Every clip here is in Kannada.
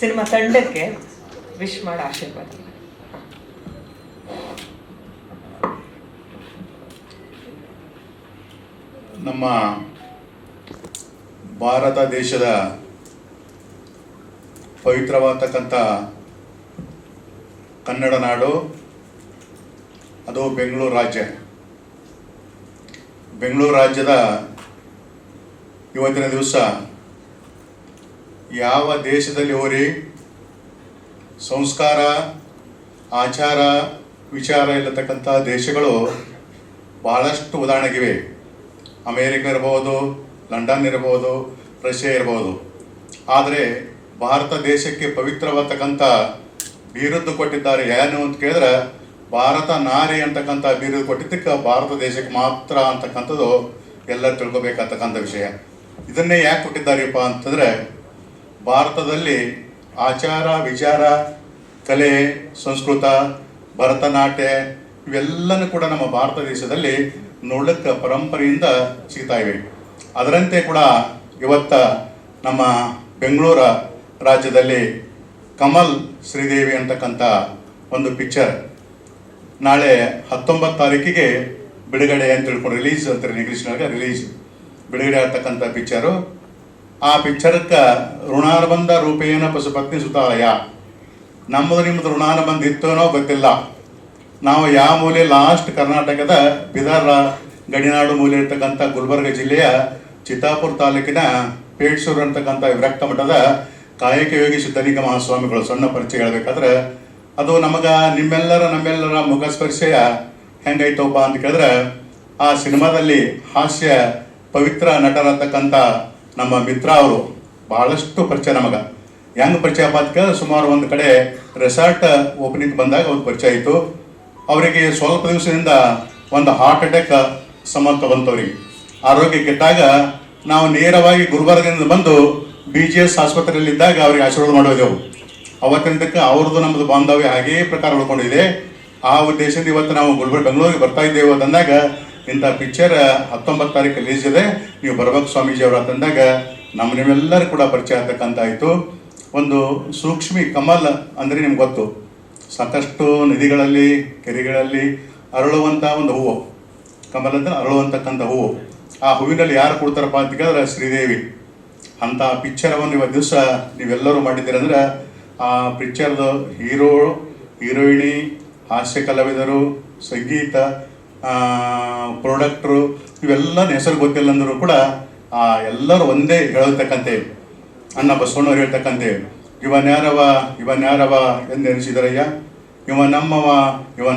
ಸಿನಿಮಾ ತಂಡಕ್ಕೆ ವಿಶ್ ಮಾಡಿ ಆಶೀರ್ವಾದ. ನಮ್ಮ ಭಾರತ ದೇಶದ ಪವಿತ್ರವಾಗತಕ್ಕಂಥ ಕನ್ನಡ ನಾಡು, ಅದು ಬೆಂಗಳೂರು ರಾಜ್ಯ. ಬೆಂಗಳೂರು ರಾಜ್ಯದ ಇವತ್ತಿನ ದಿವಸ ಯಾವ ದೇಶದಲ್ಲಿ ಹೋರಿ ಸಂಸ್ಕಾರ, ಆಚಾರ, ವಿಚಾರ ಇಲ್ಲತಕ್ಕಂಥ ದೇಶಗಳು ಭಾಳಷ್ಟು ಉದಾಹರಣೆಗಿವೆ. ಅಮೇರಿಕ ಇರ್ಬೋದು, ಲಂಡನ್ ಇರ್ಬೋದು, ರಷ್ಯಾ ಇರ್ಬೋದು. ಆದರೆ ಭಾರತ ದೇಶಕ್ಕೆ ಪವಿತ್ರವಾಗತಕ್ಕಂಥ ಬಿರುದು ಕೊಟ್ಟಿದ್ದಾರೆ. ಏನು ಅಂತ ಕೇಳಿದ್ರೆ ಭಾರತ ನಾರಿ ಅಂತಕ್ಕಂಥ ಬಿರುದು ಕೊಟ್ಟಿದ್ದಕ್ಕೆ ಭಾರತ ದೇಶಕ್ಕೆ ಮಾತ್ರ ಅಂತಕ್ಕಂಥದ್ದು ಎಲ್ಲ ತಿಳ್ಕೊಬೇಕಾಗ್ತಕ್ಕಂಥ ವಿಷಯ. ಇದನ್ನೇ ಯಾಕೆ ಕೊಟ್ಟಿದ್ದಾರಪ್ಪ ಅಂತಂದರೆ, ಭಾರತದಲ್ಲಿ ಆಚಾರ, ವಿಚಾರ, ಕಲೆ, ಸಂಸ್ಕೃತ, ಭರತನಾಟ್ಯ ಇವೆಲ್ಲನೂ ಕೂಡ ನಮ್ಮ ಭಾರತ ದೇಶದಲ್ಲಿ ನೋಡಕ್ಕೆ ಪರಂಪರೆಯಿಂದ ಸಿಗ್ತಾ ಇವೆ. ಅದರಂತೆ ಕೂಡ ಇವತ್ತು ನಮ್ಮ ಬೆಂಗಳೂರು ರಾಜ್ಯದಲ್ಲಿ ಕಮಲ್ ಶ್ರೀದೇವಿ ಅಂತಕ್ಕಂಥ ಒಂದು ಪಿಕ್ಚರ್ ನಾಳೆ 19 ತಾರೀಕಿಗೆ ಬಿಡುಗಡೆ ಅಂತ ತಿಳ್ಕೊಂಡು, ರಿಲೀಸ್ ಅಂತಾರೆ ಇಂಗ್ಲೀಷ್ನಾಗ, ಬಿಡುಗಡೆ ಆಗ್ತಕ್ಕಂಥ ಪಿಕ್ಚರು. ಆ ಪಿಕ್ಚರ್ಕ್ಕೆ ಋಣಾನುಬಂಧ ರೂಪೇಣ ಪಶುಪತ್ನಿ ಸುತಾಲಯ. ನಮ್ಮದು ನಿಮ್ಮದು ಋಣಾನುಬಂಧ ಇತ್ತೋನೋ ಗೊತ್ತಿಲ್ಲ. ನಾವು ಯಾವ ಮೂಲೆ ಲಾಸ್ಟ್ ಕರ್ನಾಟಕದ ಬಿದರ್ ಗಡಿನಾಡು ಮೂಲೆ ಇರ್ತಕ್ಕಂಥ ಗುಲ್ಬರ್ಗ ಜಿಲ್ಲೆಯ ಚಿತ್ತಾಪುರ ತಾಲೂಕಿನ ಪೇಟ್ಸೂರು ಅಂತಕ್ಕಂಥ ವಿರಕ್ತ ಮಠದ ಕಾಯಕ ಯೋಗಿ ಸಿದ್ಧಲಿಂಗ ಮಹಾಸ್ವಾಮಿಗಳು ಸಣ್ಣ ಪರಿಚಯ ಹೇಳಬೇಕಾದ್ರೆ, ಅದು ನಮ್ಮೆಲ್ಲರ ಮುಖ ಸ್ಪರ್ಶೆಯ ಹೆಂಗೈತಪ್ಪ ಅಂತ ಕೇಳಿದ್ರೆ, ಆ ಸಿನಿಮಾದಲ್ಲಿ ಹಾಸ್ಯ ಪವಿತ್ರ ನಟರತಕ್ಕಂಥ ನಮ್ಮ ಮಿತ್ರ ಅವರು ಭಾಳಷ್ಟು ಪರಿಚಯ. ನಮಗೆ ಹೆಂಗೆ ಪರಿಚಯಪ್ಪ ಅಂತ ಕೇಳಿದ್ರೆ, ಸುಮಾರು ಒಂದು ಕಡೆ ರೆಸಾರ್ಟ್ ಓಪನಿಂಗ್ ಬಂದಾಗ ಅವ್ರು ಪರಿಚಯ ಆಯಿತು. ಅವರಿಗೆ ಸ್ವಲ್ಪ ದಿವಸದಿಂದ ಒಂದು ಹಾರ್ಟ್ ಅಟ್ಯಾಕ್ ಸಮಂತ ಬಂತವ್ರಿಗೆ. ಆರೋಗ್ಯ ಕೆಟ್ಟಾಗ ನಾವು ನೇರವಾಗಿ ಗುಲ್ಬರ್ಗದಿಂದ ಬಂದು BGS ಆಸ್ಪತ್ರೆಯಲ್ಲಿದ್ದಾಗ ಅವ್ರಿಗೆ ಆಶೀರ್ವಾದ ಮಾಡೋದೆವು. ಅವತ್ತಿನದಕ್ಕೆ ಅವ್ರದ್ದು ನಮ್ಮದು ಬಾಂಧವ್ಯ ಹಾಗೇ ಪ್ರಕಾರ ಉಳ್ಕೊಂಡಿದೆ. ಆ ಉದ್ದೇಶದಿಂದ ಇವತ್ತು ನಾವು ಬೆಂಗಳೂರಿಗೆ ಬರ್ತಾ ಇದ್ದೇವೆ ಅಂತಂದಾಗ, ಇಂಥ ಪಿಕ್ಚರ್ 19 ತಾರೀಕು ರಿಲೀಸ್ ಇದೆ, ನೀವು ಬರ್ಬೇಕು ಸ್ವಾಮೀಜಿ ಅವರ ಅಂತಂದಾಗ ನಿಮ್ಮೆಲ್ಲರೂ ಕೂಡ ಪರಿಚಯ ಆಗ್ತಕ್ಕಂಥ ಆಯಿತು. ಒಂದು ಸೂಕ್ಷ್ಮಿ ಕಮಲ್ ಅಂದರೆ ನಿಮ್ಗೆ ಗೊತ್ತು, ಸಾಕಷ್ಟು ನದಿಗಳಲ್ಲಿ, ಕೆರೆಗಳಲ್ಲಿ ಅರಳುವಂಥ ಒಂದು ಹೂವು. ಕಮಲ್ ಅಂದರೆ ಅರಳುವಂತಕ್ಕಂಥ ಹೂವು. ಆ ಹೂವಿನಲ್ಲಿ ಯಾರು ಕೊಡ್ತಾರಪ್ಪ ಅಂತ ಕೇಳಿದ್ರೆ ಶ್ರೀದೇವಿ. ಅಂಥ ಪಿಕ್ಚರವನ್ನು ಇವತ್ತು ದಿವಸ ನೀವೆಲ್ಲರೂ ಮಾಡಿದ್ದೀರಂದ್ರೆ, ಆ ಪಿಕ್ಚರ್ದು ಹೀರೋ, ಹೀರೋಯಿನಿ, ಹಾಸ್ಯ ಕಲಾವಿದರು, ಸಂಗೀತ, ಪ್ರೊಡಕ್ಟ್ರು ಇವೆಲ್ಲ ಹೆಸರು ಗೊತ್ತಿಲ್ಲ ಅಂದರೂ ಕೂಡ ಎಲ್ಲರೂ ಒಂದೇ ಹೇಳತಕ್ಕಂತೆ, ಅಣ್ಣ ಬಸವಣ್ಣವ್ರು ಹೇಳ್ತಕ್ಕಂತೆ, ಇವನ್ಯಾರವ ಎಂದೆನಿಸಿದರಯ್ಯ, ಇವ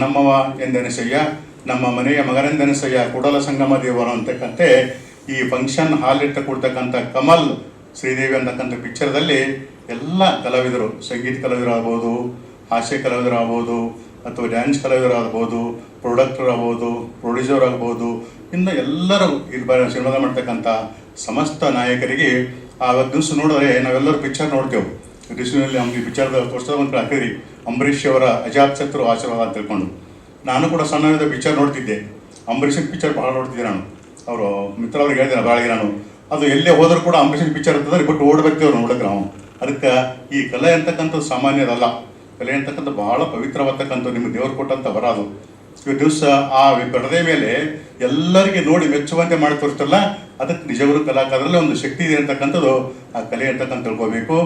ನಮ್ಮವ ಎಂದೆನಿಸಯ್ಯ, ನಮ್ಮ ಮನೆಯ ಮಗನೆಂದೆನಿಸಯ್ಯ, ಕೂಡಲ ಸಂಗಮ ದೇವರು ಅಂತಕ್ಕಂತೆ ಈ ಫಂಕ್ಷನ್ ಹಾಲಿಟ್ಟು ಕೊಡ್ತಕ್ಕಂಥ ಕಮಲ್ ಶ್ರೀದೇವಿ ಅಂತಕ್ಕಂಥ ಪಿಕ್ಚರ್ದಲ್ಲಿ ಎಲ್ಲ ಕಲಾವಿದರು, ಸಂಗೀತ ಕಲಾವಿದರಾಗ್ಬೋದು, ಹಾಸ್ಯ ಕಲಾವಿದರಾಗ್ಬೋದು, ಅಥವಾ ಡ್ಯಾನ್ಸ್ ಕಲಾವಿದರಾಗ್ಬೋದು, ಪ್ರೊಡಕ್ಟರ್ ಆಗ್ಬೋದು, ಪ್ರೊಡ್ಯೂಸರ್ ಆಗ್ಬೋದು, ಇನ್ನು ಎಲ್ಲರೂ ಇಲ್ಲಿ ಸಿನಿಮಾದ ಮಾಡ್ತಕ್ಕಂಥ ಸಮಸ್ತ ನಾಯಕರಿಗೆ ಆ ದಿವಸ ನೋಡಿದ್ರೆ ನಾವೆಲ್ಲರೂ ಪಿಕ್ಚರ್ ನೋಡ್ತೇವೆ. ರಿಸೀವ್ನಲ್ಲಿ ನಮಗೆ ಪಿಕ್ಚರ್ದ ತೋರಿಸೋದು ಒಂದು ಹಾಕಿರಿ, ಅಂಬರೀಷ್ ಅವರ ಅಜಾತಶತ್ರು ಆಶೀರ್ವಾದ ಅಂತ ತಿಳ್ಕೊಂಡು. ನಾನು ಕೂಡ ಸಣ್ಣದ ಪಿಕ್ಚರ್ ನೋಡ್ತಿದ್ದೆ, ಅಂಬರೀಷನ್ ಪಿಕ್ಚರ್ ಭಾಳ ನೋಡ್ತಿದ್ದೆ ನಾನು. ಅವರು ಮಿತ್ರ ಅವ್ರಿಗೆ ಹೇಳಿದೆ ಭಾಳಗೆ ನಾನು, ಅದು ಎಲ್ಲೇ ಹೋದರೂ ಕೂಡ ಅಂಬರೀಷನ್ ಪಿಕ್ಚರ್ ಅಂತಂದ್ರೆ ಬಿಟ್ಟು ಓಡಬೇಕ್ತೇವೆ ನೋಡಕ್ಕೆ ನಾವು. ಅದಕ್ಕೆ ಈ ಕಲೆ ಅಂತಕ್ಕಂಥದ್ದು ಸಾಮಾನ್ಯದಲ್ಲ. ಕಲೆ ಅಂತಕ್ಕಂಥ ಭಾಳ ಪವಿತ್ರವಾಗ್ತಕ್ಕಂಥ ನಿಮ್ಮ ದೇವರು ಕೊಟ್ಟಂಥ ವರ ಅದು. ಇವತ್ತು ದಿವಸ ಆ ಪರದೆ ಮೇಲೆ ಎಲ್ಲರಿಗೆ ನೋಡಿ ಮೆಚ್ಚುವಂತೆ ಮಾಡಿ ತೋರಿಸ್ತಲ್ಲ, ಅದಕ್ಕೆ ನಿಜವರು ಕಲಾಕಾರರಲ್ಲಿ ಒಂದು ಶಕ್ತಿ ಇದೆ ಅಂತಕ್ಕಂಥದ್ದು ಆ ಕಲೆ ಅಂತಕ್ಕಂಥ ತಿಳ್ಕೋಬೇಕು.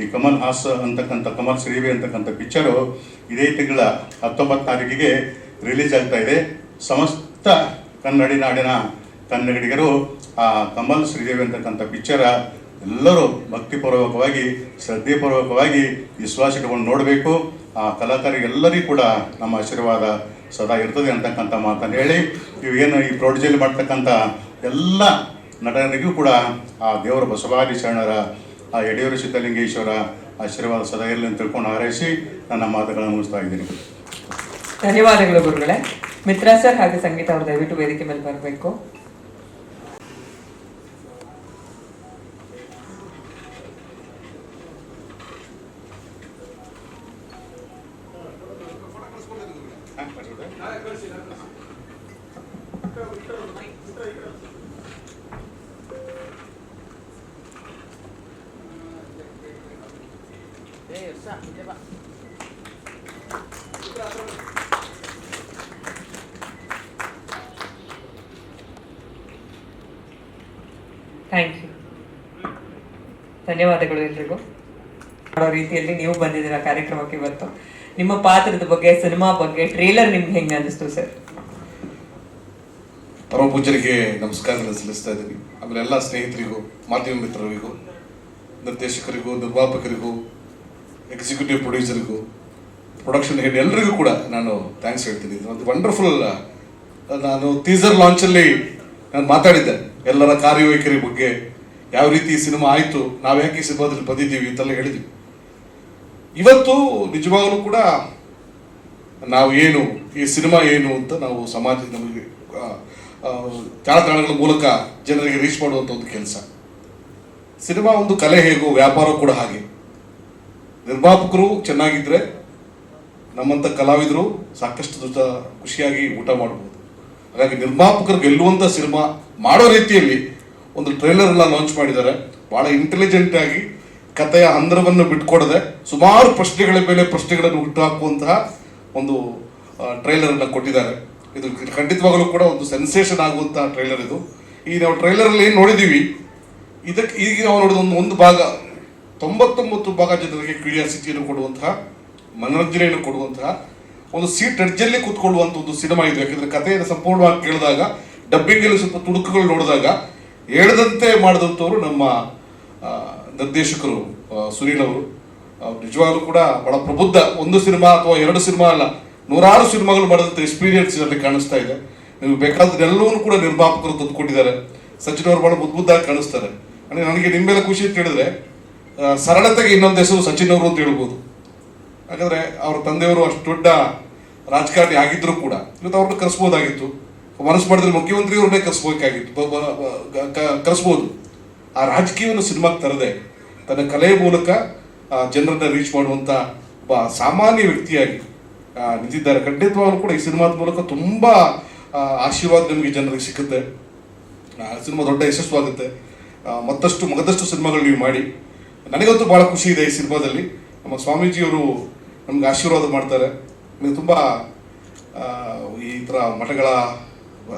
ಈ ಕಮಲ್ ಕಮಲ್ ಶ್ರೀದೇವಿ ಅಂತಕ್ಕಂಥ ಪಿಕ್ಚರು ಇದೇ ತಿಂಗಳ 19 ತಾರೀಕಿಗೆ ರಿಲೀಸ್ ಆಗ್ತಾ ಇದೆ. ಸಮಸ್ತ ನಾಡಿನ ಕನ್ನಡಿಗರು ಆ ಕಮಲ್ ಶ್ರೀದೇವಿ ಅಂತಕ್ಕಂಥ ಪಿಕ್ಚರ ಎಲ್ಲರೂ ಭಕ್ತಿಪೂರ್ವಕವಾಗಿ, ಶ್ರದ್ಧೆಪೂರ್ವಕವಾಗಿ ವಿಶ್ವಾಸ ಇಟ್ಕೊಂಡು ನೋಡಬೇಕು. ಆ ಕಲಾಕಾರರಿಗೆಲ್ಲರಿಗೂ ಕೂಡ ನಮ್ಮ ಆಶೀರ್ವಾದ ಸದಾ ಇರ್ತದೆ ಅಂತಕ್ಕಂಥ ಮಾತನ್ನು ಹೇಳಿ, ಇವೇನು ಈ ಪ್ರೊಡ್ಯೂಸಲ್ಲಿ ಮಾಡ್ತಕ್ಕಂಥ ಎಲ್ಲ ನಟರಿಗೂ ಕೂಡ ಆ ದೇವರ ಬಸವಾದಿ ಶರಣರ, ಆ ಯಡಿಯೂರು ಸಿದ್ಧಲಿಂಗೇಶ್ವರ ಆಶೀರ್ವಾದ ಸದಾ ಇರಲಿ ಅಂತ ತಿಳ್ಕೊಂಡು ಹಾರೈಸಿ ನನ್ನ ಮಾತುಗಳನ್ನು ಮುಗಿಸ್ತಾ ಇದ್ದೀನಿ. ಧನ್ಯವಾದಗಳು ಗುರುಗಳೇ. ಮಿತ್ರ ಸರ್ ಹಾಗೆ ಸಂಗೀತ ಅವರು ದಯವಿಟ್ಟು ವೇದಿಕೆ ಮೇಲೆ ಬರಬೇಕು. ಥ್ಯಾಂಕ್ ಯು, ಧನ್ಯವಾದಗಳು ಎಲ್ರಿಗೂ. ಮಾಡೋ ರೀತಿಯಲ್ಲಿ ನೀವು ಬಂದಿದ್ದೀರಾ ಕಾರ್ಯಕ್ರಮಕ್ಕೆ ಇವತ್ತು. ನಿಮ್ಮ ಪಾತ್ರದ ಬಗ್ಗೆ, ಸಿನಿಮಾ ಬಗ್ಗೆ, ಟ್ರೇಲರ್ ನಿಮ್ಗೆ ಹೆಂಗೆ ಅನಿಸ್ತು ಸರ್? ಪರಮ ಪೂಜ್ಯರಿಗೆ ನಮಸ್ಕಾರಗಳನ್ನು ಸಲ್ಲಿಸ್ತಾ ಇದ್ದೀನಿ. ಆಮೇಲೆ ಎಲ್ಲ ಸ್ನೇಹಿತರಿಗೂ, ಮಾಧ್ಯಮ ಮಿತ್ರರಿಗೂ, ನಿರ್ದೇಶಕರಿಗೂ, ನಿರ್ಮಾಪಕರಿಗೂ, ಎಕ್ಸಿಕ್ಯೂಟಿವ್ ಪ್ರೊಡ್ಯೂಸರಿಗೂ, ಪ್ರೊಡಕ್ಷನ್ ಹೆಡ್ ಎಲ್ಲರಿಗೂ ಕೂಡ ನಾನು ಥ್ಯಾಂಕ್ಸ್ ಹೇಳ್ತೀನಿ. ಒಂದು ವಂಡರ್ಫುಲ್, ನಾನು ಟೀಸರ್ ಲಾಂಚಲ್ಲಿ ನಾನು ಮಾತಾಡಿದ್ದೆ ಎಲ್ಲರ ಕಾರ್ಯವೈಖರಿ ಬಗ್ಗೆ, ಯಾವ ರೀತಿ ಈ ಸಿನಿಮಾ ಆಯಿತು, ನಾವು ಯಾಕೆ ಈ ಸಿನಿಮಾದಲ್ಲಿ ಬಂದಿದ್ದೀವಿ ಅಂತೆಲ್ಲ ಹೇಳಿದ್ವಿ. ಇವತ್ತು ನಿಜವಾಗಲೂ ಕೂಡ ನಾವು ಏನು, ಈ ಸಿನಿಮಾ ಏನು ಅಂತ ನಾವು ಸಮಾಜ, ನಮಗೆ ಜಾಲತಾಣಗಳ ಮೂಲಕ ಜನರಿಗೆ ರೀಚ್ ಮಾಡುವಂಥ ಒಂದು ಕೆಲಸ. ಸಿನಿಮಾ ಒಂದು ಕಲೆ ಹೇಗೋ ವ್ಯಾಪಾರ ಕೂಡ ಹಾಗೆ. ನಿರ್ಮಾಪಕರು ಚೆನ್ನಾಗಿದ್ದರೆ ನಮ್ಮಂಥ ಕಲಾವಿದರು ಸಾಕಷ್ಟು ಖುಷಿಯಾಗಿ ಊಟ ಮಾಡ್ಬೋದು. ಹಾಗಾಗಿ ನಿರ್ಮಾಪಕರು ಗೆಲ್ಲುವಂಥ ಸಿನಿಮಾ ಮಾಡೋ ರೀತಿಯಲ್ಲಿ ಒಂದು ಟ್ರೈಲರ್ ಎಲ್ಲ ಲಾಂಚ್ ಮಾಡಿದ್ದಾರೆ. ಭಾಳ ಇಂಟೆಲಿಜೆಂಟ್ ಆಗಿ ಕಥೆಯ ಹಂದರವನ್ನು ಬಿಟ್ಕೊಡದೆ ಸುಮಾರು ಪ್ರಶ್ನೆಗಳ ಮೇಲೆ ಪ್ರಶ್ನೆಗಳನ್ನು ಹುಟ್ಟುಹಾಕುವಂತಹ ಒಂದು ಟ್ರೈಲರನ್ನು ಕೊಟ್ಟಿದ್ದಾರೆ. ಇದು ಖಂಡಿತವಾಗಲೂ ಕೂಡ ಒಂದು ಸೆನ್ಸೇಷನ್ ಆಗುವಂತಹ ಟ್ರೈಲರ್ ಇದು. ಈ ನಾವು ಟ್ರೈಲರಲ್ಲಿ ಏನು ನೋಡಿದ್ದೀವಿ, ಇದಕ್ಕೆ ಈಗ ನಾವು ನೋಡಿದ ಒಂದು ಭಾಗ 99 ಭಾಗ ಜನರಿಗೆ ಕ್ಯೂರಿಯಾಸಿಟಿಯನ್ನು ಕೊಡುವಂತಹ, ಮನೋರಂಜನೆಯನ್ನು ಕೊಡುವಂತಹ, ಒಂದು ಸೀಟ್ ಎಡ್ಜಲ್ಲಿ ಕೂತ್ಕೊಳ್ಳುವಂಥ ಒಂದು ಸಿನಿಮಾ ಇದು. ಯಾಕೆಂದರೆ ಕಥೆಯನ್ನು ಸಂಪೂರ್ಣವಾಗಿ ಕೇಳಿದಾಗ, ಡಬ್ಬಿಂಗಲ್ಲಿ ಸ್ವಲ್ಪ ತುಣುಕುಗಳು ನೋಡಿದಾಗ ಹೇಳ್ದಂತೆ ಮಾಡಿದಂಥವ್ರು ನಮ್ಮ ನಿರ್ದೇಶಕರು ಸುನೀಲ್ ಅವರು. ನಿಜವಾಗ್ಲೂ ಕೂಡ ಬಹಳ ಪ್ರಬುದ್ಧ, ಒಂದು ಸಿನಿಮಾ ಅಥವಾ 2 ಸಿನಿಮಾ ಅಲ್ಲ, 100 ಸಿನಿಮಾಗಳು ಮಾಡಿದಂಥ ಎಕ್ಸ್ಪೀರಿಯನ್ಸ್ ಇದರಲ್ಲಿ ಕಾಣಿಸ್ತಾ ಇದೆ. ನಿಮಗೆ ಬೇಕಾದೆಲ್ಲವೂ ಕೂಡ ನಿರ್ಮಾಪಕರು ತಂದುಕೊಟ್ಟಿದ್ದಾರೆ. ಸಚಿನ್ ಅವರು ಬಹಳ ಮುದ್ದಾಗಿ ಕಾಣಿಸ್ತಾರೆ. ಅಂದರೆ ನನಗೆ ನಿಮ್ಮ ಮೇಲೆ ಖುಷಿ ಅಂತ ಹೇಳಿದ್ರೆ, ಸರಳತೆಗೆ ಇನ್ನೊಂದು ಹೆಸರು ಸಚಿನ್ ಅವರು ಅಂತ ಹೇಳ್ಬೋದು. ಯಾಕಂದರೆ ಅವರ ತಂದೆಯವರು ಅಷ್ಟು ದೊಡ್ಡ ರಾಜಕಾರಣಿ ಆಗಿದ್ದರೂ ಕೂಡ ಇವತ್ತು ಅವ್ರನ್ನ ಕರೆಸ್ಬೋದಾಗಿತ್ತು. ಮನಸ್ಸು ಮಾಡಿದ್ರೆ ಮುಖ್ಯಮಂತ್ರಿಯವ್ರನ್ನೇ ಕರೆಸ್ಬೋದು. ಆ ರಾಜಕೀಯವನ್ನು ಸಿನಿಮಾಗೆ ತರದೆ ತನ್ನ ಕಲೆಯ ಮೂಲಕ ಜನರನ್ನ ರೀಚ್ ಮಾಡುವಂಥ ಒಬ್ಬ ಸಾಮಾನ್ಯ ವ್ಯಕ್ತಿಯಾಗಿ ನಿಂತಿದ್ದಾರೆ. ಖಂಡಿತವಾಗ್ಲೂ ಕೂಡ ಈ ಸಿನಿಮಾದ ಮೂಲಕ ತುಂಬ ಆಶೀರ್ವಾದ ನಮಗೆ ಜನರಿಗೆ ಸಿಗುತ್ತೆ. ಸಿನಿಮಾ ದೊಡ್ಡ ಯಶಸ್ವಾಗುತ್ತೆ. ಮತ್ತಷ್ಟು ಸಿನಿಮಾಗಳು ನೀವು ಮಾಡಿ. ನನಗಂತೂ ಭಾಳ ಖುಷಿ ಇದೆ ಈ ಸಿನಿಮಾದಲ್ಲಿ. ನಮ್ಮ ಸ್ವಾಮೀಜಿಯವರು ನಮ್ಗೆ ಆಶೀರ್ವಾದ ಮಾಡ್ತಾರೆ. ನನಗೆ ತುಂಬ ಈ ಥರ ಮಠಗಳ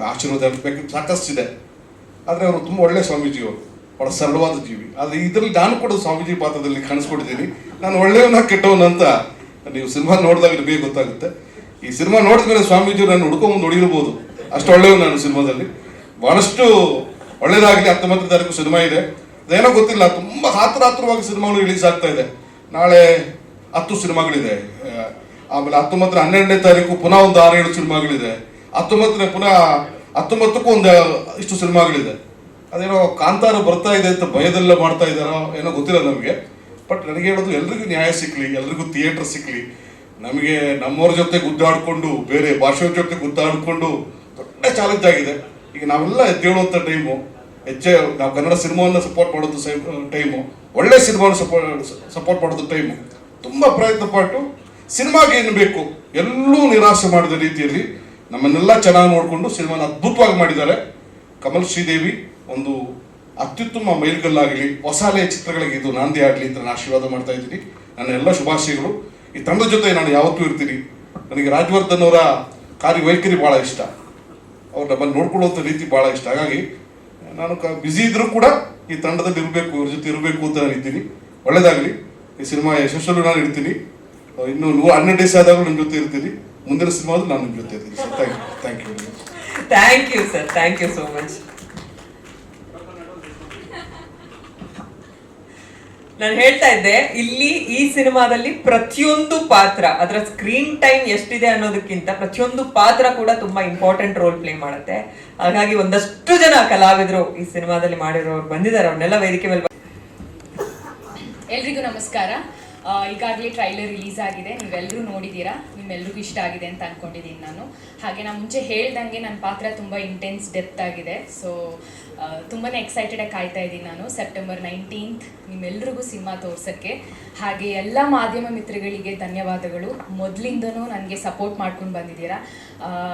ಆಶೀರ್ವಾದ ಸಾಕಷ್ಟಿದೆ. ಆದರೆ ಅವರು ತುಂಬ ಒಳ್ಳೆಯ ಸ್ವಾಮೀಜಿಯವರು, ಭಾಳ ಸರಳವಾದ ಜೀವಿ. ಆದರೆ ಇದರಲ್ಲಿ ನಾನು ಕೂಡ ಸ್ವಾಮೀಜಿ ಪಾತ್ರದಲ್ಲಿ ಕಾಣಿಸ್ಕೊಂಡಿದ್ದೀನಿ. ನಾನು ಒಳ್ಳೆಯವನ ಕೆಟ್ಟವನ ಅಂತ ನೀವು ಸಿನಿಮಾ ನೋಡಿದಾಗ ನಿಮಗೆ ಗೊತ್ತಾಗುತ್ತೆ. ಈ ಸಿನಿಮಾ ನೋಡಿದ ಮೇಲೆ ಸ್ವಾಮೀಜಿಯವರು ನಾನು ಹುಡ್ಕೊಂಬಂದು ಹೊಡಿರ್ಬೋದು, ಅಷ್ಟು ಒಳ್ಳೆಯವನು ನಾನು ಸಿನಿಮಾದಲ್ಲಿ. ಭಾಳಷ್ಟು ಒಳ್ಳೇದಾಗಲಿ. 19ನೇ ತಾರೀಕು ಸಿನಿಮಾ ಇದೆ. ಅದೇನೋ ಗೊತ್ತಿಲ್ಲ, ತುಂಬ ಹತ್ರವಾಗಿ ಸಿನಿಮಾಗಳು ರಿಲೀಸ್ ಆಗ್ತಾ ಇದೆ. ನಾಳೆ 10 ಸಿನಿಮಾಗಳಿದೆ. ಆಮೇಲೆ 19ರ 12ನೇ ತಾರೀಕು ಪುನಃ ಒಂದು 6-7 ಸಿನಿಮಾಗಳಿದೆ. 19ನೇ ಪುನಃ 19ಕ್ಕೂ ಒಂದು ಇಷ್ಟು ಸಿನಿಮಾಗಳಿದೆ. ಅದೇನೋ ಕಾಂತಾರ ಬರ್ತಾ ಇದೆ ಅಂತ ಭಯದೆಲ್ಲ ಮಾಡ್ತಾ ಇದ್ದಾರೋ ಏನೋ ಗೊತ್ತಿಲ್ಲ ನಮಗೆ. ಬಟ್ ನನಗೆ ಹೇಳೋದು, ಎಲ್ರಿಗೂ ನ್ಯಾಯ ಸಿಕ್ಕಲಿ, ಎಲ್ರಿಗೂ ಥಿಯೇಟರ್ ಸಿಕ್ಕಲಿ. ನಮಗೆ ನಮ್ಮವ್ರ ಜೊತೆ ಗುದ್ದಾಡಿಕೊಂಡು, ಬೇರೆ ಭಾಷೆಯವ್ರ ಜೊತೆ ಗುದ್ದಾಡಿಕೊಂಡು ದೊಡ್ಡ ಚಾಲೆಂಜ್ ಆಗಿದೆ. ಈಗ ನಾವೆಲ್ಲ ಎದ್ದೇಳುವಂಥ ಟೈಮು, ನಾವು ಕನ್ನಡ ಸಿನಿಮಾವನ್ನು ಸಪೋರ್ಟ್ ಮಾಡೋದು ಟೈಮು, ಒಳ್ಳೆ ಸಿನಿಮಾವನ್ನು ಸಪೋರ್ಟ್ ಮಾಡೋದು ಟೈಮು. ತುಂಬ ಪ್ರಯತ್ನ ಪಟ್ಟು ಸಿನಿಮಾಗೆ ಏನು ಬೇಕು ಎಲ್ಲೂ ನಿರಾಸೆ ಮಾಡಿದ ರೀತಿಯಲ್ಲಿ ನಮ್ಮನ್ನೆಲ್ಲ ಚೆನ್ನಾಗಿ ನೋಡಿಕೊಂಡು ಸಿನಿಮಾನ ಅದ್ಭುತವಾಗಿ ಮಾಡಿದ್ದಾರೆ. ಕಮಲ್ ಶ್ರೀದೇವಿ ಒಂದು ಅತ್ಯುತ್ತಮ ಮೈಲ್ಗಲ್ಲಾಗಲಿ, ಹೊಸ ಅಲೆಯ ಚಿತ್ರಗಳಿಗೆ ಇದು ನಾಂದಿ ಆಗಲಿ ಅಂತ ನಾನು ಆಶೀರ್ವಾದ ಮಾಡ್ತಾ ಇದ್ದೀನಿ. ನನ್ನ ಎಲ್ಲ ಶುಭಾಶಯಗಳು. ಈ ತಂಡದ ಜೊತೆ ನಾನು ಯಾವತ್ತೂ ಇರ್ತೀನಿ. ನನಗೆ ರಾಜವರ್ಧನ್ ಅವರ ಕಾರ್ಯವೈಖರಿ ಭಾಳ ಇಷ್ಟ, ಅವ್ರು ನಮ್ಮನ್ನು ನೋಡ್ಕೊಳ್ಳುವಂಥ ರೀತಿ ಭಾಳ ಇಷ್ಟ. ಹಾಗಾಗಿ ನಾನು ಬ್ಯುಸಿ ಇದ್ರೂ ಕೂಡ ಈ ತಂಡದಲ್ಲಿ ಇರಬೇಕು, ಇವ್ರ ಜೊತೆ ಇರಬೇಕು ಅಂತ ನಾನು ಇದ್ದೀನಿ. ಒಳ್ಳೆಯದಾಗಲಿ. ಈ ಸಿನಿಮಾ ಯಶಸ್ಸಲ್ಲೂ ನಾನು ಇರ್ತೀನಿ. ಇನ್ನು 100 ಡೇಸ್ ಆದಾಗಲೂ ನಿಮ್ಮ ಜೊತೆ ಇರ್ತೀನಿ. ಮುಂದಿನ ಸಿನಿಮಾದಲ್ಲಿ ನಾನು ನಿಮ್ಮ ಜೊತೆ ಇರ್ತೀನಿ. Sir thank you thank you sir, thank you so much. ನಾನು ಹೇಳ್ತಾ ಇದ್ದೆ, ಇಲ್ಲಿ ಈ ಸಿನಿಮಾದಲ್ಲಿ ಪ್ರತಿಯೊಂದು ಪಾತ್ರ, ಅದರ ಸ್ಕ್ರೀನ್ ಟೈಮ್ ಎಷ್ಟಿದೆ ಅನ್ನೋದಕ್ಕಿಂತ ಪ್ರತಿಯೊಂದು ಪಾತ್ರ ಕೂಡ ತುಂಬಾ ಇಂಪಾರ್ಟೆಂಟ್ ರೋಲ್ ಪ್ಲೇ ಮಾಡುತ್ತೆ. ಹಾಗಾಗಿ ಒಂದಷ್ಟು ಜನ ಕಲಾವಿದರು ಈ ಸಿನಿಮಾದಲ್ಲಿ ಮಾಡಿರೋರು ಬಂದಿದ್ದಾರೆ. ಅವ್ರನ್ನೆಲ್ಲ ವೇದಿಕೆ ಮೇಲೆ. ಎಲ್ರಿಗೂ ನಮಸ್ಕಾರ. ಈಗಾಗಲೇ ಟ್ರೈಲರ್ ರಿಲೀಸ್ ಆಗಿದೆ, ನೀವೆಲ್ಲರೂ ನೋಡಿದ್ದೀರಾ. ನಿಮ್ಮೆಲ್ರಿಗೂ ಇಷ್ಟ ಆಗಿದೆ ಅಂತ ಅಂದ್ಕೊಂಡಿದ್ದೀನಿ ನಾನು. ಹಾಗೆ ನಾನು ಮುಂಚೆ ಹೇಳ್ದಂಗೆ ನನ್ನ ಪಾತ್ರ ತುಂಬ ಇಂಟೆನ್ಸ್ ಡೆಪ್ತ್ ಆಗಿದೆ. ಸೊ ತುಂಬಾ ಎಕ್ಸೈಟೆಡಾಗಿ ಕಾಯ್ತಾ ಇದ್ದೀನಿ ನಾನು. ಸೆಪ್ಟೆಂಬರ್ 19th ನಿಮ್ಮೆಲ್ರಿಗೂ ಸಿನಿಮಾ ತೋರ್ಸೋಕ್ಕೆ. ಹಾಗೆ ಎಲ್ಲ ಮಾಧ್ಯಮ ಮಿತ್ರಗಳಿಗೆ ಧನ್ಯವಾದಗಳು. ಮೊದಲಿಂದನೂ ನನಗೆ ಸಪೋರ್ಟ್ ಮಾಡ್ಕೊಂಡು ಬಂದಿದ್ದೀರಾ.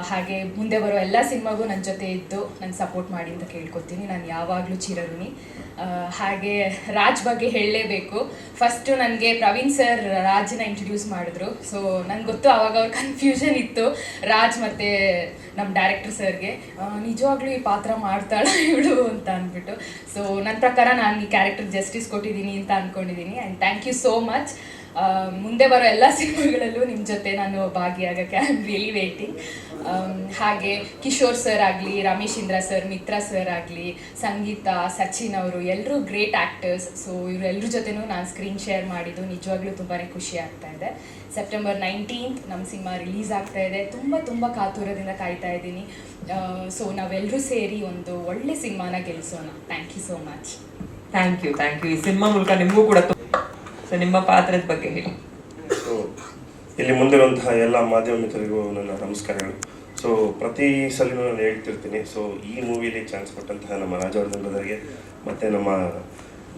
ಹಾಗೆ ಮುಂದೆ ಬರೋ ಎಲ್ಲ ಸಿನಿಮಾಗೂ ನನ್ನ ಜೊತೆ ಇದ್ದು ನನ್ನ ಸಪೋರ್ಟ್ ಮಾಡಿ ಅಂತ ಕೇಳ್ಕೊತೀನಿ. ನಾನು ಯಾವಾಗಲೂ ಚಿರಋಣಿ. ಹಾಗೆ ರಾಜ್ ಬಗ್ಗೆ ಹೇಳಲೇಬೇಕು. ಫಸ್ಟು ನನಗೆ ಪ್ರವೀಣ್ ಸರ್ ರಾಜ್ನ ಇಂಟ್ರಡ್ಯೂಸ್ ಮಾಡಿದ್ರು. ಸೊ ನನಗೆ ಗೊತ್ತು ಆವಾಗ ಅವ್ರ ಕನ್ಫ್ಯೂಷನ್ ಇತ್ತು ರಾಜ್ ಮತ್ತು ನಮ್ಮ ಡೈರೆಕ್ಟರ್ ಸರ್ಗೆ, ನಿಜವಾಗ್ಲೂ ಈ ಪಾತ್ರ ಮಾಡ್ತಾಳ ಇವಳು ಅಂತ ಅಂದ್ಬಿಟ್ಟು. ಸೊ ನನ್ನ ಪ್ರಕಾರ ನಾನು ಈ ಕ್ಯಾರೆಕ್ಟರ್ ಜಸ್ಟಿಸ್ ಕೊಟ್ಟಿದ್ದೀನಿ ಅಂತ ಅಂದ್ಕೊಂಡಿದ್ದೀನಿ. And thank you so much. ಮುಂದೆ ಬರೋ ಎಲ್ಲ ಸಿನಿಮಾಗಳಲ್ಲೂ ನಿಮ್ಮ ಜೊತೆ ನಾನು ಭಾಗಿಯಾಗಕ್ಕೆ ಐ ಆಮ್ ರಿಯಲಿ ವೇಟಿಂಗ್. ಹಾಗೆ ಕಿಶೋರ್ ಸರ್ ಆಗಲಿ, ರಮೇಶ್ ಇಂದ್ರ ಸರ್, ಮಿತ್ರ ಸರ್ ಆಗಲಿ, ಸಂಗೀತ, ಸಚಿನ್ ಅವರು ಎಲ್ಲರೂ ಗ್ರೇಟ್ ಆ್ಯಕ್ಟರ್ಸ್. ಸೊ ಇವರೆಲ್ಲರ ಜೊತೆನೂ ನಾನು ಸ್ಕ್ರೀನ್ ಶೇರ್ ಮಾಡಿದ್ದು ನಿಜವಾಗ್ಲೂ ತುಂಬಾ ಖುಷಿ ಆಗ್ತಾ ಇದೆ. ಸೆಪ್ಟೆಂಬರ್ 19th ನಮ್ಮ ಸಿನಿಮಾ ರಿಲೀಸ್ ಆಗ್ತಾ ಇದೆ. ತುಂಬ ಕಾತುರದಿಂದ ಕಾಯ್ತಾ ಇದ್ದೀನಿ. ಸೊ ನಾವೆಲ್ಲರೂ ಸೇರಿ ಒಂದು ಒಳ್ಳೆ ಸಿನಿಮಾನ ಗೆಲ್ಲಿಸೋಣ. Thank you so much. Thank you. ಈ ಸಿನಿಮಾ ಮೂಲಕ ನಿಮಗೂ ಕೂಡ ಸೊ ನಿಮ್ಮ ಪಾತ್ರದ ಬಗ್ಗೆ ಹೇಳಿ. ಸೊ ಇಲ್ಲಿ ಮುಂದಿರುವಂತಹ ಎಲ್ಲ ಮಾಧ್ಯಮ ಮಿತ್ರರಿಗೂ ನನ್ನ ನಮಸ್ಕಾರಗಳು. ಸೊ ಪ್ರತಿ ಸಲಿನೂ ನಾನು ಹೇಳ್ತಿರ್ತೀನಿ, ಸೊ ಈ ಮೂವಿಲಿ ಚಾನ್ಸ್ ಕೊಟ್ಟಂತಹ ನಮ್ಮ ರಾಜವರ್ಧನ್ ಬ್ರದರ್ಗೆ ಮತ್ತು ನಮ್ಮ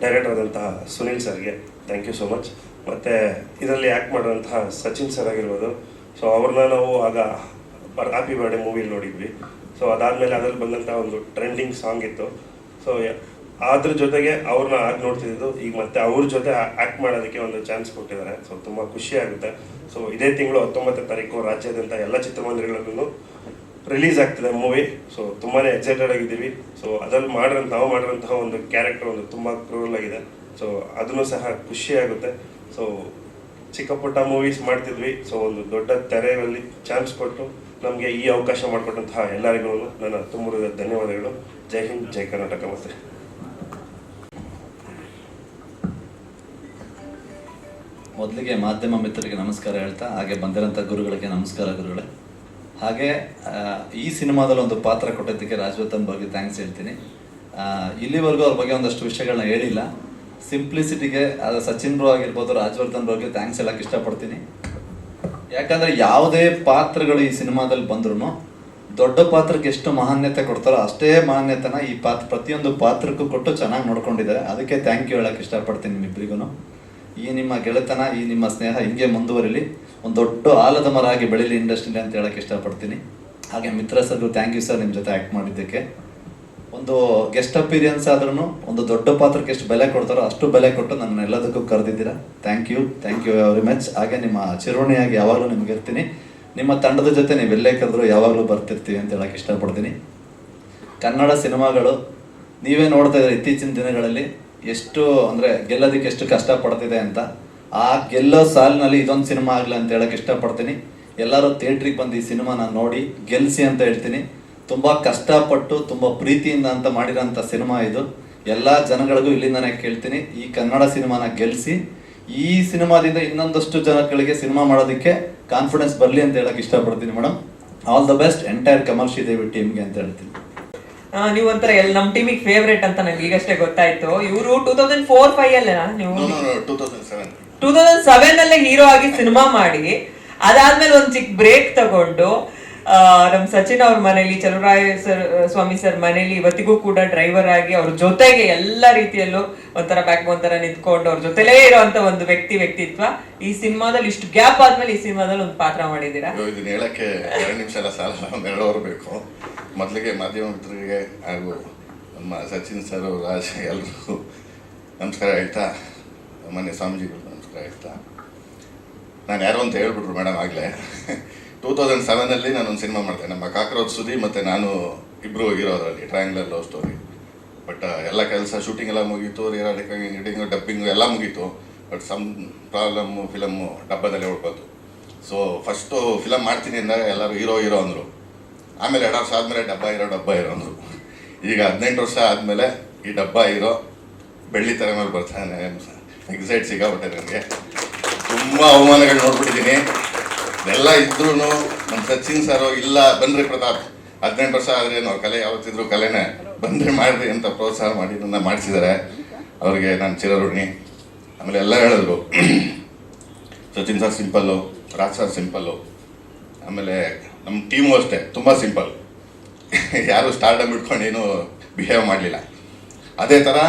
ಡೈರೆಕ್ಟರ್ ಆದಂತಹ ಸುನಿಲ್ ಸರ್ಗೆ ಥ್ಯಾಂಕ್ ಯು ಸೋ ಮಚ್. ಮತ್ತು ಇದರಲ್ಲಿ ಆ್ಯಕ್ಟ್ ಮಾಡಿದಂತಹ ಸಚಿನ್ ಸರ್ ಆಗಿರ್ಬೋದು. ಸೊ ಅವ್ರನ್ನ ನಾವು ಆಗ ಹ್ಯಾಪಿ ಬರ್ಡೇ ಮೂವಿಲಿ ನೋಡಿದ್ವಿ. ಸೊ ಅದಾದಮೇಲೆ ಅದರಲ್ಲಿ ಬಂದಂಥ ಒಂದು ಟ್ರೆಂಡಿಂಗ್ ಸಾಂಗ್ ಇತ್ತು. ಸೊ ಅದ್ರ ಜೊತೆಗೆ ಅವ್ರನ್ನ ಆಗ ನೋಡ್ತಿದ್ದು ಈಗ ಮತ್ತೆ ಅವ್ರ ಜೊತೆ ಆ್ಯಕ್ಟ್ ಮಾಡೋದಕ್ಕೆ ಒಂದು ಚಾನ್ಸ್ ಕೊಟ್ಟಿದ್ದಾರೆ. ಸೊ ತುಂಬ ಖುಷಿ ಆಗುತ್ತೆ. ಸೊ ಇದೇ ತಿಂಗಳು 19ನೇ ತಾರೀಕು ರಾಜ್ಯಾದ್ಯಂತ ಎಲ್ಲ ಚಿತ್ರಮಂದಿರಗಳಲ್ಲೂ ರಿಲೀಸ್ ಆಗ್ತಿದೆ ಮೂವಿ. ಸೊ ತುಂಬಾ ಎಕ್ಸೈಟೆಡ್ ಆಗಿದ್ದೀವಿ. ಸೊ ಅದ್ರಲ್ಲಿ ನಾವು ಮಾಡಿರೋಂತಹ ಒಂದು ಕ್ಯಾರೆಕ್ಟರ್ ಒಂದು ತುಂಬ ಕ್ರೂರಲ್ ಆಗಿದೆ. ಸೊ ಅದನ್ನು ಸಹ ಖುಷಿ ಆಗುತ್ತೆ. ಸೊ ಚಿಕ್ಕ ಪುಟ್ಟ ಮೂವೀಸ್ ಮಾಡ್ತಿದ್ವಿ. ಸೊ ಒಂದು ದೊಡ್ಡ ತೆರೆಯಲ್ಲಿ ಚಾನ್ಸ್ ಕೊಟ್ಟು ನಮಗೆ ಈ ಅವಕಾಶ ಮಾಡಿಕೊಟ್ಟಂತಹ ಎಲ್ಲರಿಗೂ ನನ್ನ ತುಂಬ ಧನ್ಯವಾದಗಳು. ಜೈ ಹಿಂದ್, ಜೈ ಕರ್ನಾಟಕ. ಮತ್ತೆ ಮೊದಲಿಗೆ ಮಾಧ್ಯಮ ಮಿತ್ರರಿಗೆ ನಮಸ್ಕಾರ ಹೇಳ್ತಾ, ಹಾಗೆ ಬಂದಿರೋಂಥ ಗುರುಗಳಿಗೆ ನಮಸ್ಕಾರ ಗುರುಗಳೇ. ಹಾಗೆ ಈ ಸಿನಿಮಾದಲ್ಲಿ ಒಂದು ಪಾತ್ರ ಕೊಟ್ಟಿದ್ದಕ್ಕೆ ರಾಜವರ್ಧನ್ ಬಗ್ಗೆ ಥ್ಯಾಂಕ್ಸ್ ಹೇಳ್ತೀನಿ. ಇಲ್ಲಿವರೆಗೂ ಅವ್ರ ಬಗ್ಗೆ ಒಂದಷ್ಟು ವಿಷಯಗಳನ್ನ ಹೇಳಿಲ್ಲ. ಸಿಂಪ್ಲಿಸಿಟಿಗೆ ಅದು ಸಚಿನ್ ಬ್ರೋ ಆಗಿರ್ಬೋದು, ರಾಜವರ್ಧನ್ ಬಗ್ಗೆ ಥ್ಯಾಂಕ್ಸ್ ಹೇಳಕ್ಕೆ ಇಷ್ಟಪಡ್ತೀನಿ. ಯಾಕಂದರೆ ಯಾವುದೇ ಪಾತ್ರಗಳು ಈ ಸಿನಿಮಾದಲ್ಲಿ ಬಂದ್ರೂ ದೊಡ್ಡ ಪಾತ್ರಕ್ಕೆ ಎಷ್ಟು ಮಾನ್ಯತೆ ಕೊಡ್ತಾರೋ ಅಷ್ಟೇ ಮಾನ್ಯತೆನ ಈ ಪ್ರತಿಯೊಂದು ಪಾತ್ರಕ್ಕೂ ಕೊಟ್ಟು ಚೆನ್ನಾಗಿ ನೋಡ್ಕೊಂಡಿದ್ದಾರೆ. ಅದಕ್ಕೆ ಥ್ಯಾಂಕ್ ಯು ಹೇಳಕ್ಕೆ ಇಷ್ಟಪಡ್ತೀನಿ ನಿಮ್ಮಿಬ್ಬರಿಗೂ. ಈ ನಿಮ್ಮ ಗೆಳೆತನ, ಈ ನಿಮ್ಮ ಸ್ನೇಹ ಹಿಂಗೆ ಮುಂದುವರಿಲಿ, ಒಂದು ದೊಡ್ಡ ಆಲದ ಮರ ಆಗಿ ಬೆಳೀಲಿ ಇಂಡಸ್ಟ್ರಿಲಿ ಅಂತ ಹೇಳಕ್ಕೆ ಇಷ್ಟಪಡ್ತೀನಿ. ಹಾಗೆ ಮಿತ್ರ ಸರ್ಗೂ ಥ್ಯಾಂಕ್ ಯು ಸರ್, ನಿಮ್ಮ ಜೊತೆ ಆ್ಯಕ್ಟ್ ಮಾಡಿದ್ದಕ್ಕೆ. ಒಂದು ಗೆಸ್ಟ್ ಅಪೀರಿಯನ್ಸ್ ಆದ್ರೂ ಒಂದು ದೊಡ್ಡ ಪಾತ್ರಕ್ಕೆ ಎಷ್ಟು ಬೆಲೆ ಕೊಡ್ತಾರೋ ಅಷ್ಟು ಬೆಲೆ ಕೊಟ್ಟು ನನ್ನ ಎಲ್ಲದಕ್ಕೂ ಕರೆದಿದ್ದೀರಾ. Thank you very much. ಹಾಗೆ ನಿಮ್ಮ ಚಿರೋಣಿಯಾಗಿ ಯಾವಾಗಲೂ ನಿಮ್ಗೆ ಇರ್ತೀನಿ. ನಿಮ್ಮ ತಂಡದ ಜೊತೆ ನೀವೆಲ್ಲೇ ಕರೆದ್ರು ಯಾವಾಗಲೂ ಬರ್ತಿರ್ತೀವಿ ಅಂತ ಹೇಳಕ್ಕೆ ಇಷ್ಟಪಡ್ತೀನಿ. ಕನ್ನಡ ಸಿನಿಮಾಗಳು ನೀವೇ ನೋಡ್ತಾ ಇದ್ದಾರೆ ಇತ್ತೀಚಿನ ದಿನಗಳಲ್ಲಿ ಎಷ್ಟು ಅಂದರೆ ಗೆಲ್ಲೋದಕ್ಕೆ ಎಷ್ಟು ಕಷ್ಟಪಡ್ತಿದೆ ಅಂತ. ಆ ಗೆಲ್ಲೋ ಸಾಲಿನಲ್ಲಿ ಇದೊಂದು ಸಿನಿಮಾ ಆಗಲಿ ಅಂತ ಹೇಳಕ್ಕೆ ಇಷ್ಟಪಡ್ತೀನಿ. ಎಲ್ಲರೂ ಥಿಯೇಟ್ರಿಗೆ ಬಂದು ಈ ಸಿನಿಮಾನ ನೋಡಿ ಗೆಲ್ಲಿಸಿ ಅಂತ ಹೇಳ್ತೀನಿ. ತುಂಬ ಕಷ್ಟಪಟ್ಟು ತುಂಬ ಪ್ರೀತಿಯಿಂದ ಅಂತ ಮಾಡಿರೋಂಥ ಸಿನಿಮಾ ಇದು. ಎಲ್ಲ ಜನಗಳಿಗೂ ಇಲ್ಲಿಂದನೇ ಕೇಳ್ತೀನಿ, ಈ ಕನ್ನಡ ಸಿನಿಮಾನ ಗೆಲ್ಲಿಸಿ. ಈ ಸಿನಿಮಾದಿಂದ ಇನ್ನೊಂದಷ್ಟು ಜನಗಳಿಗೆ ಸಿನಿಮಾ ಮಾಡೋದಕ್ಕೆ ಕಾನ್ಫಿಡೆನ್ಸ್ ಬರಲಿ ಅಂತ ಹೇಳಕ್ಕೆ ಇಷ್ಟಪಡ್ತೀನಿ madam. All the best entire Kamal Sridevi ಟೀಮ್ಗೆ ಅಂತ ಹೇಳ್ತೀನಿ. ನೀವು ಒಂಥರ ನಮ್ಮ ಟೀಮಿಗೆ ಫೇವ್ರೇಟ್ ಅಂತ ನನಗೆ ಈಗಷ್ಟೇ ಗೊತ್ತಾಯ್ತು. ಇವರು 2004-05 ಅಲ್ಲ, ನೀವು 2007 ಅಲ್ಲೇ ಹೀರೋ ಆಗಿ ಸಿನಿಮಾ ಮಾಡಿ ಅದಾದ್ಮೇಲೆ ಒಂದು ಚಿಕ್ಕ ಬ್ರೇಕ್ ತಗೊಂಡು ನಮ್ಮ ಸಚಿನ್ ಅವ್ರ ಮನೇಲಿ, ಚಲುವರಾಯ ಸ್ವಾಮಿ ಸರ್ ಮನೇಲಿ ಇವತ್ತಿಗೂ ಕೂಡ ಡ್ರೈವರ್ ಆಗಿ ಅವ್ರ ಜೊತೆಗೆ ಎಲ್ಲ ರೀತಿಯಲ್ಲೂ ಒಂಥರ ಬ್ಯಾಕ್ ಬೋನ್ ತರ ನಿಂತ್ಕೊಂಡು ಅವ್ರ ಜೊತೆಲೇ ಇರೋಂತ ಒಂದು ವ್ಯಕ್ತಿತ್ವ. ಈ ಸಿನಿಮಾದಲ್ಲಿ ಇಷ್ಟು ಗ್ಯಾಪ್ ಆದ್ಮೇಲೆ ಈ ಸಿನಿಮಾದಲ್ಲಿ ಒಂದು ಪಾತ್ರ ಮಾಡಿದ್ದೀರಾ. ಇದನ್ನ ಹೇಳಕ್ಕೆ 2 ನಿಮಿಷ ಎಲ್ಲ ಸಾಲ, 2 ಅವರ್ ಬೇಕು. ಮೊದಲಿಗೆ ಮಾಧ್ಯಮ ಮಿತ್ರರಿಗೆ ಹಾಗೂ ನಮ್ಮ ಸಚಿನ್ ಸರ್, ರಾಜ್ ಎಲ್ರಿಗೂ ನಮಸ್ಕಾರ ಹೇಳ್ತಾ, ಮೊನ್ನೆ ಸ್ವಾಮೀಜಿಗಳು ನಮಸ್ಕಾರ ಹೇಳ್ತಾ, ನಾನು ಯಾರು ಅಂತ ಹೇಳ್ಬಿಟ್ರು ಮೇಡಮ್ ಆಗಲೇ. 2007 ನಾನೊಂದು ಸಿನಿಮಾ ಮಾಡಿದೆ. ನಮ್ಮ ಕಾಕ್ರೋಚ್ ಸುದಿ ಮತ್ತು ನಾನು ಇಬ್ಬರು ಹೋಗಿರೋ ಅದರಲ್ಲಿ ಟ್ರಯಾಂಗ್ಲರ್ ಲವ್ ಸ್ಟೋರಿ. ಬಟ್ ಎಲ್ಲ ಕೆಲಸ ಶೂಟಿಂಗ್ ಎಲ್ಲ ಮುಗೀತು, ಎಡಿಟಿಂಗು ಡಬ್ಬಿಂಗು ಎಲ್ಲ ಮುಗೀತು. ಬಟ್ ಸಮ್ ಪ್ರಾಬ್ಲಮ್ಮು, ಫಿಲಮ್ಮು ಡಬ್ಬದಲ್ಲೇ ಉಳ್ಕೋತು. ಸೊ ಫಸ್ಟು ಫಿಲಮ್ ಮಾಡ್ತೀನಿ ಅಂದಾಗ ಎಲ್ಲರೂ ಹೀರೋ ಅಂದರು. ಆಮೇಲೆ 2 ವರ್ಷ ಆದಮೇಲೆ ಡಬ್ಬ ಇರೋ ಅಂದರು. ಈಗ 18 ವರ್ಷ ಆದಮೇಲೆ ಈ ಡಬ್ಬ ಹೀರೋ ಬೆಳ್ಳಿ ತೆರೆ ಮೇಲೆ ಬರ್ತಾನೆ. ಎಕ್ಸೈಟ್ ಸಿಗಾಬಿಟ್ಟೆ ನನಗೆ. ತುಂಬ ಅವಮಾನಗಳು ನೋಡ್ಬಿಟ್ಟಿದ್ದೀನಿ. ಎಲ್ಲ ಇದ್ರೂ ನಮ್ಮ ಸಚಿನ್ ಸರ್ ಇಲ್ಲ ಬನ್ರಿ ಪ್ರತಾಪ್, 18 ವರ್ಷ ಆದ್ರೇನು ಕಲೆ ಯಾವತ್ತಿದ್ರು ಕಲೆನೇ, ಬಂದರೆ ಮಾಡಿರಿ ಅಂತ ಪ್ರೋತ್ಸಾಹ ಮಾಡಿ ನನ್ನ ಮಾಡಿಸಿದ್ದಾರೆ. ಅವ್ರಿಗೆ ನಾನು ಚಿರಋಣಿ. ಆಮೇಲೆ ಎಲ್ಲ ಹೇಳಿದ್ರು, Sachin sir simple, Raj sir simple, ಆಮೇಲೆ ನಮ್ಮ ಟೀಮು ಅಷ್ಟೇ ತುಂಬ ಸಿಂಪಲ್. ಯಾರು ಸ್ಟಾರ್ಡಮ್ ಇಟ್ಕೊಂಡು ಏನೂ ಬಿಹೇವ್ ಮಾಡಲಿಲ್ಲ. ಅದೇ ಥರ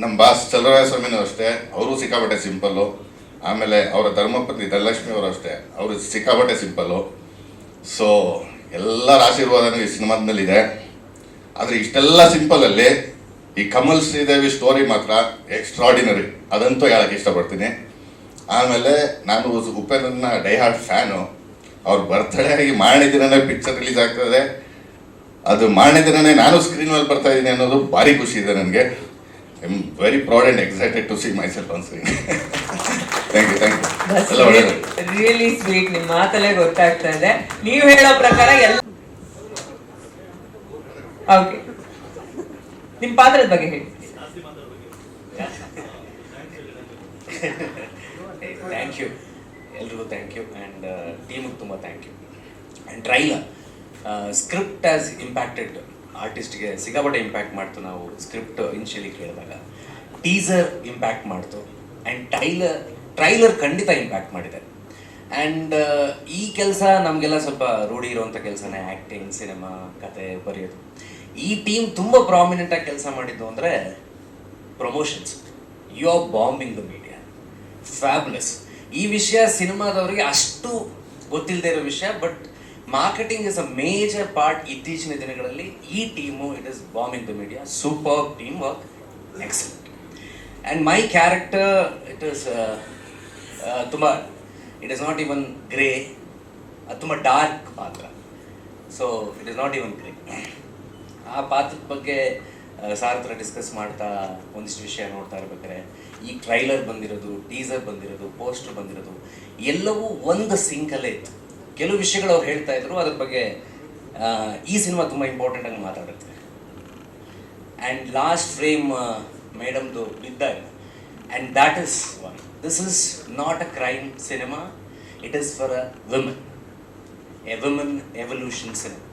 ನಮ್ಮ ಬಾಸ್ ಚಲುವರಾಯ ಸ್ವಾಮಿನೂ ಅಷ್ಟೇ, ಅವರು ಸಿಕ್ಕಾಪಟ್ಟೆ ಸಿಂಪಲ್ಲು. ಆಮೇಲೆ ಅವರ ಧರ್ಮಪತ್ನಿ ಧನಲಕ್ಷ್ಮಿ ಅವರು ಅಷ್ಟೇ, ಅವರು ಸಿಕ್ಕಾಪಟ್ಟೆ ಸಿಂಪಲ್ಲು. ಸೊ ಎಲ್ಲರ ಆಶೀರ್ವಾದನೂ ಈ ಸಿನಿಮಾದಲ್ಲಿದೆ. ಆದರೆ ಇಷ್ಟೆಲ್ಲ ಸಿಂಪಲಲ್ಲಿ ಈ ಕಮಲ್ ಶ್ರೀದೇವಿ ಸ್ಟೋರಿ ಮಾತ್ರ ಎಕ್ಸ್ಟ್ರಾಡಿನರಿ, ಅದಂತೂ ಹೇಳಕ್ಕೆ ಇಷ್ಟಪಡ್ತೀನಿ. ಆಮೇಲೆ ನಾನು ಉಪೇಂದ್ರನ ಡೈ ಹಾರ್ಟ್ ಫ್ಯಾನು. ಅವ್ರ ಬರ್ತ್ಡೇ ಆಗಿ ಮಾರನೇ ದಿನನೇ ಪಿಕ್ಚರ್ ರಿಲೀಸ್ ಆಗ್ತದೆ. ಅದು ಮಾರನೇ ದಿನನೇ ನಾನು ಸ್ಕ್ರೀನ್ ಮೇಲೆ ಬರ್ತಾ ಇದ್ದೀನಿ ಅನ್ನೋದು ಭಾರಿ ಖುಷಿ ಇದೆ ನನಗೆ. I am very proud and excited to see myself on screen. Thank you ಎಲ್ಲ ಒಳ್ಳೆಯದು. Really sweet. ನಿಮ್ಮ ಮಾತಲ್ಲೇ ಗೊತ್ತಾಗ್ತಾ ಇದೆ. ನೀವು ಹೇಳೋ ಪ್ರಕಾರ ಎಲ್ಲ ಓಕೆ, ನಿಮ್ಮ ಪಾತ್ರದ ಬಗ್ಗೆ ಹೇಳಿ. ಥ್ಯಾಂಕ್ ಯು, ಎಲ್ರಿಗೂ ಥ್ಯಾಂಕ್ ಯು, ಆ್ಯಂಡ್ ಟೀಮಿಗೆ ತುಂಬ thank you. And trailer script as impacted ಆರ್ಟಿಸ್ಟ್ಗೆ ಸಿಕ್ಕಾಪಟ್ಟೆ ಇಂಪ್ಯಾಕ್ಟ್ ಮಾಡ್ತು. ನಾವು ಸ್ಕ್ರಿಪ್ಟ್ ಇನಿಷಿಯಲಿ ಕೇಳಿದಾಗ ಟೀಸರ್ ಇಂಪ್ಯಾಕ್ಟ್ ಮಾಡ್ತು, ಆ್ಯಂಡ್ ಟ್ರೈಲರ್ ಖಂಡಿತ ಇಂಪ್ಯಾಕ್ಟ್ ಮಾಡಿದೆ. ಆ್ಯಂಡ್ ಈ ಕೆಲಸ ನಮಗೆಲ್ಲ ಸ್ವಲ್ಪ ರೂಢಿ ಇರುವಂಥ ಕೆಲಸನೇ, ಆ್ಯಕ್ಟಿಂಗ್, ಸಿನಿಮಾ, ಕತೆ ಬರೆಯೋದು. ಈ ಟೀಮ್ ತುಂಬ ಪ್ರಾಮಿನೆಂಟಾಗಿ ಕೆಲಸ ಮಾಡಿದ್ದು ಅಂದರೆ promotions. You are bombing the media, fabulous. ಈ ವಿಷಯ ಸಿನಿಮಾದವರಿಗೆ ಅಷ್ಟು ಗೊತ್ತಿಲ್ಲದೆ ಇರೋ ವಿಷಯ, but marketing is a major part. ಇತ್ತೀಚಿನ ದಿನಗಳಲ್ಲಿ ಈ team it is bombing the media. Super team work, excellent. And my character it is ತುಂಬ, it is not even grey, ಅದು ತುಂಬ ಡಾರ್ಕ್ ಪಾತ್ರ. So it is not even grey. ಆ ಪಾತ್ರದ ಬಗ್ಗೆ ಸಾರ್ ಹತ್ರ ಡಿಸ್ಕಸ್ ಮಾಡ್ತಾ ಒಂದಿಷ್ಟು ವಿಷಯ ನೋಡ್ತಾ ಇರ್ಬೇಕಾದ್ರೆ ಈ ಟ್ರೈಲರ್ ಬಂದಿರೋದು, ಟೀಸರ್ ಬಂದಿರೋದು, ಪೋಸ್ಟರ್ ಬಂದಿರೋದು ಎಲ್ಲವೂ ಒಂದು ಸಿಂಕಲ್ಲೇ ಇತ್ತು. ಕೆಲವು ವಿಷಯಗಳು ಅವ್ರು ಹೇಳ್ತಾ ಇದ್ರು, ಅದ್ರ ಬಗ್ಗೆ ಈ ಸಿನಿಮಾ ತುಂಬ ಇಂಪಾರ್ಟೆಂಟ್ ಆಗಿ ಮಾತಾಡುತ್ತೆ. ಆ್ಯಂಡ್ ಲಾಸ್ಟ್ ಫ್ರೇಮ್ ಮೇಡಮ್ದು ಬಿದ್ದಾಗ, and that is one. This is not a crime cinema, it is for a women, A women evolution cinema.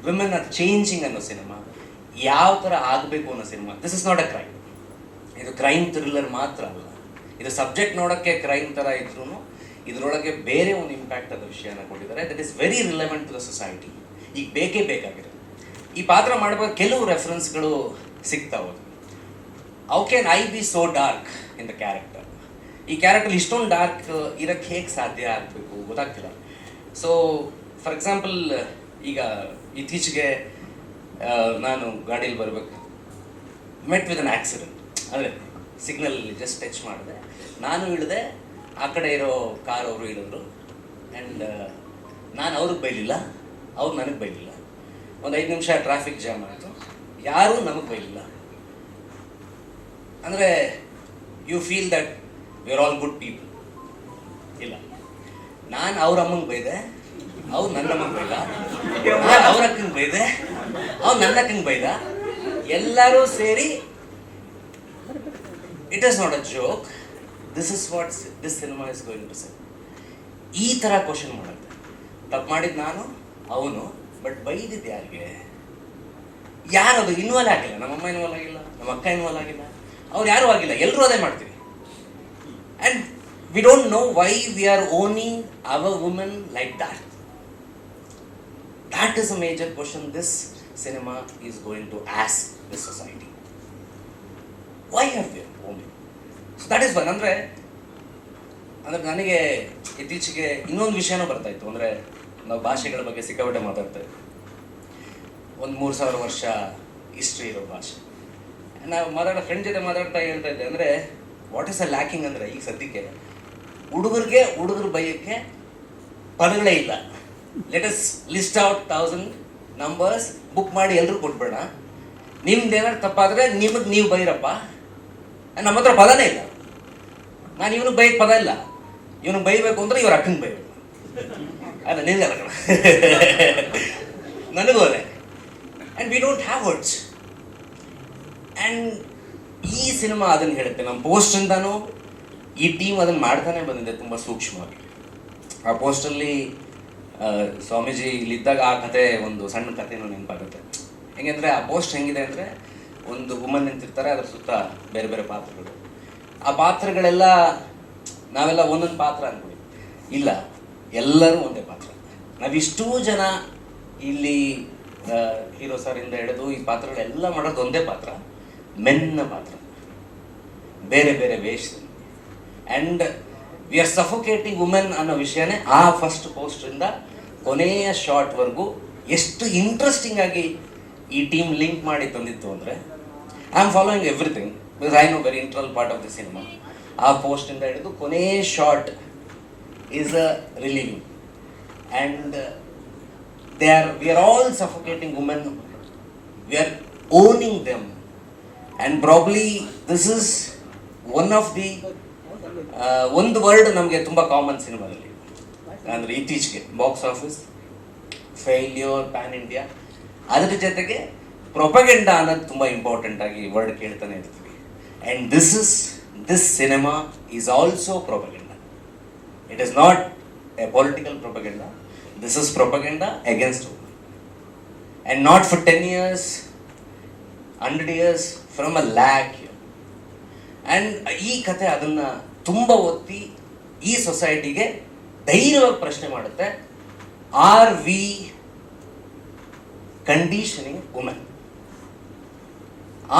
Women are changing ಅನ್ನೋ ಸಿನಿಮಾ, ಯಾವ ಥರ ಆಗಬೇಕು ಅನ್ನೋ cinema. This is not a crime. ಇದು ಕ್ರೈಮ್ ಥ್ರಿಲ್ಲರ್ ಮಾತ್ರ ಅಲ್ಲ, ಇದು ಸಬ್ಜೆಕ್ಟ್ ನೋಡೋಕ್ಕೆ ಕ್ರೈಮ್ ಥರ ಇದ್ರೂ ಇದರೊಳಗೆ ಬೇರೆ ಒಂದು ಇಂಪ್ಯಾಕ್ಟ್ ಆದ ವಿಷಯನ ಕೊಟ್ಟಿದ್ದಾರೆ. That is very relevant to the society. ಈಗ ಬೇಕೇ ಬೇಕಾಗಿದೆ. ಈ ಪಾತ್ರ ಮಾಡುವಾಗ ಕೆಲವು ರೆಫರೆನ್ಸ್ಗಳು ಸಿಗ್ತಾ ಹೋದು. How can I be so dark in the character? ಈ ಕ್ಯಾರೆಕ್ಟರ್ ಇಷ್ಟೊಂದು ಡಾರ್ಕ್ ಇರೋಕ್ಕೆ ಹೇಗೆ ಸಾಧ್ಯ ಆಗಬೇಕು ಗೊತ್ತಾಗ್ತಿಲ್ಲ. ಸೊ ಫಾರ್ ಎಕ್ಸಾಂಪಲ್, ಈಗ ಇತ್ತೀಚೆಗೆ ನಾನು ಗಾಡೀಲಿ ಬರಬೇಕು, ಮೆಟ್ ವಿತ್ ಅನ್ ಆಕ್ಸಿಡೆಂಟ್. ಅಂದರೆ ಸಿಗ್ನಲಲ್ಲಿ ಜಸ್ಟ್ ಟಚ್ ಮಾಡಿದೆ, ನಾನು ಇಳಿದೆ, ಆ ಕಡೆ ಇರೋ ಕಾರ್ ಅವರು ಇಳಿದ್ರು. ಆ್ಯಂಡ್ ನಾನು ಅವ್ರಿಗೆ ಬೈಲಿಲ್ಲ, ಅವ್ರು ನನಗೆ ಬೈಲಿಲ್ಲ. ಒಂದು 5 ನಿಮಿಷ ಟ್ರಾಫಿಕ್ ಜಾಮ್ ಆಯಿತು, ಯಾರೂ ನಮಗೆ ಬೈಲಿಲ್ಲ. ಅಂದರೆ you feel that we are all good people. ಇಲ್ಲ, ನಾನು ಅವ್ರ ಅಮ್ಮಂಗೆ ಬೈದೆ, ಅವ್ರು ನನ್ನ ಅಮ್ಮಂಗೆ ಬೈದ. ನಾನು ಅವ್ರ ಅಕ್ಕಂಗೆ ಬೈದೆ, ಅವ್ರು ನನ್ನ ಅಕ್ಕಂಗೆ ಬೈದ. ಎಲ್ಲರೂ ಸೇರಿ it is not a joke, this is what this cinema is going to say. ಈ ಥರ ಕ್ವಶನ್ ಮಾಡುತ್ತೆ. ತಪ್ಪು ಮಾಡಿದ್ದು ನಾನು, ಅವನು, ಬಟ್ ಬೈದಿದ್ದು ಯಾರಿಗೆ? ಯಾರು ಅದು ಇನ್ವಾಲ್ವ್ ಆಗಿಲ್ಲ. ನಮ್ಮಮ್ಮ ಇನ್ವಾಲ್ವ್ ಆಗಿಲ್ಲ, ನಮ್ಮ ಅಕ್ಕ ಇನ್ವಾಲ್ವ್ ಆಗಿಲ್ಲ, ಅವ್ರು ಯಾರೂ ಆಗಿಲ್ಲ. ಎಲ್ಲರೂ ಅದೇ ಮಾಡ್ತೀವಿ. And we don't know why we are owning our women like that. That is a major question this cinema is going to ask the society. Why are they only? So that is one. ಅಂದರೆ ನನಗೆ ಇತ್ತೀಚೆಗೆ ಇನ್ನೊಂದು ವಿಷಯನೂ ಬರ್ತಾಯಿತ್ತು. ಅಂದರೆ ನಾವು ಭಾಷೆಗಳ ಬಗ್ಗೆ ಸಿಕ್ಕಾಪಟ್ಟೆ ಮಾತಾಡ್ತಾ ಇದ್ವಿ. ಒಂದು 3000 ವರ್ಷ ಹಿಸ್ಟ್ರಿ ಇರೋ ಭಾಷೆ. ನಾವು ಫ್ರೆಂಡ್ ಜೊತೆ ಮಾತಾಡ್ತಾ ಹೇಳ್ತಾ ಇದ್ದೆ, ಅಂದರೆ ವಾಟ್ ಈಸ್ ಅ ಲ್ಯಾಕಿಂಗ್ ಅಂದರೆ ಈಗ ಸದ್ಯಕ್ಕೆ ಹುಡುಗರು ಬೈಯೋಕ್ಕೆ ಪದಗಳೇ ಇಲ್ಲ. Let us list out 1000 numbers, book ಮಾಡಿ ಎಲ್ಲರೂ ಕೊಟ್ಬೇಡ. ನಿಮ್ದೇನಾದ್ರು ತಪ್ಪಾದರೆ ನಿಮಗೆ ನೀವು ಬೈರಪ್ಪ. ನಮ್ಮ ಹತ್ರ ಪದನೇ ಇಲ್ಲ. ನಾನು ಇವನಿಗೆ ಬೈದ ಪದ ಇಲ್ಲ. ಇವನಿಗೆ ಬೈಬೇಕು ಅಂದರೆ ಇವ್ರ ಅಕ್ಕಂಗೆ ಬೈಬೇಕು. ಅಲ್ಲ, ನಿನಗಲ್ಲ ಕಣ, ನನಗೂ ಅದೇ. And we don't have words. And ಈ ಸಿನಿಮಾ ಅದನ್ನು ಹೇಳುತ್ತೆ. ನಮ್ಮ ಪೋಸ್ಟಿಂದನೂ ಈ ಟೀಮ್ ಅದನ್ನು ಮಾಡ್ತಾನೆ ಬಂದಿದೆ ತುಂಬ ಸೂಕ್ಷ್ಮವಾಗಿ. ಆ ಪೋಸ್ಟಲ್ಲಿ ಸ್ವಾಮೀಜಿ ಇಲ್ಲಿದ್ದಾಗ ಆ ಕತೆ, ಒಂದು ಸಣ್ಣ ಕಥೆನೂ ನೆನಪಾಗುತ್ತೆ. ಹೆಂಗೆಂದರೆ ಆ ಪೋಸ್ಟ್ ಹೆಂಗಿದೆ ಅಂದರೆ, ಒಂದು ವುಮನ್ ನಿಂತಿರ್ತಾರೆ, ಅದ್ರ ಸುತ್ತ ಬೇರೆ ಬೇರೆ ಪಾತ್ರಗಳು. ಆ ಪಾತ್ರಗಳೆಲ್ಲ ನಾವೆಲ್ಲ ಒಂದೊಂದು ಪಾತ್ರ ಅಂದ್ಕೊಳ್ಳಿ. ಇಲ್ಲ, ಎಲ್ಲರೂ ಒಂದೇ ಪಾತ್ರ. ನಾವಿಷ್ಟೂ ಜನ ಇಲ್ಲಿ ಹೀರೋ ಸರಿಂದ ಹಿಡಿದು ಈ ಪಾತ್ರಗಳೆಲ್ಲ ಮಾಡೋದು ಒಂದೇ ಪಾತ್ರ, ಮೆನ್ನ ಪಾತ್ರ, ಬೇರೆ ಬೇರೆ ವೇಷದಲ್ಲಿ. And we are suffocating women ಅನ್ನೋ ವಿಷಯನೇ ಆ ಫಸ್ಟ್ ಪೋಸ್ಟ್ರಿಂದ ಕೊನೆಯ ಶಾರ್ಟ್ವರೆಗೂ ಎಷ್ಟು ಇಂಟ್ರೆಸ್ಟಿಂಗ್ ಆಗಿ ಈ ಟೀಮ್ ಲಿಂಕ್ ಮಾಡಿ ತಂದಿತ್ತು ಅಂದರೆ I am following everything because I know very internal part of the cinema. ಆ ಪೋಸ್ಟಿಂದ ಹಿಡಿದು ಕೊನೇ short is a reliving and we are all suffocating women, we are owning them, and probably this is one of the ಒಂದು ವರ್ಡ್ ನಮಗೆ ತುಂಬ ಕಾಮನ್ ಸಿನಿಮಾದಲ್ಲಿ, ಅಂದರೆ ಇತ್ತೀಚೆಗೆ box office failure, PAN India, ಅದರ ಜೊತೆಗೆ ಪ್ರೊಪಗೆಂಡಾ ಅನ್ನೋದು ತುಂಬ ಇಂಪಾರ್ಟೆಂಟ್ ಆಗಿ ವರ್ಡ್ ಕೇಳ್ತಾನೆ ಇರ್ತೀವಿ. And this cinema is also propaganda. It is not a political propaganda. This is propaganda against women. And not for 10 years, 100 years, from a lag here. And ಈ ಕಥೆ ಅದನ್ನು ತುಂಬ ಒತ್ತಿ ಈ ಸೊಸೈಟಿಗೆ ಧೈರ್ಯವಾಗಿ ಪ್ರಶ್ನೆ ಮಾಡುತ್ತೆ, are we conditioning women?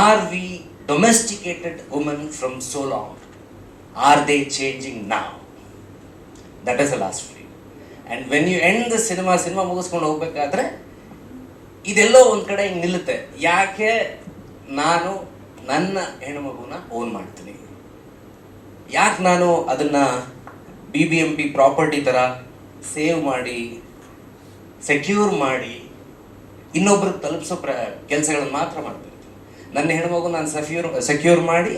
Are we domesticated women from so long? Are they changing now? That is the last frame. And when you end the cinema ಮುಗಿಸ್ಕೊಂಡು ಹೋಗ್ಬೇಕಾದ್ರೆ ಇದೆಲ್ಲೋ ಒಂದು ಕಡೆ ಹಿಂಗೆ ನಿಲ್ಲುತ್ತೆ. ಯಾಕೆ ನಾನು ನನ್ನ ಹೆಣ್ಣುಮಗುನ ಓನ್ ಮಾಡ್ತೀನಿ? ಯಾಕೆ ನಾನು ಅದನ್ನು BBMP ಪ್ರಾಪರ್ಟಿ ಥರ ಸೇವ್ ಮಾಡಿ ಸೆಕ್ಯೂರ್ ಮಾಡಿ ಇನ್ನೊಬ್ರಿಗೆ ತಲುಪಿಸೋ ಕೆಲಸಗಳನ್ನು ಮಾತ್ರ ಮಾಡ್ತಿರ್ತೀನಿ? ನನ್ನ ಹೆಣ್ಮಗು ನಾನು ಸೆಕ್ಯೂರ್ ಮಾಡಿ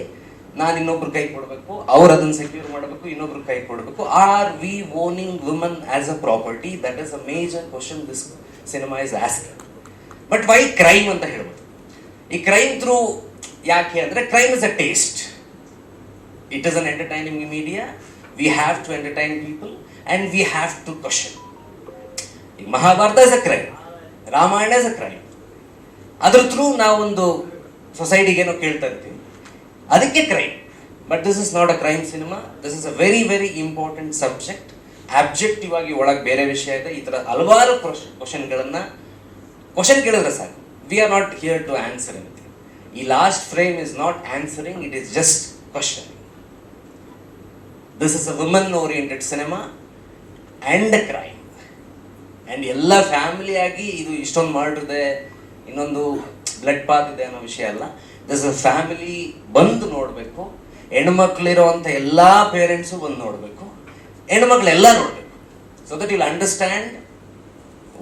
ನಾನು ಇನ್ನೊಬ್ರು ಕೈ ಕೊಡಬೇಕು, ಅವ್ರು ಅದನ್ನು ಸೆಕ್ಯೂರ್ ಮಾಡಬೇಕು, ಇನ್ನೊಬ್ರು ಕೈ ಕೊಡಬೇಕು. Are we owning woman as a property? That is a major question this cinema is asking. But why crime ಅಂತ ಹೇಳ್ಬೋದು. ಈ ಕ್ರೈಮ್ ಥ್ರೂ ಯಾಕೆ ಅಂದರೆ crime is a taste. It is an entertaining media. We have to entertain people and we have to question. ಈಗ Mahabharata is a crime, Ramayana is a crime. ಅದ್ರ ಥ್ರೂ ನಾವೊಂದು ಸೊಸೈಟಿಗೇನೋ ಕೇಳ್ತಾ ಇರ್ತೀವಿ, ಅದಕ್ಕೆ crime. But this is not a crime cinema. This is a very very important subject. Objective ಆಗಿ ಒಳಗೆ ಬೇರೆ ವಿಷಯ ಇದೆ. ಈ ಥರ ಹಲವಾರು ಕ್ವಶನ್ ಕೇಳಿದ್ರೆ ಸಾಕು. We are not here to answer anything. ಈ last frame is not answering, it is just questioning. This is a woman oriented cinema and a crime. And ಎಲ್ಲ ಫ್ಯಾಮಿಲಿಯಾಗಿ ಇದು ಇಷ್ಟೊಂದು ಮಾಡಿದೆ, ಇನ್ನೊಂದು ಬ್ಲಡ್ ಪಾತ್ ಇದೆ ಅನ್ನೋ ವಿಷಯ ಅಲ್ಲ. ದಿಸ್ ಅ ಫ್ಯಾಮಿಲಿ ಬಂದು ನೋಡಬೇಕು. ಹೆಣ್ಮಕ್ಳಿರೋವಂಥ ಎಲ್ಲ ಪೇರೆಂಟ್ಸು ಬಂದು ನೋಡಬೇಕು, ಹೆಣ್ಮಕ್ಳೆಲ್ಲ ನೋಡಬೇಕು. So that will understand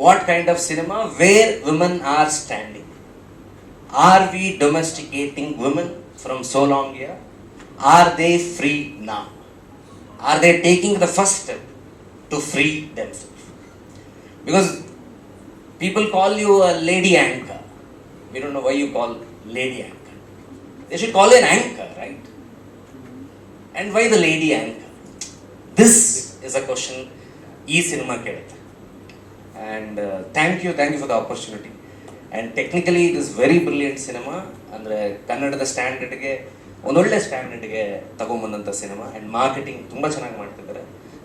what kind of cinema, where women are standing. Are we domesticating women from so long year? Are they free now? Are they taking the first step to free themselves? Because people call you a lady anchor. We don't know why you call lady anchor. They should call you an anchor, right? And why the lady anchor? This is a question ee cinema kelutte. And thank you for the opportunity. And technically it is very brilliant cinema. Andre kannadada standard ge ondolle standard ge ತಗೊಂಬಂದಂತ ಸಿನಿಮಾ. ಆ್ಯಂಡ್ ಮಾರ್ಕೆಟಿಂಗ್ ತುಂಬ ಚೆನ್ನಾಗಿ ಮಾಡ್ತಿದ್ದಾರೆ,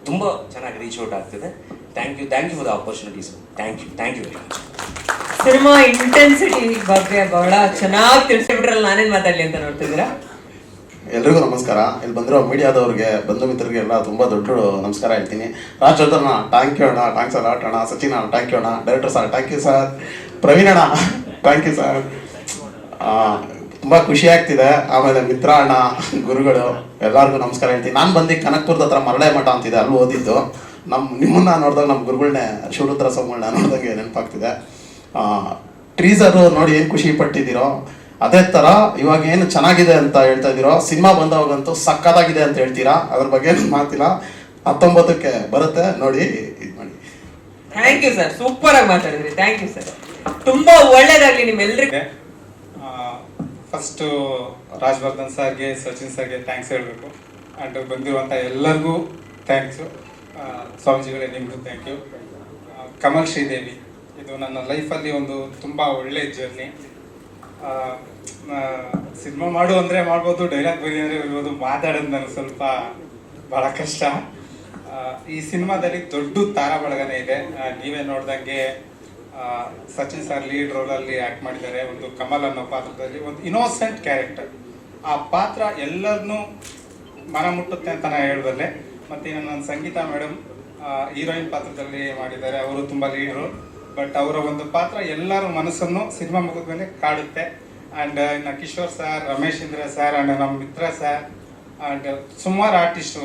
ತುಂಬ ಚೆನ್ನಾಗಿ ರೀಚ್ ಔಟ್ ಆಗ್ತಿದೆ. Thank you for the opportunities. Thank you very much. Cinema intensity ಬಗ್ಗೆ ಬಹಳ ಚೆನ್ನಾಗಿ ತಿಳಿಸಿಬಿಟ್ರಲ್ಲ, ನಾನೇನು ಮಾತಾಡಲಿ ಅಂತ ನೋಡ್ತಿದ್ದೀರಾ? ಎಲ್ರಿಗೂ ನಮಸ್ಕಾರ. ಇಲ್ಲಿ ಬಂದಿರೋ ಮೀಡಿಯಾದವ್ರಿಗೆ, ಬಂಧು ಮಿತ್ರರಿಗೆ ಎಲ್ಲ ತುಂಬ ದೊಡ್ಡ ನಮಸ್ಕಾರ ಹೇಳ್ತೀನಿ. ರಾಜವರ್ಧನ ಥ್ಯಾಂಕ್ ಯು ಅಣ್ಣ, ಥ್ಯಾಂಕ್ಸ್ ಅಲಾಟ್ ಅಣ್ಣ. ಸಚಿನ್ ಅಣ್ಣ ಥ್ಯಾಂಕ್ ಯು ಅಣ್ಣ. Director sir thank you sir. Praveen ಅಣ್ಣ ಥ್ಯಾಂಕ್ ಯು ಸರ್. ತುಂಬ ಖುಷಿ ಆಗ್ತಿದೆ. ಆಮೇಲೆ ಮಿತ್ರ ಅಣ್ಣ, ಗುರುಗಳು ಎಲ್ಲರಿಗೂ ನಮಸ್ಕಾರ ಹೇಳ್ತೀನಿ. ನಾನು ಬಂದು ಕನಕಪುರದ ಹತ್ರ ಮರಳೆ ಮಠ ಅಂತಿದೆ, ಅಲ್ಲಿ ಓದಿದ್ದು. ನಿಮ್ಮನ್ನ ನೋಡಿದಾಗ ನಮ್ಮ ಗುರುಗಳನ್ನೇ ಶಿವರುದ್ರ ಸ್ವಾಮಿಗಳನ್ನ ನೋಡಿದಂಗೆ ನೆನಪಾಗ್ತಿದೆ. ಟ್ರೀಸರು ನೋಡಿ ಏನು ಖುಷಿ ಪಟ್ಟಿದ್ದೀರೋ, ಅದೇ ಥರ ಇವಾಗ ಏನು ಚೆನ್ನಾಗಿದೆ ಅಂತ ಹೇಳ್ತಾ ಇದ್ದೀರೋ, ಸಿನಿಮಾ ಬಂದವಾಗಂತೂ ಸಕ್ಕತ್ತಾಗಿದೆ ಅಂತ ಹೇಳ್ತೀರಾ. ಅದ್ರ ಬಗ್ಗೆ ಏನು ಮಾತಿಲ್ಲ. 19ಕ್ಕೆ ಬರುತ್ತೆ, ನೋಡಿ ಇದು ಮಾಡಿ. ಥ್ಯಾಂಕ್ ಯು ಸರ್, ಸೂಪರ್ ಆಗಿ ಮಾತಾಡಿದ್ರಿ. ಥ್ಯಾಂಕ್ ಯು ಸರ್, ತುಂಬಾ ಒಳ್ಳೇದಾಗ್ಲಿ ನಿಮ್ಮೆಲ್ಲರಿಗೂ. ಫಸ್ಟು ರಾಜವರ್ಧನ್ ಸರ್ಗೆ, ಸಚಿನ್ ಸರ್ಗೆ ಥ್ಯಾಂಕ್ಸ್ ಹೇಳಬೇಕು. ಆ್ಯಂಡ್ ಬಂದಿರುವಂಥ ಎಲ್ಲರಿಗೂ ಥ್ಯಾಂಕ್ಸು. ಸ್ವಾಮೀಜಿಗಳೇ ನಿಮಗೂ ಥ್ಯಾಂಕ್ ಯು. ಕಮಲ್ ಶ್ರೀದೇವಿ, ಇದು ನನ್ನ ಲೈಫಲ್ಲಿ ಒಂದು ತುಂಬ ಒಳ್ಳೆಯ ಜರ್ನಿ. ಸಿನಿಮಾ ಮಾಡು ಅಂದರೆ ಮಾಡ್ಬೋದು, ಡೈಲಾಗ್ ಬರಿ ಅಂದರೆ ಇರ್ಬೋದು, ಮಾತಾಡೋದು ನನಗೆ ಸ್ವಲ್ಪ ಭಾಳ ಕಷ್ಟ. ಈ ಸಿನಿಮಾದಲ್ಲಿ ದೊಡ್ಡ ತಾರಾ ಬಳಗನೇ ಇದೆ. ನೀವೇ ನೋಡ್ದಂಗೆ ಸಚಿನ್ ಸರ್ ಲೀಡ್ ರೋಲಲ್ಲಿ ಆ್ಯಕ್ಟ್ ಮಾಡಿದ್ದಾರೆ. ಒಂದು ಕಮಲ್ ಅನ್ನೋ ಪಾತ್ರದಲ್ಲಿ ಒಂದು ಇನ್ನೋಸೆಂಟ್ ಕ್ಯಾರೆಕ್ಟರ್. ಆ ಪಾತ್ರ ಎಲ್ಲರನ್ನೂ ಮನ ಮುಟ್ಟುತ್ತೆ ಅಂತ ನಾನು ಹೇಳಬಲ್ಲೆ. ಮತ್ತು ನನ್ನ ಸಂಗೀತಾ ಮೇಡಮ್ ಹೀರೋಯಿನ್ ಪಾತ್ರದಲ್ಲಿ ಮಾಡಿದ್ದಾರೆ, ಅವರು ತುಂಬ ಲೀಡ್ರು. ಬಟ್ ಅವರ ಒಂದು ಪಾತ್ರ ಎಲ್ಲರ ಮನಸ್ಸನ್ನು ಸಿನಿಮಾ ಮುಗಿದ ಮೇಲೆ ಕಾಡುತ್ತೆ. ಆ್ಯಂಡ್ ಇನ್ನು Kishore sir, Ramesh Indra sir, and ನಮ್ಮ ಮಿತ್ರ ಸರ್, ಆ್ಯಂಡ್ ಸುಮಾರು artist,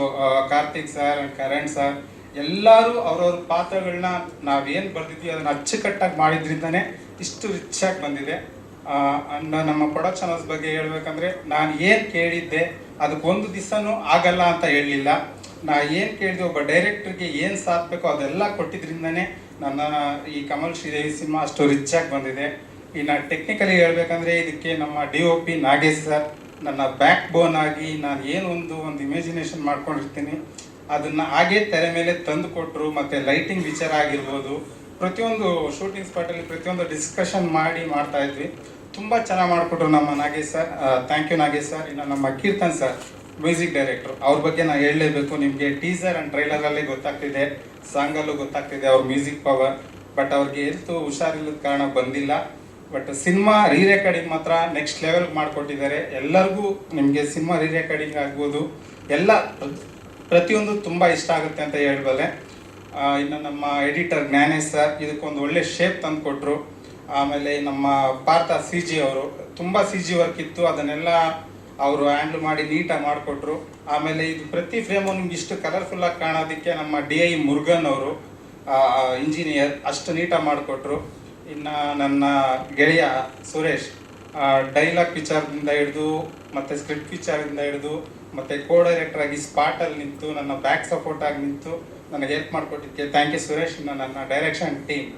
Karthik sir and Karan sir, ಎಲ್ಲರೂ ಅವ್ರವ್ರ ಪಾತ್ರಗಳನ್ನ ನಾವೇನು ಬರ್ದಿದ್ವಿ ಅದನ್ನು ಅಚ್ಚುಕಟ್ಟಾಗಿ ಮಾಡಿದ್ರಿಂದನೇ ಇಷ್ಟು ರಿಚ್ ಆಗಿ ಬಂದಿದೆ. ಆ್ಯಂಡ್ ನಮ್ಮ ಪ್ರೊಡಕ್ಷನ್ ಹೌಸ್ ಬಗ್ಗೆ ಹೇಳ್ಬೇಕಂದ್ರೆ, ನಾನು ಏನು ಕೇಳಿದ್ದೆ ಅದಕ್ಕೊಂದು ದಿವಸನೂ ಆಗಲ್ಲ ಅಂತ ಹೇಳಲಿಲ್ಲ. ನಾ ಏನು ಕೇಳಿದೆ, ಒಬ್ಬ ಡೈರೆಕ್ಟ್ರಿಗೆ ಏನು ಸಾಧಬೇಕು ಅದೆಲ್ಲ ಕೊಟ್ಟಿದ್ರಿಂದನೇ ನನ್ನ ಈ ಕಮಲ್ ಶ್ರೀದೇವಿ ಸಿನಿಮಾ ಅಷ್ಟು ರಿಚ್ ಆಗಿ ಬಂದಿದೆ. ಇನ್ನು ಟೆಕ್ನಿಕಲಿ ಹೇಳ್ಬೇಕಂದ್ರೆ, ಇದಕ್ಕೆ ನಮ್ಮ DOP ನಾಗೇಶ್ ಸರ್ ನನ್ನ ಬ್ಯಾಕ್ ಬೋನ್ ಆಗಿ ನಾನು ಏನು ಒಂದು ಇಮ್ಯಾಜಿನೇಷನ್ ಮಾಡ್ಕೊಂಡಿರ್ತೀನಿ ಅದನ್ನು ಹಾಗೇ ತೆರೆ ಮೇಲೆ ತಂದು ಕೊಟ್ಟರು. ಮತ್ತು ಲೈಟಿಂಗ್ ವಿಚಾರ ಆಗಿರ್ಬೋದು, ಪ್ರತಿಯೊಂದು ಶೂಟಿಂಗ್ ಸ್ಪಾಟಲ್ಲಿ ಪ್ರತಿಯೊಂದು ಡಿಸ್ಕಷನ್ ಮಾಡ್ತಾ ಇದ್ವಿ. ತುಂಬ ಚೆನ್ನಾಗಿ ಮಾಡಿಕೊಟ್ರು ನಮ್ಮ Nagesh sir. Thank you Nagesh sir. ಇನ್ನು ನಮ್ಮ ಕೀರ್ತನ್ ಸರ್ ಮ್ಯೂಸಿಕ್ ಡೈರೆಕ್ಟ್ರು, ಅವ್ರ ಬಗ್ಗೆ ನಾನು ಹೇಳಲೇಬೇಕು. ನಿಮಗೆ ಟೀಸರ್ ಆ್ಯಂಡ್ ಟ್ರೈಲರಲ್ಲೇ ಗೊತ್ತಾಗ್ತಿದೆ, ಸಾಂಗಲ್ಲೂ ಗೊತ್ತಾಗ್ತಿದೆ ಅವ್ರ ಮ್ಯೂಸಿಕ್ ಪವರ್. ಬಟ್ ಅವ್ರಿಗೆ ಹೆಲ್ತು ಹುಷಾರಿಲ್ಲದ ಕಾರಣ ಬಂದಿಲ್ಲ. ಬಟ್ ಸಿನಿಮಾ ರೀ ರೆಕಾರ್ಡಿಂಗ್ ಮಾತ್ರ ನೆಕ್ಸ್ಟ್ ಲೆವೆಲ್ಗೆ ಮಾಡಿಕೊಟ್ಟಿದ್ದಾರೆ. ಎಲ್ಲರಿಗೂ ನಿಮಗೆ ಸಿನಿಮಾ ರೀ ರೆಕಾರ್ಡಿಂಗ್ ಆಗ್ಬೋದು, ಎಲ್ಲ ಪ್ರತಿಯೊಂದು ತುಂಬ ಇಷ್ಟ ಆಗುತ್ತೆ ಅಂತ ಹೇಳ್ಬಲ್ಲೆ. ಇನ್ನು ನಮ್ಮ ಎಡಿಟರ್ ಜ್ಞಾನೇಶ್ ಸರ್ ಇದಕ್ಕೊಂದು ಒಳ್ಳೆ ಶೇಪ್ ತಂದು ಕೊಟ್ಟರು. ಆಮೇಲೆ ನಮ್ಮ ಪಾರ್ಥ CG ಅವರು ತುಂಬ CG ವರ್ಕ್ ಇತ್ತು, ಅದನ್ನೆಲ್ಲ ಅವರು ಹ್ಯಾಂಡ್ಲ್ ಮಾಡಿ ನೀಟಾಗಿ ಮಾಡಿಕೊಟ್ರು. ಆಮೇಲೆ ಇದು ಪ್ರತಿ ಫ್ರೇಮು ನಿಮ್ಗೆ ಇಷ್ಟು ಕಲರ್ಫುಲ್ಲಾಗಿ ಕಾಣೋದಕ್ಕೆ ನಮ್ಮ DI ಮುರುಗನ್ ಅವರು ಇಂಜಿನಿಯರ್ ಅಷ್ಟು ನೀಟಾಗಿ ಮಾಡಿಕೊಟ್ರು. ಇನ್ನು ನನ್ನ ಗೆಳೆಯ ಸುರೇಶ್ ಡೈಲಾಗ್ ವಿಚಾರದಿಂದ ಹಿಡಿದು ಮತ್ತು ಸ್ಕ್ರಿಪ್ಟ್ ವಿಚಾರದಿಂದ ಹಿಡಿದು ಮತ್ತು ಕೋ ಡೈರೆಕ್ಟರ್ ಆಗಿ ಸ್ಪಾಟಲ್ಲಿ ನಿಂತು ನನ್ನ ಬ್ಯಾಕ್ ಸಪೋರ್ಟ್ ಆಗಿ ನಿಂತು ನನಗೆ ಹೆಲ್ಪ್ ಮಾಡಿಕೊಟ್ಟಿದ್ದಕ್ಕೆ ಥ್ಯಾಂಕ್ ಯು ಸುರೇಶ್. ಇನ್ನು ನನ್ನ ಡೈರೆಕ್ಷನ್ ಟೀಮ್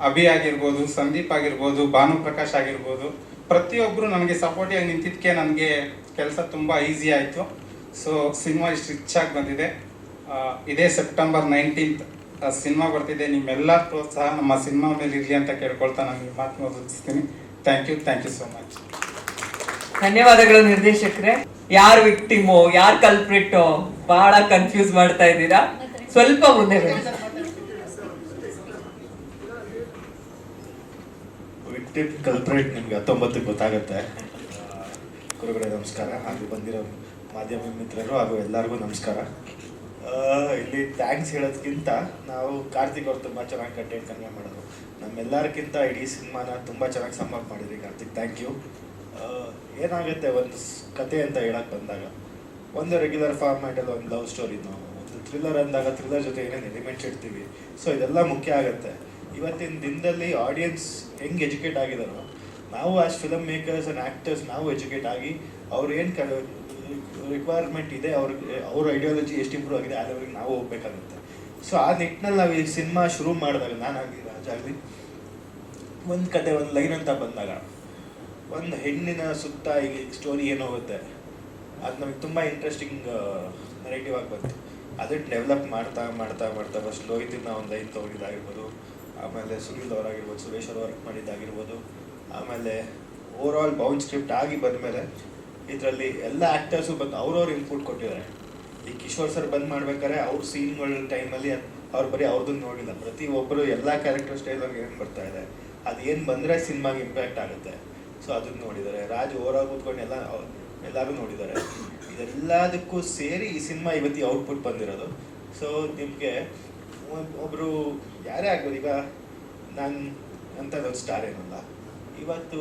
ಅಭಿ ಆಗಿರ್ಬೋದು, ಸಂದೀಪ್ ಆಗಿರ್ಬೋದು, ಭಾನು ಪ್ರಕಾಶ್ ಆಗಿರ್ಬೋದು, ಪ್ರತಿಯೊಬ್ಬರು ನನಗೆ ಸಪೋರ್ಟಿಯಾಗಿ ನಿಂತಿದ್ದಕ್ಕೆ ನನಗೆ ಕೆಲಸ ತುಂಬ ಈಸಿ ಆಯಿತು. ಸೊ ಸಿನಿಮಾ ಇಷ್ಟು ರಿಚ್ ಆಗಿ ಬಂದಿದೆ. ಇದೇ ಸೆಪ್ಟೆಂಬರ್ 19th ಸಿನಿಮಾ ಬರ್ತಿದೆ. ನಿಮ್ಮೆಲ್ಲ ಪ್ರೋತ್ಸಾಹ ನಮ್ಮ ಸಿನಿಮಾ ಮೇಲೆ ಇರಲಿ ಅಂತ ಕೇಳ್ಕೊಳ್ತಾ ನಾನು ಈ ಮಾತು ಮುಗಿಸ್ತೀನಿ. Thank you so much. ಧನ್ಯವಾದಗಳು ನಿರ್ದೇಶಕರೇ. ಯಾರು ವಿಕ್ಟಿಮೋ ಯಾರು ಕಲ್ಪ್ರಿಟ್ಟೋ ಬಹಳ ಕನ್ಫ್ಯೂಸ್ ಮಾಡ್ತಾ ಇದ್ದೀರಾ. ಸ್ವಲ್ಪ ಮುಂದೆ ಬನ್ನಿ. ವಿಕ್ಟಿಮ್ ಕಲ್ಪ್ರೇಟ್ ನಿಮ್ಗೆ 19ಕ್ಕೆ ಗೊತ್ತಾಗುತ್ತೆ. ಗುರುಗಳೇ ನಮಸ್ಕಾರ, ಹಾಗೂ ಬಂದಿರೋ ಮಾಧ್ಯಮ ಮಿತ್ರರು ಹಾಗೂ ಎಲ್ಲರಿಗೂ ನಮಸ್ಕಾರ. ಇಲ್ಲಿ ಥ್ಯಾಂಕ್ಸ್ ಹೇಳೋದಕ್ಕಿಂತ ನಾವು ಕಾರ್ತಿಕ್ ಅವ್ರು ತುಂಬ ಚೆನ್ನಾಗಿ ಕಂಟೆಂಟ್ ಕನ್ವೆ ಮಾಡೋದು, ನಮ್ಮೆಲ್ಲರಿಗಿಂತ ಇಡೀ ಸಿನಿಮಾನ ತುಂಬ ಚೆನ್ನಾಗಿ ಸಮ್ಮಪ್ ಮಾಡಿದ್ರಿ ಕಾರ್ತಿಕ್, ಥ್ಯಾಂಕ್ ಯು. ಏನಾಗುತ್ತೆ ಒಂದು ಕತೆ ಅಂತ ಹೇಳಕ್ಕೆ ಬಂದಾಗ, ಒಂದು ರೆಗ್ಯುಲರ್ ಫಾರ್ಮ್ಯಾಟಲ್ಲಿ ಒಂದು ಲವ್ ಸ್ಟೋರಿನೋ, ಒಂದು ಥ್ರಿಲ್ಲರ್ ಅಂದಾಗ ಥ್ರಿಲ್ಲರ್ ಜೊತೆ ಏನೇನು ಎಲಿಮೆಂಟ್ಸ್ ಇಡ್ತೀವಿ, ಸೊ ಇದೆಲ್ಲ ಮುಖ್ಯ ಆಗುತ್ತೆ. ಇವತ್ತಿನ ದಿನದಲ್ಲಿ ಆಡಿಯನ್ಸ್ ಹೆಂಗೆ ಎಜುಕೇಟ್ ಆಗಿದಾರೋ, ನಾವು as film makers and actors ನಾವು ಎಜುಕೇಟ್ ಆಗಿ ಅವ್ರು ಏನು ರಿಕ್ವೈರ್ಮೆಂಟ್ ಇದೆ, ಅವ್ರ ಐಡಿಯಾಲಜಿ ಎಷ್ಟು ಇಂಪ್ರೂವ್ ಆಗಿದೆ ಆ ಲೆವೆಲ್ಗೆ ನಾವು ಹೋಗ್ಬೇಕಾಗುತ್ತೆ. ಸೊ ಆ ನಿಟ್ಟಿನಲ್ಲಿ ನಾವು ಈ ಸಿನಿಮಾ ಶುರು ಮಾಡಿದಾಗ, ನಾನಾಗಲಿ ರಾಜಾಗಲಿ, ಒಂದು ಕತೆ ಒಂದು ಲೈನ್ ಅಂತ ಬಂದಾಗ ಒಂದು ಹೆಣ್ಣಿನ ಸುತ್ತ ಈಗ ಸ್ಟೋರಿ ಏನು ಹೋಗುತ್ತೆ ಅದು ನಮಗೆ ತುಂಬ ಇಂಟ್ರೆಸ್ಟಿಂಗ್ ನೆಗೆಟಿವ್ ಆಗಿ ಬಂತು. ಅದನ್ನು ಡೆವಲಪ್ ಮಾಡ್ತಾ ಫಸ್ಟ್ ಲೋಹಿತಿನ ಒಂದು ಲೈನ್ ತೊಗೊಂಡಿದ್ದಾಗಿರ್ಬೋದು, ಆಮೇಲೆ ಸುನೀಲ್ ಅವರಾಗಿರ್ಬೋದು, ಸುರೇಶ್ ಅವರು ವರ್ಕ್ ಮಾಡಿದ್ದಾಗಿರ್ಬೋದು, ಆಮೇಲೆ ಓವರ್ ಆಲ್ ಬೌಂಡ್ ಸ್ಕ್ರಿಪ್ಟ್ ಆಗಿ ಬಂದಮೇಲೆ ಇದರಲ್ಲಿ ಎಲ್ಲ ಆ್ಯಕ್ಟರ್ಸು ಬಂದು ಅವ್ರವ್ರು ಇನ್ಪುಟ್ ಕೊಟ್ಟಿದ್ದಾರೆ. ಈ ಕಿಶೋರ್ ಸರ್ ಬಂದು ಮಾಡ್ಬೇಕಾದ್ರೆ ಅವ್ರ ಸೀನ್ಗಳ ಟೈಮಲ್ಲಿ ಅವ್ರು ಬರೀ ಅವ್ರದ್ದನ್ನು ನೋಡಿಲ್ಲ, ಪ್ರತಿಯೊಬ್ಬರು ಎಲ್ಲ ಕ್ಯಾರೆಕ್ಟರ್ ಸ್ಟೈಲಾಗಿ ಏನು ಬರ್ತಾ ಇದೆ, ಅದು ಏನು ಬಂದರೆ ಸಿನಿಮಾಗೆ ಇಂಪ್ಯಾಕ್ಟ್ ಆಗುತ್ತೆ, ಸೊ ಅದನ್ನು ನೋಡಿದ್ದಾರೆ. ರಾಜ್ ಓವರಾಲ್ ಕೂತ್ಕೊಂಡು ಎಲ್ಲರೂ ನೋಡಿದ್ದಾರೆ. ಇದೆಲ್ಲದಕ್ಕೂ ಸೇರಿ ಈ ಸಿನಿಮಾ ಇವತ್ತಿ ಔಟ್ಪುಟ್ ಬಂದಿರೋದು. ಸೊ ನಿಮಗೆ ಒಬ್ಬರು ಯಾರೇ ಆಗ್ಬೋದು, ಈಗ ನಾನು ಅಂತ ಒಂದು ಸ್ಟಾರ್ ಏನಲ್ಲ, ಇವತ್ತು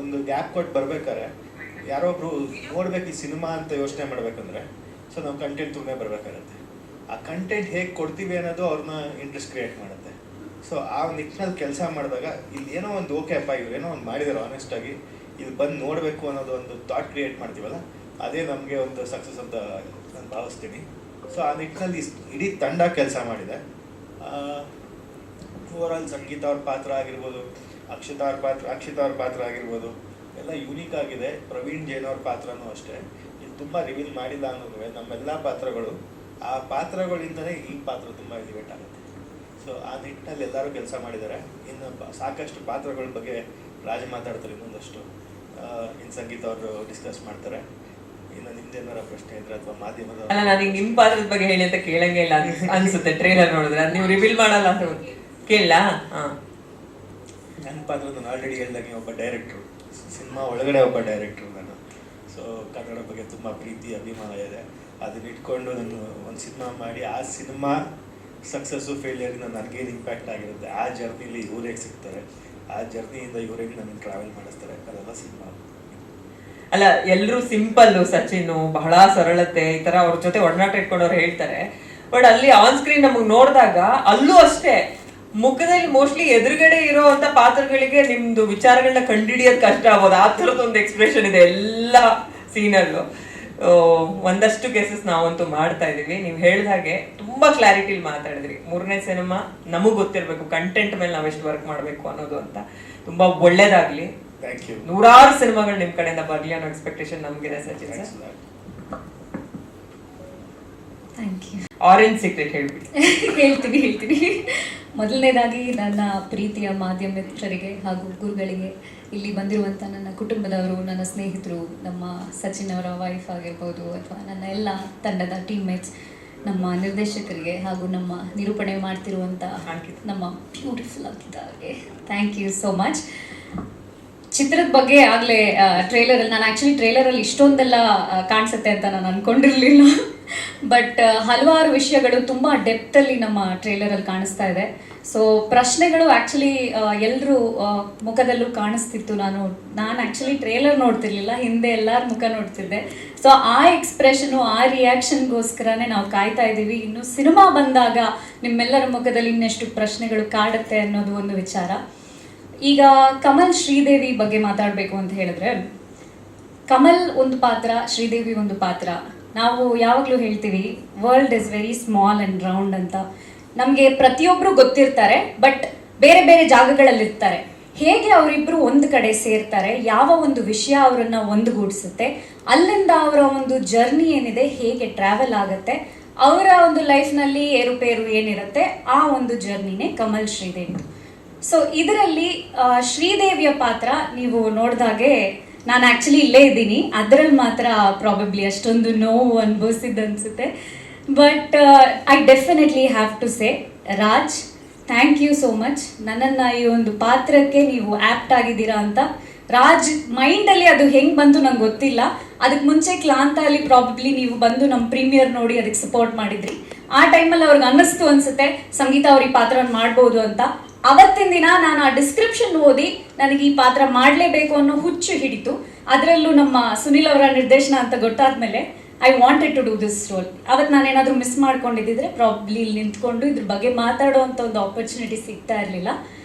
ಒಂದು ಗ್ಯಾಪ್ ಕೊಟ್ಟು ಬರ್ಬೇಕಾದ್ರೆ ಯಾರೊಬ್ರು ನೋಡ್ಬೇಕು ಈ ಸಿನಿಮಾ ಅಂತ ಯೋಚನೆ ಮಾಡ್ಬೇಕಂದ್ರೆ, ಸೊ ನಾವು ಕಂಟೆಂಟ್ ತುಂಬಾ ಬರಬೇಕಾಗತ್ತೆ. ಆ ಕಂಟೆಂಟ್ ಹೇಗೆ ಕೊಡ್ತೀವಿ ಅನ್ನೋದು ಅವ್ರನ್ನ ಇಂಟ್ರೆಸ್ಟ್ ಕ್ರಿಯೇಟ್ ಮಾಡುತ್ತೆ. ಸೊ ಆ ನಿಟ್ಟಿನಲ್ಲಿ ಕೆಲಸ ಮಾಡಿದಾಗ ಇಲ್ಲಿ ಏನೋ ಒಂದು ಓಕೆ ಅಪ್ಪ ಇವ್ರು ಏನೋ ಒಂದು ಮಾಡಿದ್ದಾರೆ ಆನೆಸ್ಟಾಗಿ, ಇಲ್ಲಿ ಬಂದು ನೋಡಬೇಕು ಅನ್ನೋದು ಒಂದು ಥಾಟ್ ಕ್ರಿಯೇಟ್ ಮಾಡ್ತೀವಲ್ಲ, ಅದೇ ನಮಗೆ ಒಂದು ಸಕ್ಸಸ್ ಅಂತ ನಾನು ಭಾವಿಸ್ತೀನಿ. ಸೊ ಆ ನಿಟ್ಟಿನಲ್ಲಿ ಇಡೀ ತಂಡ ಕೆಲಸ ಮಾಡಿದೆ. ಓವರಾಲ್ ಸಂಗೀತ ಅವ್ರ ಪಾತ್ರ ಆಗಿರ್ಬೋದು, ಅಕ್ಷಿತಾ ಅವ್ರ ಪಾತ್ರ ಆಗಿರ್ಬೋದು, ಎಲ್ಲ ಯೂನಿಕ್ ಆಗಿದೆ. ಪ್ರವೀಣ್ ಜೈನ್ ಅವ್ರ ಪಾತ್ರನೂ ಅಷ್ಟೇ, ಇಲ್ಲಿ ತುಂಬ ರಿವೀಲ್ ಮಾಡಿಲ್ಲ ಅನ್ನೋದು ನಮ್ಮೆಲ್ಲ ಪಾತ್ರಗಳು, ಆ ಪಾತ್ರಗಳಿಂದಲೇ ಈ ಪಾತ್ರ ತುಂಬ ಎಲಿವೇಟ್ ಆಗುತ್ತೆ. ಸೊ ಆ ನಿಟ್ಟಿನಲ್ಲಿ ಎಲ್ಲರೂ ಕೆಲಸ ಮಾಡಿದ್ದಾರೆ. ಇನ್ನು ಸಾಕಷ್ಟು ಪಾತ್ರಗಳ ಬಗ್ಗೆ ರಾಜ ಮಾತಾಡ್ತಾರೆ, ಇನ್ನೊಂದಷ್ಟು ಇನ್ನು ಸಂಗೀತ ಅವರು ಡಿಸ್ಕಸ್ ಮಾಡ್ತಾರೆ. ಇನ್ನು ನಿಮ್ದೇನಾರ ಪ್ರಶ್ನೆ ಇದ್ರೆ ಅಥವಾ ಮಾಧ್ಯಮದ ಅಲ್ಲ, ನನಗೆ ನಿಮ್ಮ ಪಾತ್ರದ ಬಗ್ಗೆ ಹೇಳಿ ಅಂತ ಕೇಳಂಗೆ ಇಲ್ಲ ಅನ್ಸುತ್ತೆ. ಟ್ರೈಲರ್ ನೋಡಿದ್ರೆ ನೀವು ರಿವೀಲ್ ಮಾಡಲ್ಲ ಅಂತ ಕೇಳಲ್ಲ. ನನ್ನ ಪಾತ್ರ ನಾನು ಆಲ್ರೆಡಿ ಹೇಳ್ದಂಗೆ ಒಬ್ಬ ಡೈರೆಕ್ಟ್ರು, ಸಿನಿಮಾ ಒಳಗಡೆ ಒಬ್ಬ ಡೈರೆಕ್ಟ್ರು ನಾನು. ಸೊ ಕನ್ನಡ ಬಗ್ಗೆ ತುಂಬ ಪ್ರೀತಿ ಅಭಿಮಾನ ಇದೆ. ಅದನ್ನ ಇಟ್ಕೊಂಡು ನಾನು ಒಂದು ಸಿನಿಮಾ ಮಾಡಿ ಆ ಸಿನಿಮಾ ಸಕ್ಸಸ್ಸು ಫೇಲಿಯರಿಂದ ನನಗೇನು ಇಂಪ್ಯಾಕ್ಟ್ ಆಗಿರುತ್ತೆ, ಆ ಜರ್ನಿಲಿ ಇವ್ರು ಹೇಗೆ ಸಿಗ್ತಾರೆ, ಆ ಜರ್ನಿಯಿಂದ ಇವ್ರು ಹೇಗೆ ನನಗೆ ಟ್ರಾವೆಲ್ ಮಾಡಿಸ್ತಾರೆ, ಅದೆಲ್ಲ ಸಿನಿಮಾ. ಅಲ್ಲ, ಎಲ್ಲರೂ ಸಿಂಪಲ್, ಸಚಿನ್ ಬಹಳ ಸರಳತೆ ಈ ತರ ಅವ್ರ ಜೊತೆ ಒಡನಾಟ ಇಟ್ಕೊಂಡವ್ರು ಹೇಳ್ತಾರೆ. ಬಟ್ ಅಲ್ಲಿ ಆನ್ ಸ್ಕ್ರೀನ್ ನಮಗ್ ನೋಡಿದಾಗ ಅಲ್ಲೂ ಅಷ್ಟೇ ಮುಖದಲ್ಲಿ ಮೋಸ್ಟ್ಲಿ ಎದುರುಗಡೆ ಇರೋಂತ ಪಾತ್ರಗಳಿಗೆ ನಿಮ್ದು ವಿಚಾರಗಳನ್ನ ಕಂಡುಹಿಡಿಯೋದು ಕಷ್ಟ ಆಗ್ಬೋದು. ಆ ಥರದೊಂದು ಎಕ್ಸ್ಪ್ರೆಷನ್ ಇದೆ ಎಲ್ಲ ಸೀನಲ್ಲೂ. ಒಂದಷ್ಟು ಕೇಸಸ್ ನಾವಂತೂ ಮಾಡ್ತಾ ಇದೀವಿ. ನೀವು ಹೇಳಿದ ಹಾಗೆ ತುಂಬಾ ಕ್ಲಾರಿಟಿಲಿ ಮಾತಾಡಿದ್ರಿ. 3ನೇ ಸಿನಿಮಾ ನಮಗ್ ಗೊತ್ತಿರ್ಬೇಕು ಕಂಟೆಂಟ್ ಮೇಲೆ ನಾವೆಷ್ಟು ವರ್ಕ್ ಮಾಡ್ಬೇಕು ಅನ್ನೋದು ಅಂತ. ತುಂಬಾ ಒಳ್ಳೇದಾಗ್ಲಿ. Thank you. 100 ಸಿನಿಮಾಗಳು ನಿಮ್ ಕಡೆಯಿಂದ ಬರ್ಲಿ ಅನ್ನೋ ಎಕ್ಸ್ಪೆಕ್ಟೇಷನ್ ನಮ್ಗಿದೆ Sachin sir. Thank you. Orange secret ಹೇಳ್ಬಿಡಿ. ಹೇಳ್ತೀನಿ. ಮೊದಲನೇದಾಗಿ ನನ್ನ ಪ್ರೀತಿಯ ಮಾಧ್ಯಮ ಮಿತ್ರರಿಗೆ ಹಾಗೂ ಗುರುಗಳಿಗೆ, ಇಲ್ಲಿ ಬಂದಿರುವಂಥ ನನ್ನ ಕುಟುಂಬದವರು, ನನ್ನ ಸ್ನೇಹಿತರು, ನಮ್ಮ ಸಚಿನ್ ಅವರ ವೈಫ್ ಆಗಿರ್ಬೋದು ಅಥವಾ ನನ್ನ ಎಲ್ಲ ತಂಡದ ಟೀಮ್ಮೇಟ್ಸ್, ನಮ್ಮ ನಿರ್ದೇಶಕರಿಗೆ ಹಾಗೂ ನಮ್ಮ ನಿರೂಪಣೆ ಮಾಡ್ತಿರುವಂಥ ನಮ್ಮ ಬ್ಯೂಟಿಫುಲ್ ಆಗಿದ್ದಾರೆ, ಥ್ಯಾಂಕ್ ಯು ಸೋ ಮಚ್. ಚಿತ್ರದ ಬಗ್ಗೆ ಆಗಲೇ ಟ್ರೈಲರಲ್ಲಿ, ನಾನು ಆ್ಯಕ್ಚುಲಿ ಟ್ರೈಲರಲ್ಲಿ ಇಷ್ಟೊಂದೆಲ್ಲ ಕಾಣಿಸುತ್ತೆ ಅಂತ ನಾನು ಅಂದ್ಕೊಂಡಿರಲಿಲ್ಲ. ಬಟ್ ಹಲವಾರು ವಿಷಯಗಳು ತುಂಬ ಡೆಪ್ತಲ್ಲಿ ನಮ್ಮ ಟ್ರೈಲರಲ್ಲಿ ಕಾಣಿಸ್ತಾ ಇದೆ. ಸೊ ಪ್ರಶ್ನೆಗಳು ಆ್ಯಕ್ಚುಲಿ ಎಲ್ಲರೂ ಮುಖದಲ್ಲೂ ಕಾಣಿಸ್ತಿತ್ತು. ನಾನು ಆ್ಯಕ್ಚುಲಿ ಟ್ರೈಲರ್ ನೋಡ್ತಿರ್ಲಿಲ್ಲ, ಹಿಂದೆ ಎಲ್ಲರ ಮುಖ ನೋಡ್ತಿದ್ದೆ. ಸೊ ಆ ಎಕ್ಸ್ಪ್ರೆಷನು, ಆ ರಿಯಾಕ್ಷನ್ಗೋಸ್ಕರನೇ ನಾವು ಕಾಯ್ತಾ ಇದ್ದೀವಿ. ಇನ್ನು ಸಿನಿಮಾ ಬಂದಾಗ ನಿಮ್ಮೆಲ್ಲರ ಮುಖದಲ್ಲಿ ಇನ್ನೆಷ್ಟು ಪ್ರಶ್ನೆಗಳು ಕಾಡುತ್ತೆ ಅನ್ನೋದು ಒಂದು ವಿಚಾರ. ಈಗ ಕಮಲ್ ಶ್ರೀದೇವಿ ಬಗ್ಗೆ ಮಾತಾಡಬೇಕು ಅಂತ ಹೇಳಿದ್ರೆ, ಕಮಲ್ ಒಂದು ಪಾತ್ರ, ಶ್ರೀದೇವಿ ಒಂದು ಪಾತ್ರ. ನಾವು ಯಾವಾಗಲೂ ಹೇಳ್ತೀವಿ world is very small and round ಅಂತ. ನಮಗೆ ಪ್ರತಿಯೊಬ್ಬರು ಗೊತ್ತಿರ್ತಾರೆ, ಬಟ್ ಬೇರೆ ಬೇರೆ ಜಾಗಗಳಲ್ಲಿರ್ತಾರೆ. ಹೇಗೆ ಅವರಿಬ್ಬರು ಒಂದು ಕಡೆ ಸೇರ್ತಾರೆ, ಯಾವ ಒಂದು ವಿಷಯ ಅವರನ್ನು ಒಂದುಗೂಡಿಸುತ್ತೆ, ಅಲ್ಲಿಂದ ಅವರ ಒಂದು ಜರ್ನಿ ಏನಿದೆ ಹೇಗೆ ಟ್ರಾವೆಲ್ ಆಗುತ್ತೆ, ಅವರ ಒಂದು ಲೈಫ್ನಲ್ಲಿ ಏರುಪೇರು ಏನಿರುತ್ತೆ, ಆ ಒಂದು ಜರ್ನಿನೇ ಕಮಲ್ ಶ್ರೀದೇವಿ. ಸೊ ಇದರಲ್ಲಿ ಶ್ರೀದೇವಿಯ ಪಾತ್ರ ನೀವು ನೋಡಿದಾಗೆ, ನಾನು ಆ್ಯಕ್ಚುಲಿ ಇಲ್ಲೇ ಇದ್ದೀನಿ, ಅದರಲ್ಲಿ ಮಾತ್ರ ಪ್ರಾಬಬ್ಲಿ ಅಷ್ಟೊಂದು ನೋವು ಅನುಭವಿಸಿದ್ದನ್ಸುತ್ತೆ. But I definitely have to say, Raj, thank you so much. ನನ್ನನ್ನು ಈ ಒಂದು ಪಾತ್ರಕ್ಕೆ ನೀವು ಆ್ಯಪ್ಟ್ ಆಗಿದ್ದೀರಾ ಅಂತ ರಾಜ್ ಮೈಂಡಲ್ಲಿ ಅದು ಹೆಂಗೆ ಬಂತು ನಂಗೆ ಗೊತ್ತಿಲ್ಲ. ಅದಕ್ಕೆ ಮುಂಚೆ ಕ್ಲಾಂತಲ್ಲಿ ಪ್ರಾಬಬ್ಲಿ ನೀವು ಬಂದು ನಮ್ಮ ಪ್ರೀಮಿಯರ್ ನೋಡಿ ಅದಕ್ಕೆ ಸಪೋರ್ಟ್ ಮಾಡಿದ್ರಿ. ಆ ಟೈಮಲ್ಲಿ ಅವ್ರಿಗೆ ಅನ್ನಿಸ್ತು ಅನಿಸುತ್ತೆ ಸಂಗೀತ ಅವ್ರ ಈ ಪಾತ್ರನ ಮಾಡ್ಬೋದು ಅಂತ. ಅವತ್ತಿನ ದಿನ ನಾನು ಆ ಡಿಸ್ಕ್ರಿಪ್ಷನ್ ಓದಿ ನನಗೆ ಈ ಪಾತ್ರ ಮಾಡಲೇಬೇಕು ಅನ್ನೋ ಹುಚ್ಚು ಹಿಡಿತು. ಅದರಲ್ಲೂ ನಮ್ಮ ಸುನಿಲ್ ಅವರ ನಿರ್ದೇಶನ ಅಂತ ಗೊತ್ತಾದ್ಮೇಲೆ I wanted to do this role. ಅವತ್ತು ನಾನೇನಾದರೂ ಮಿಸ್ ಮಾಡ್ಕೊಂಡಿದ್ದಿದ್ರೆ ಪ್ರಾಬ್ಲಿ ಇಲ್ಲಿ ನಿಂತ್ಕೊಂಡು ಇದ್ರ ಬಗ್ಗೆ ಮಾತಾಡೋವಂಥ ಒಂದು ಆಪರ್ಚುನಿಟಿ ಸಿಗ್ತಾ ಇರಲಿಲ್ಲ.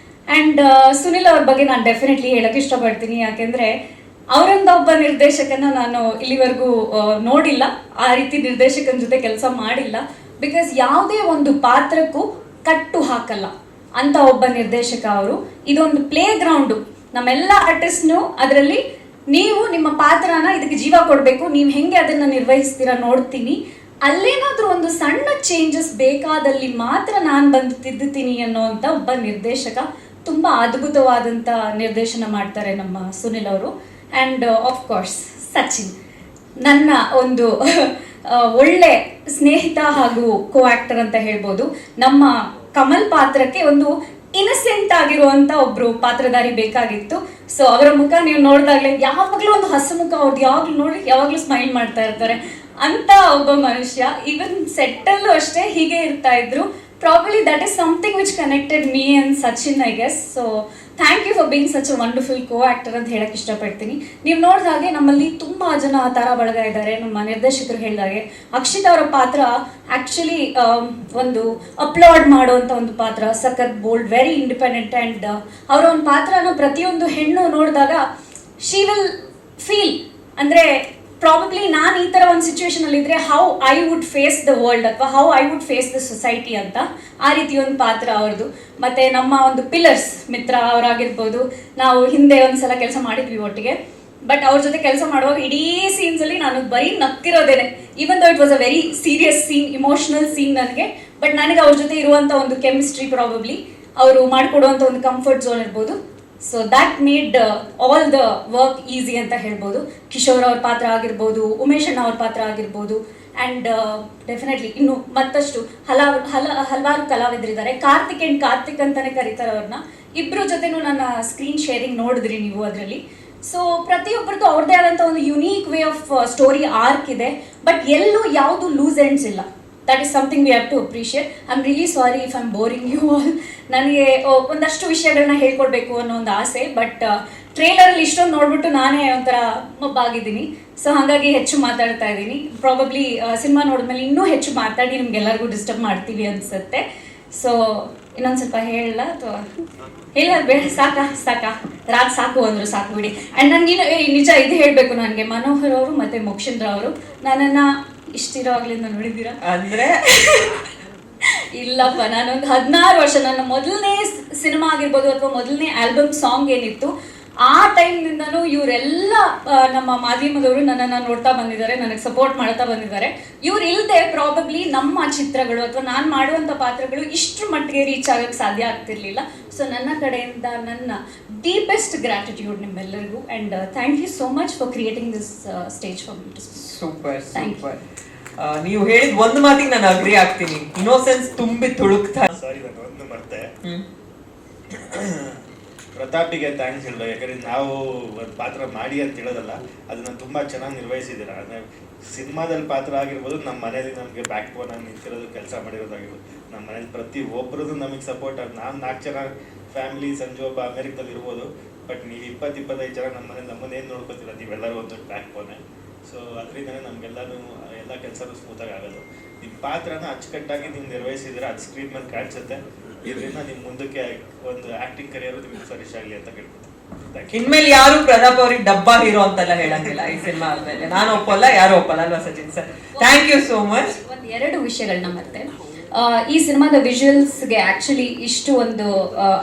ಆ್ಯಂಡ್ ಸುನಿಲ್ ಅವ್ರ ಬಗ್ಗೆ ನಾನು ಡೆಫಿನೆಟ್ಲಿ ಹೇಳೋಕ್ಕೆ ಇಷ್ಟಪಡ್ತೀನಿ. ಯಾಕೆಂದರೆ ಅವರೊಂದು ಒಬ್ಬ ನಿರ್ದೇಶಕನ ನಾನು ಇಲ್ಲಿವರೆಗೂ ನೋಡಿಲ್ಲ, ಆ ರೀತಿ ನಿರ್ದೇಶಕನ ಜೊತೆ ಕೆಲಸ ಮಾಡಿಲ್ಲ. ಬಿಕಾಸ್ ಯಾವುದೇ ಒಂದು ಪಾತ್ರಕ್ಕೂ ಕಟ್ಟು ಹಾಕಲ್ಲ ಅಂತ ಒಬ್ಬ ನಿರ್ದೇಶಕ ಅವರು. ಇದೊಂದು ಪ್ಲೇ ಗ್ರೌಂಡು, ನಮ್ಮೆಲ್ಲ ಆರ್ಟಿಸ್ಟ್ನು ಅದರಲ್ಲಿ ನೀವು ನಿಮ್ಮ ಪಾತ್ರನ ಇದಕ್ಕೆ ಜೀವ ಕೊಡಬೇಕು, ನೀವು ಹೆಂಗೆ ಅದನ್ನು ನಿರ್ವಹಿಸ್ತೀರಾ ನೋಡ್ತೀನಿ. ಅಲ್ಲೇನಾದರೂ ಒಂದು ಸಣ್ಣ ಚೇಂಜಸ್ ಬೇಕಾದಲ್ಲಿ ಮಾತ್ರ ನಾನು ಬಂದು ತಿದ್ದುತ್ತೀನಿ ಅನ್ನೋವಂಥ ಒಬ್ಬ ನಿರ್ದೇಶಕ. ತುಂಬ ಅದ್ಭುತವಾದಂಥ ನಿರ್ದೇಶನ ಮಾಡ್ತಾರೆ ನಮ್ಮ ಸುನಿಲ್ ಅವರು. ಆ್ಯಂಡ್ ಆಫ್ ಕೋರ್ಸ್ ಸಚಿನ್, ನನ್ನ ಒಂದು ಒಳ್ಳೆ ಸ್ನೇಹಿತ ಹಾಗೂ ಕೋ ಆ್ಯಕ್ಟರ್ ಅಂತ ಹೇಳ್ಬೋದು. ನಮ್ಮ ಕಮಲ್ ಪಾತ್ರಕ್ಕೆ ಒಂದು ಇನ್ನಸೆಂಟ್ ಆಗಿರುವಂಥ ಒಬ್ಬರು ಪಾತ್ರಧಾರಿ ಬೇಕಾಗಿತ್ತು. ಸೊ ಅವರ ಮುಖ ನೀವು ನೋಡಿದಾಗಲೇ ಯಾವಾಗಲೂ ಒಂದು ಹಸುಮುಖ, ಅವ್ರದ್ದು ಯಾವಾಗಲೂ ನೋಡಿ ಯಾವಾಗಲೂ ಸ್ಮೈಲ್ ಮಾಡ್ತಾ ಇರ್ತಾರೆ ಅಂತ ಒಬ್ಬ ಮನುಷ್ಯ. ಈವನ್ ಸೆಟ್ಟಲ್ಲೂ ಅಷ್ಟೇ ಹೀಗೆ ಇರ್ತಾ ಇದ್ರು. Probably that is something which connected me and Sachin, I guess. So thank you for being such a wonderful co actor ಅಂತ ಹೇಳಕ್ಕೆ ಇಷ್ಟಪಡ್ತೀನಿ. ನೀವು ನೋಡಿದ ಹಾಗೆ ನಮ್ಮಲ್ಲಿ ತುಂಬ ಜನ ತಾರಾ ಬಳಗ ಇದ್ದಾರೆ. ನಮ್ಮ ನಿರ್ದೇಶಕರು ಹೇಳಿದಾಗೆ ಅಕ್ಷಿತಾ ಅವರ ಪಾತ್ರ ಆ್ಯಕ್ಚುಲಿ ಒಂದು ಅಪ್ಲೋಡ್ ಮಾಡುವಂಥ ಒಂದು ಪಾತ್ರ, ಸಖತ್ ಬೋಲ್ಡ್, ವೆರಿ ಇಂಡಿಪೆಂಡೆಂಟ್. ಆ್ಯಂಡ್ ಅವರ ಒಂದು ಪಾತ್ರನ ಪ್ರತಿಯೊಂದು ಹೆಣ್ಣು ನೋಡಿದಾಗ ಶಿ ವಿಲ್ ಫೀಲ್, ಅಂದರೆ ಪ್ರಾಬಬ್ಲಿ ನಾನು ಈ ಥರ ಒಂದು ಸಿಚುವೇಶನಲ್ಲಿ ಇದ್ದರೆ how I would face the world ಅಥವಾ how I would face the society ಅಂತ, ಆ ರೀತಿ ಒಂದು ಪಾತ್ರ ಅವ್ರದ್ದು. ಮತ್ತು ನಮ್ಮ ಒಂದು ಪಿಲ್ಲರ್ಸ್ ಮಿತ್ರ ಅವರಾಗಿರ್ಬೋದು, ನಾವು ಹಿಂದೆ ಒಂದು ಸಲ ಕೆಲಸ ಮಾಡಿದ್ವಿ ಒಟ್ಟಿಗೆ. ಬಟ್ ಅವ್ರ ಜೊತೆ ಕೆಲಸ ಮಾಡುವಾಗ ಇಡೀ ಸೀನ್ಸಲ್ಲಿ ನಾನು ಬರೀ ನಕ್ಕಿರೋದೇನೆ. Even though it was a very serious scene, emotional scene ನನಗೆ. ಬಟ್ ನನಗೆ ಅವ್ರ ಜೊತೆ ಇರುವಂಥ ಒಂದು ಕೆಮಿಸ್ಟ್ರಿ, ಪ್ರಾಬಬ್ಲಿ ಅವರು ಮಾಡಿಕೊಡುವಂಥ ಒಂದು ಕಂಫರ್ಟ್ ಝೋನ್ ಇರ್ಬೋದು. So that made all the work easy ಅಂತ ಹೇಳ್ಬೋದು. ಕಿಶೋರ್ ಅವ್ರ ಪಾತ್ರ ಆಗಿರ್ಬೋದು, ಉಮೇಶ್ ಅಣ್ಣ ಅವ್ರ ಪಾತ್ರ ಆಗಿರ್ಬೋದು. ಆ್ಯಂಡ್ ಡೆಫಿನೆಟ್ಲಿ ಇನ್ನು ಮತ್ತಷ್ಟು ಹಲವಾರು ಕಲಾವಿದರಿದ್ದಾರೆ. ಕಾರ್ತಿಕ್ ಅಂತಲೇ ಕರೀತಾರೆ ಅವ್ರನ್ನ. ಇಬ್ಬರ ಜೊತೆನೂ ನನ್ನ ಸ್ಕ್ರೀನ್ ಶೇರಿಂಗ್ ನೋಡಿದ್ರಿ ನೀವು ಅದರಲ್ಲಿ. ಸೊ ಪ್ರತಿಯೊಬ್ಬರದ್ದು ಅವ್ರದ್ದೇ ಆದಂಥ ಒಂದು unique way of story arc ಇದೆ. ಬಟ್ ಎಲ್ಲೂ ಯಾವುದು ಲೂಸ್ ಎಂಡ್ಸ್ ಇಲ್ಲ. That is something we have to appreciate. I am really sorry if I am boring you all. ನನಗೆ ಒಂದಷ್ಟು ವಿಷಯಗಳನ್ನ ಹೇಳ್ಕೊಡ್ಬೇಕು ಅನ್ನೋ ಒಂದು ಆಸೆ, ಬಟ್ ಟ್ರೇಲರಲ್ಲಿ ಇಷ್ಟೊಂದು ನೋಡ್ಬಿಟ್ಟು ನಾನೇ ಒಂಥರ ಮಬ್ಬಾಗಿದ್ದೀನಿ. ಸೊ ಹಾಗಾಗಿ ಹೆಚ್ಚು ಮಾತಾಡ್ತಾ ಇದ್ದೀನಿ. ಪ್ರಾಬಬ್ಲಿ ಸಿನಿಮಾ ನೋಡಿದ್ಮೇಲೆ ಇನ್ನೂ ಹೆಚ್ಚು ಮಾತಾಡಿ ನಿಮ್ಗೆಲ್ಲರಿಗೂ ಡಿಸ್ಟರ್ಬ್ ಮಾಡ್ತೀವಿ ಅನಿಸುತ್ತೆ. ಸೊ ಇನ್ನೊಂದು ಸ್ವಲ್ಪ ಹೇಳಲ್ಲ ಅಥವಾ ಹೇಳೋದು ಬೇಡ? ಸಾಕಾ ರಾತ್ ಸಾಕು ಅಂದರು, ಸಾಕು ಬಿಡಿ. ಆ್ಯಂಡ್ ನನಗಿನ್ನು ನಿಜ ಇದು ಹೇಳಬೇಕು, ನನಗೆ ಮನೋಹರ್ ಅವರು ಮತ್ತು ಮೋಕ್ಷೇಂದ್ರ ಅವರು ನನ್ನನ್ನು ಇಷ್ಟಿರೋವಾಗಲಿಂದ ನೋಡಿದ್ದೀರಾ ಅಂದ್ರೆ ಇಲ್ಲಪ್ಪ, ನಾನೊಂದು 16 ವರ್ಷ, ನನ್ನ ಮೊದಲನೇ ಸಿನಿಮಾ ಆಗಿರ್ಬೋದು ಅಥವಾ ಮೊದಲನೇ ಆಲ್ಬಮ್ ಸಾಂಗ್ ಏನಿತ್ತು ಆ ಟೈಮ್ನಿಂದನೂ ಇವರೆಲ್ಲ ನಮ್ಮ ಮಾಧ್ಯಮದವರು ನನ್ನನ್ನು ನೋಡ್ತಾ ಬಂದಿದ್ದಾರೆ, ನನಗೆ ಸಪೋರ್ಟ್ ಮಾಡ್ತಾ ಬಂದಿದ್ದಾರೆ. ಇವ್ರು ಇಲ್ಲದೆ ಪ್ರಾಬಬ್ಲಿ ನಮ್ಮ ಚಿತ್ರಗಳು ಅಥವಾ ನಾನು ಮಾಡುವಂಥ ಪಾತ್ರಗಳು ಇಷ್ಟರ ಮಟ್ಟಿಗೆ ರೀಚ್ ಆಗೋಕ್ಕೆ ಸಾಧ್ಯ ಆಗ್ತಿರ್ಲಿಲ್ಲ. ಸೊ ನನ್ನ ಕಡೆಯಿಂದ ನನ್ನ ಡೀಪೆಸ್ಟ್ ಗ್ರ್ಯಾಟಿಟ್ಯೂಡ್ ನಿಮ್ಮೆಲ್ಲರಿಗೂ. And thank you so much for creating this stage for me to speak. Super. ನೀವು ಹೇಳಿದ ಒಂದು ಮಾತಿಗೆ ನಾನು ಅಗ್ರಿ ಆಗ್ತೀನಿ. ಇನ್ನೋಸೆನ್ಸ್ ತುಂಬಿ ತುಳುಕ್ತಾ. ಸಾರಿ, ನಾನು ಒಂದು ಮತ್ತೆ ಪ್ರತಾಪಿಗೆ ಥ್ಯಾಂಕ್ಸ್ ಹೇಳ್ಬೇಕು. ಯಾಕಂದ್ರೆ ನಾವು ಒಂದು ಪಾತ್ರ ಮಾಡಿ ಅಂತ ಹೇಳೋದಲ್ಲ, ಅದನ್ನ ತುಂಬಾ ಚೆನ್ನಾಗಿ ನಿರ್ವಹಿಸಿದ್ದೀರ. ಅಂದರೆ ಸಿನಿಮಾದಲ್ಲಿ ಪಾತ್ರ ಆಗಿರ್ಬೋದು, ನಮ್ಮ ಮನೇಲಿ ನಮಗೆ ಬ್ಯಾಕ್ ಬೋನ್ ಆಗಿ ನಿಂತಿರೋದು, ಕೆಲಸ ಮಾಡಿರೋದಾಗಿರ್ಬೋದು, ನಮ್ಮ ಮನೇಲಿ ಪ್ರತಿ ಒಬ್ಬರದ್ದು ನಮಗೆ ಸಪೋರ್ಟ್ ಆಗಿ. ನಾನು 4 ಜನ ಫ್ಯಾಮಿಲಿ, ಸಂಜು ಒಬ್ಬ ಅಮೆರಿಕದಲ್ಲಿ ಇರ್ಬೋದು, ಬಟ್ ನೀವು 20-25 ಜನ ನಮ್ಮ ಮನೇಲಿ ನಮ್ಮನ್ನೇನು ನೋಡ್ಕೊತೀರ, ನೀವೆಲ್ಲರೂ ಒಂದು ಬ್ಯಾಕ್ ಬೋನೆ. ಸೊ ಅದರಿಂದನೇ ನಮಗೆಲ್ಲನೂ ಎಲ್ಲ ಕೆಲಸನೂ ಸ್ಮೂತಾಗಿ ಆಗೋದು. ನಿಮ್ಮ ಪಾತ್ರನ ಅಚ್ಚುಕಟ್ಟಾಗಿ ನೀವು ನಿರ್ವಹಿಸಿದ್ರೆ ಅದು ಸ್ಕ್ರೀನ್ ಮೇಲೆ ಕಾಣಿಸುತ್ತೆ. ಇದರಿಂದ ನಿಮ್ಮ ಮುಂದಕ್ಕೆ ಒಂದು ಆಕ್ಟಿಂಗ್ ಕರಿಯರ್ ನಿಮ್ಗೆ ಫ್ಲರಿಶ್ ಆಗಲಿ ಅಂತ ಕೇಳ್ಕೊತೀನಿ. ಇನ್ಮೇಲೆ ಯಾರು ಪ್ರತಾಪ್ ಅವ್ರಿಗೆ ಡಬ್ಬಾ ಹೀರೋ ಅಂತೆಲ್ಲ ಹೇಳಂಗಿಲ್ಲ ಈ ಸಿನಿಮಾ ಆದ್ಮೇಲೆ. ನಾನು ಒಪ್ಪಲ್ಲ, ಯಾರು ಒಪ್ಪಲ್ಲ ಅಲ್ವಾ Sachin sir? Thank you so much. ಒಂದು 2 ವಿಷಯಗಳನ್ನ ಮತ್ತೆ ಈ ಸಿನಿಮಾದ ವಿಜುವಲ್ಸ್ಗೆ ಆ್ಯಕ್ಚುಲಿ ಇಷ್ಟು ಒಂದು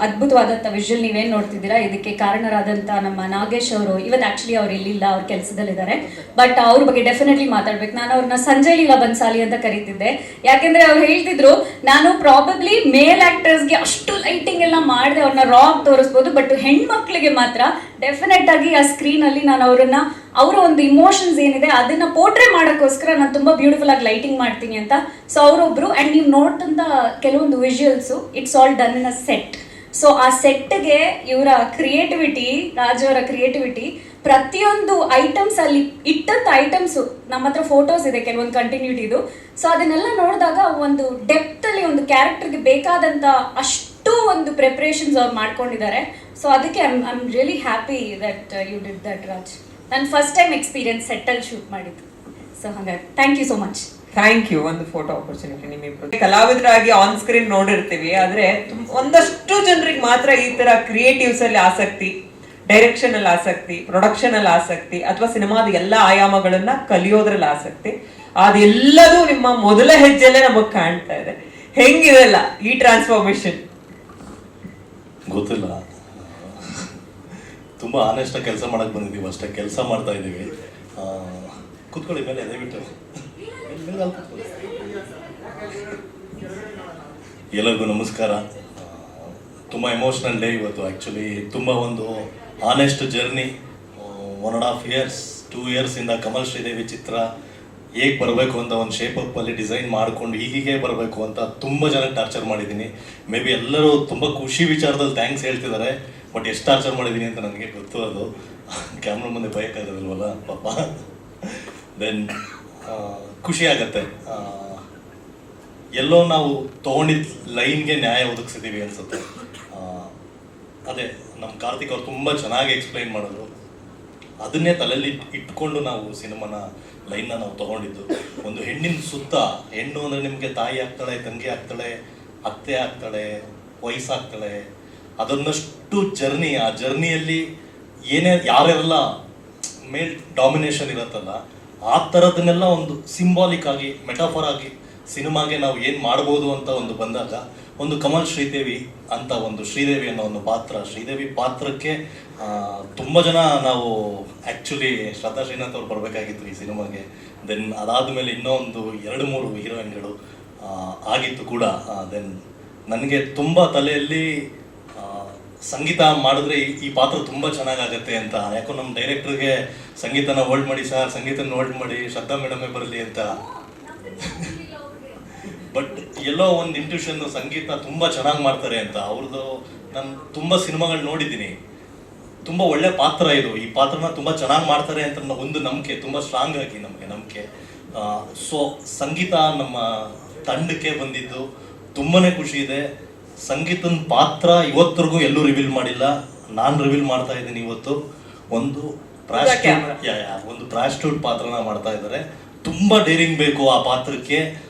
ಅದ್ಭುತವಾದಂಥ ವಿಜುವಲ್ ನೀವೇನು ನೋಡ್ತಿದ್ದೀರಾ, ಇದಕ್ಕೆ ಕಾರಣರಾದಂಥ ನಮ್ಮ ನಾಗೇಶ್ ಅವರು, ಇವತ್ತು ಆ್ಯಕ್ಚುಲಿ ಅವ್ರು ಇಲ್ಲಿಲ್ಲ, ಅವ್ರ ಕೆಲಸದಲ್ಲಿದ್ದಾರೆ. ಬಟ್ ಅವ್ರ ಬಗ್ಗೆ ಡೆಫಿನೆಟ್ಲಿ ಮಾತಾಡ್ಬೇಕು. ನಾನು ಅವ್ರನ್ನ ಸಂಜಯ್ ಲೀಲಾ ಬನ್ಸಾಲಿ ಅಂತ ಕರೀತಿದ್ದೆ, ಯಾಕೆಂದರೆ ಅವ್ರು ಹೇಳ್ತಿದ್ರು ನಾನು ಪ್ರಾಬಬ್ಲಿ ಮೇಲ್ ಆ್ಯಕ್ಟರ್ಸ್ಗೆ ಅಷ್ಟು ಲೈಟಿಂಗ್ ಎಲ್ಲ ಮಾಡಿದೆ ಅವ್ರನ್ನ ರಾಕ್ ತೋರಿಸ್ಬೋದು, ಬಟ್ ಹೆಣ್ಮಕ್ಳಿಗೆ ಮಾತ್ರ ಡೆಫಿನೆಟ್ ಆಗಿ ಆ ಸ್ಕ್ರೀನಲ್ಲಿ ನಾನು ಅವರ ಒಂದು ಇಮೋಷನ್ಸ್ ಏನಿದೆ ಅದನ್ನ ಪೋರ್ಟ್ರೇ ಮಾಡೋಕ್ಕೋಸ್ಕರ ನಾನು ತುಂಬ ಬ್ಯೂಟಿಫುಲ್ ಆಗಿ ಲೈಟಿಂಗ್ ಮಾಡ್ತೀನಿ ಅಂತ. ಸೊ ಅವರೊಬ್ರು. ಆ್ಯಂಡ್ ನೀವು ನೋಡ್ತಂತ ಕೆಲವೊಂದು visuals it's all done in a set. So ಆ ಸೆಟ್ಗೆ ಇವರ ಕ್ರಿಯೇಟಿವಿಟಿ, ರಾಜ್ ಅವರ ಕ್ರಿಯೇಟಿವಿಟಿ, ಪ್ರತಿಯೊಂದು ಐಟಮ್ಸ್ ಅಲ್ಲಿ ಇಟ್ಟಂಥ ಐಟಮ್ಸು ನಮ್ಮ ಹತ್ರ ಫೋಟೋಸ್ ಇದೆ ಕೆಲವೊಂದು ಕಂಟಿನ್ಯೂಟಿದು. ಸೊ ಅದನ್ನೆಲ್ಲ ನೋಡಿದಾಗ ಒಂದು ಡೆಪ್ತಲ್ಲಿ ಒಂದು ಕ್ಯಾರೆಕ್ಟರ್ಗೆ ಬೇಕಾದಂಥ ಅಷ್ಟು ಒಂದು ಪ್ರಿಪ್ರೇಷನ್ಸ್ ಅವ್ರು ಮಾಡ್ಕೊಂಡಿದ್ದಾರೆ. ಸೊ ಅದಕ್ಕೆ I am really happy that you did that Raj. ನಾನು ಫಸ್ಟ್ ಟೈಮ್ ಎಕ್ಸ್ಪೀರಿಯನ್ಸ್ ಸೆಟ್ಟಲ್ಲಿ ಶೂಟ್ ಮಾಡಿದ್ದು. ಸೊ ಹಾಗಾಗಿ thank you so much. Thank you. ಒಂದು ಫೋಟೋ ಆಪರ್ಚುನಿಟಿ ನಿಮ್ಮಿಬ್ರು ಕಲಾವಿದರಾಗಿ ಆನ್ ಸ್ಕ್ರೀನ್ ನೋಡಿರ್ತೀವಿ, ಆದ್ರೆ ಒಂದಷ್ಟು ಜನರಿಗೆ ಮಾತ್ರ ಈ ತರ ಕ್ರಿಯೇಟಿವ್ಸ್ ಅಲ್ಲಿ ಆಸಕ್ತಿ, ಡೈರೆಕ್ಷನ್ ಅಲ್ಲಿ ಆಸಕ್ತಿ, ಪ್ರೊಡಕ್ಷನ್ ಅಲ್ಲಿ ಆಸಕ್ತಿ, ಅಥವಾ ಸಿನಿಮಾದ ಎಲ್ಲ ಆಯಾಮಗಳನ್ನ ಕಲಿಯೋದ್ರಲ್ಲಿ ಆಸಕ್ತಿ. ಅದೆಲ್ಲದೂ ನಿಮ್ಮ ಮೊದಲ ಹೆಜ್ಜೆಲ್ಲೇ ನಮಗ್ ಕಾಣ್ತಾ ಇದೆ. ಹೆಂಗಿದೆಲ್ಲ ಈ ಟ್ರಾನ್ಸ್ಫಾರ್ಮೇಶನ್? ಗೊತ್ತಿಲ್ಲ, ತುಂಬ ಆನೆಸ್ಟಾಗಿ ಕೆಲಸ ಮಾಡಕ್ಕೆ ಬಂದಿದ್ದೀವಿ ಅಷ್ಟೇ. ಕೆಲಸ ಮಾಡ್ತಾ ಇದ್ದೀವಿ. ಕೂತ್ಕೊಳ್ಳಿ ಮೇಲೆ, ದಯವಿಟ್ಟು ಎಲ್ಲರಿಗೂ ನಮಸ್ಕಾರ. ತುಂಬ ಎಮೋಷ್ನಲ್ ಡೇ ಇವತ್ತು. ಆ್ಯಕ್ಚುಲಿ ತುಂಬ ಒಂದು ಆನೆಸ್ಟ್ ಜರ್ನಿ. 1.5 years 2 yearsಯಿಂದ ಕಮಲ್ ಶ್ರೀದೇವಿ ಚಿತ್ರ ಹೇಗೆ ಬರಬೇಕು ಅಂತ ಒಂದು ಶೇಪಪ್ಪಲ್ಲಿ ಡಿಸೈನ್ ಮಾಡಿಕೊಂಡು ಹೀಗೆ ಬರಬೇಕು ಅಂತ ತುಂಬ ಜನ ಟಾರ್ಚರ್ ಮಾಡಿದ್ದೀನಿ. ಮೇ ಬಿ ಎಲ್ಲರೂ ತುಂಬ ಖುಷಿ ವಿಚಾರದಲ್ಲಿ ಥ್ಯಾಂಕ್ಸ್ ಹೇಳ್ತಿದ್ದಾರೆ, ಬಟ್ ಎಷ್ಟು ಟಾರ್ಚರ್ ಮಾಡಿದ್ದೀನಿ ಅಂತ ನನಗೆ ಗೊತ್ತು. ಅದು ಕ್ಯಾಮ್ರಾ ಮುಂದೆ ಬಯಕಾಗದಲ್ವಲ್ಲ ಪಾಪ. ದೆನ್ ಖುಷಿ ಆಗತ್ತೆ, ಎಲ್ಲೋ ನಾವು ತೊಗೊಂಡಿದ್ದ ಲೈನ್ಗೆ ನ್ಯಾಯ ಒದಗಿಸಿದ್ದೀವಿ ಅನಿಸುತ್ತೆ. ಅದೇ ನಮ್ಮ ಕಾರ್ತಿಕ್ ಅವ್ರು ತುಂಬ ಚೆನ್ನಾಗಿ ಎಕ್ಸ್ಪ್ಲೈನ್ ಮಾಡಿದ್ರು. ಅದನ್ನೇ ತಲೆಯಲ್ಲಿ ಇಟ್ಕೊಂಡು ನಾವು ಸಿನಿಮಾನ ಲೈನ್ನ ನಾವು ತೊಗೊಂಡಿದ್ದು. ಒಂದು ಹೆಣ್ಣಿನ ಸುತ್ತ, ಹೆಣ್ಣು ಅಂದರೆ ನಿಮಗೆ ತಾಯಿ ಆಗ್ತಾಳೆ, ತಂಗಿ ಆಗ್ತಾಳೆ, ಅತ್ತೆ ಆಗ್ತಾಳೆ, ವಯಸ್ಸಾಗ್ತಾಳೆ, ಅದನ್ನಷ್ಟು ಜರ್ನಿ. ಆ ಜರ್ನಿಯಲ್ಲಿ ಯಾರೆಲ್ಲ ಮೇಲ್ ಡಾಮಿನೇಷನ್ ಇರುತ್ತಲ್ಲ, ಆ ಥರದನ್ನೆಲ್ಲ ಒಂದು ಸಿಂಬಾಲಿಕ್ ಆಗಿ, ಮೆಟಾಫರ್ ಆಗಿ ಸಿನಿಮಾಗೆ ನಾವು ಏನು ಮಾಡ್ಬೋದು ಅಂತ ಒಂದು ಬಂದಾಗ, ಒಂದು ಕಮಲ್ ಶ್ರೀದೇವಿ ಅಂತ ಒಂದು ಶ್ರೀದೇವಿ ಅನ್ನೋ ಒಂದು ಪಾತ್ರ, ಶ್ರೀದೇವಿ ಪಾತ್ರಕ್ಕೆ ತುಂಬ ಜನ ನಾವು ಆ್ಯಕ್ಚುಲಿ ಶ್ರದ್ಧಾ ಶ್ರೀನಾಥ್ ಅವ್ರು ಬರಬೇಕಾಗಿತ್ತು ಈ ಸಿನಿಮಾಗೆ. ದೆನ್ ಅದಾದಮೇಲೆ ಇನ್ನೂ ಒಂದು 2-3 ಹೀರೋಯಿನ್ಗಳು ಆಗಿತ್ತು ಕೂಡ. ದೆನ್ ನನಗೆ ತುಂಬ ತಲೆಯಲ್ಲಿ ಸಂಗೀತ ಮಾಡಿದ್ರೆ ಈ ಪಾತ್ರ ತುಂಬ ಚೆನ್ನಾಗಾಗತ್ತೆ ಅಂತ. ಯಾಕೋ ನಮ್ಮ ಡೈರೆಕ್ಟ್ರಿಗೆ ಸಂಗೀತನ ಹೋಲ್ಡ್ ಮಾಡಿ ಸರ್, ಸಂಗೀತನ ಹೋಲ್ಡ್ ಮಾಡಿ, ಶ್ರದ್ಧಾ ಮೇಡಮೇ ಬರಲಿ ಅಂತ. ಬಟ್ ಎಲ್ಲೋ ಒಂದು ಇಂಟ್ಯೂಷನ್, ಸಂಗೀತ ತುಂಬ ಚೆನ್ನಾಗಿ ಮಾಡ್ತಾರೆ ಅಂತ. ಅವ್ರದ್ದು ನಾನು ತುಂಬ ಸಿನಿಮಾಗಳು ನೋಡಿದ್ದೀನಿ. ತುಂಬ ಒಳ್ಳೆ ಪಾತ್ರ ಇದು, ಈ ಪಾತ್ರನ ತುಂಬ ಚೆನ್ನಾಗಿ ಮಾಡ್ತಾರೆ ಅಂತ ಒಂದು ನಂಬಿಕೆ, ತುಂಬ ಸ್ಟ್ರಾಂಗ್ ಆಗಿ ನಮಗೆ ನಂಬಿಕೆ. ಸೊ ಸಂಗೀತ ನಮ್ಮ ತಂಡಕ್ಕೆ ಬಂದಿದ್ದು ತುಂಬಾನೇ ಖುಷಿ ಇದೆ. ಸಂಗೀತನ ಪಾತ್ರ ಇವತ್ತರೆಗೂ ಎಲ್ಲೂ ರಿವೀಲ್ ಮಾಡಿಲ್ಲ, ನಾನು ರಿವೀಲ್ ಮಾಡ್ತಾ ಇದ್ದೀನಿ ಇವತ್ತು. ಒಂದು ಪ್ರಾಸ್ಟಿಟ್ಯೂಟ್ ಪಾತ್ರನ ಮಾಡ್ತಾ ಇದ್ದಾರೆ. ತುಂಬಾ ಡೇರಿಂಗ್ ಬೇಕು ಆ ಪಾತ್ರಕ್ಕೆ,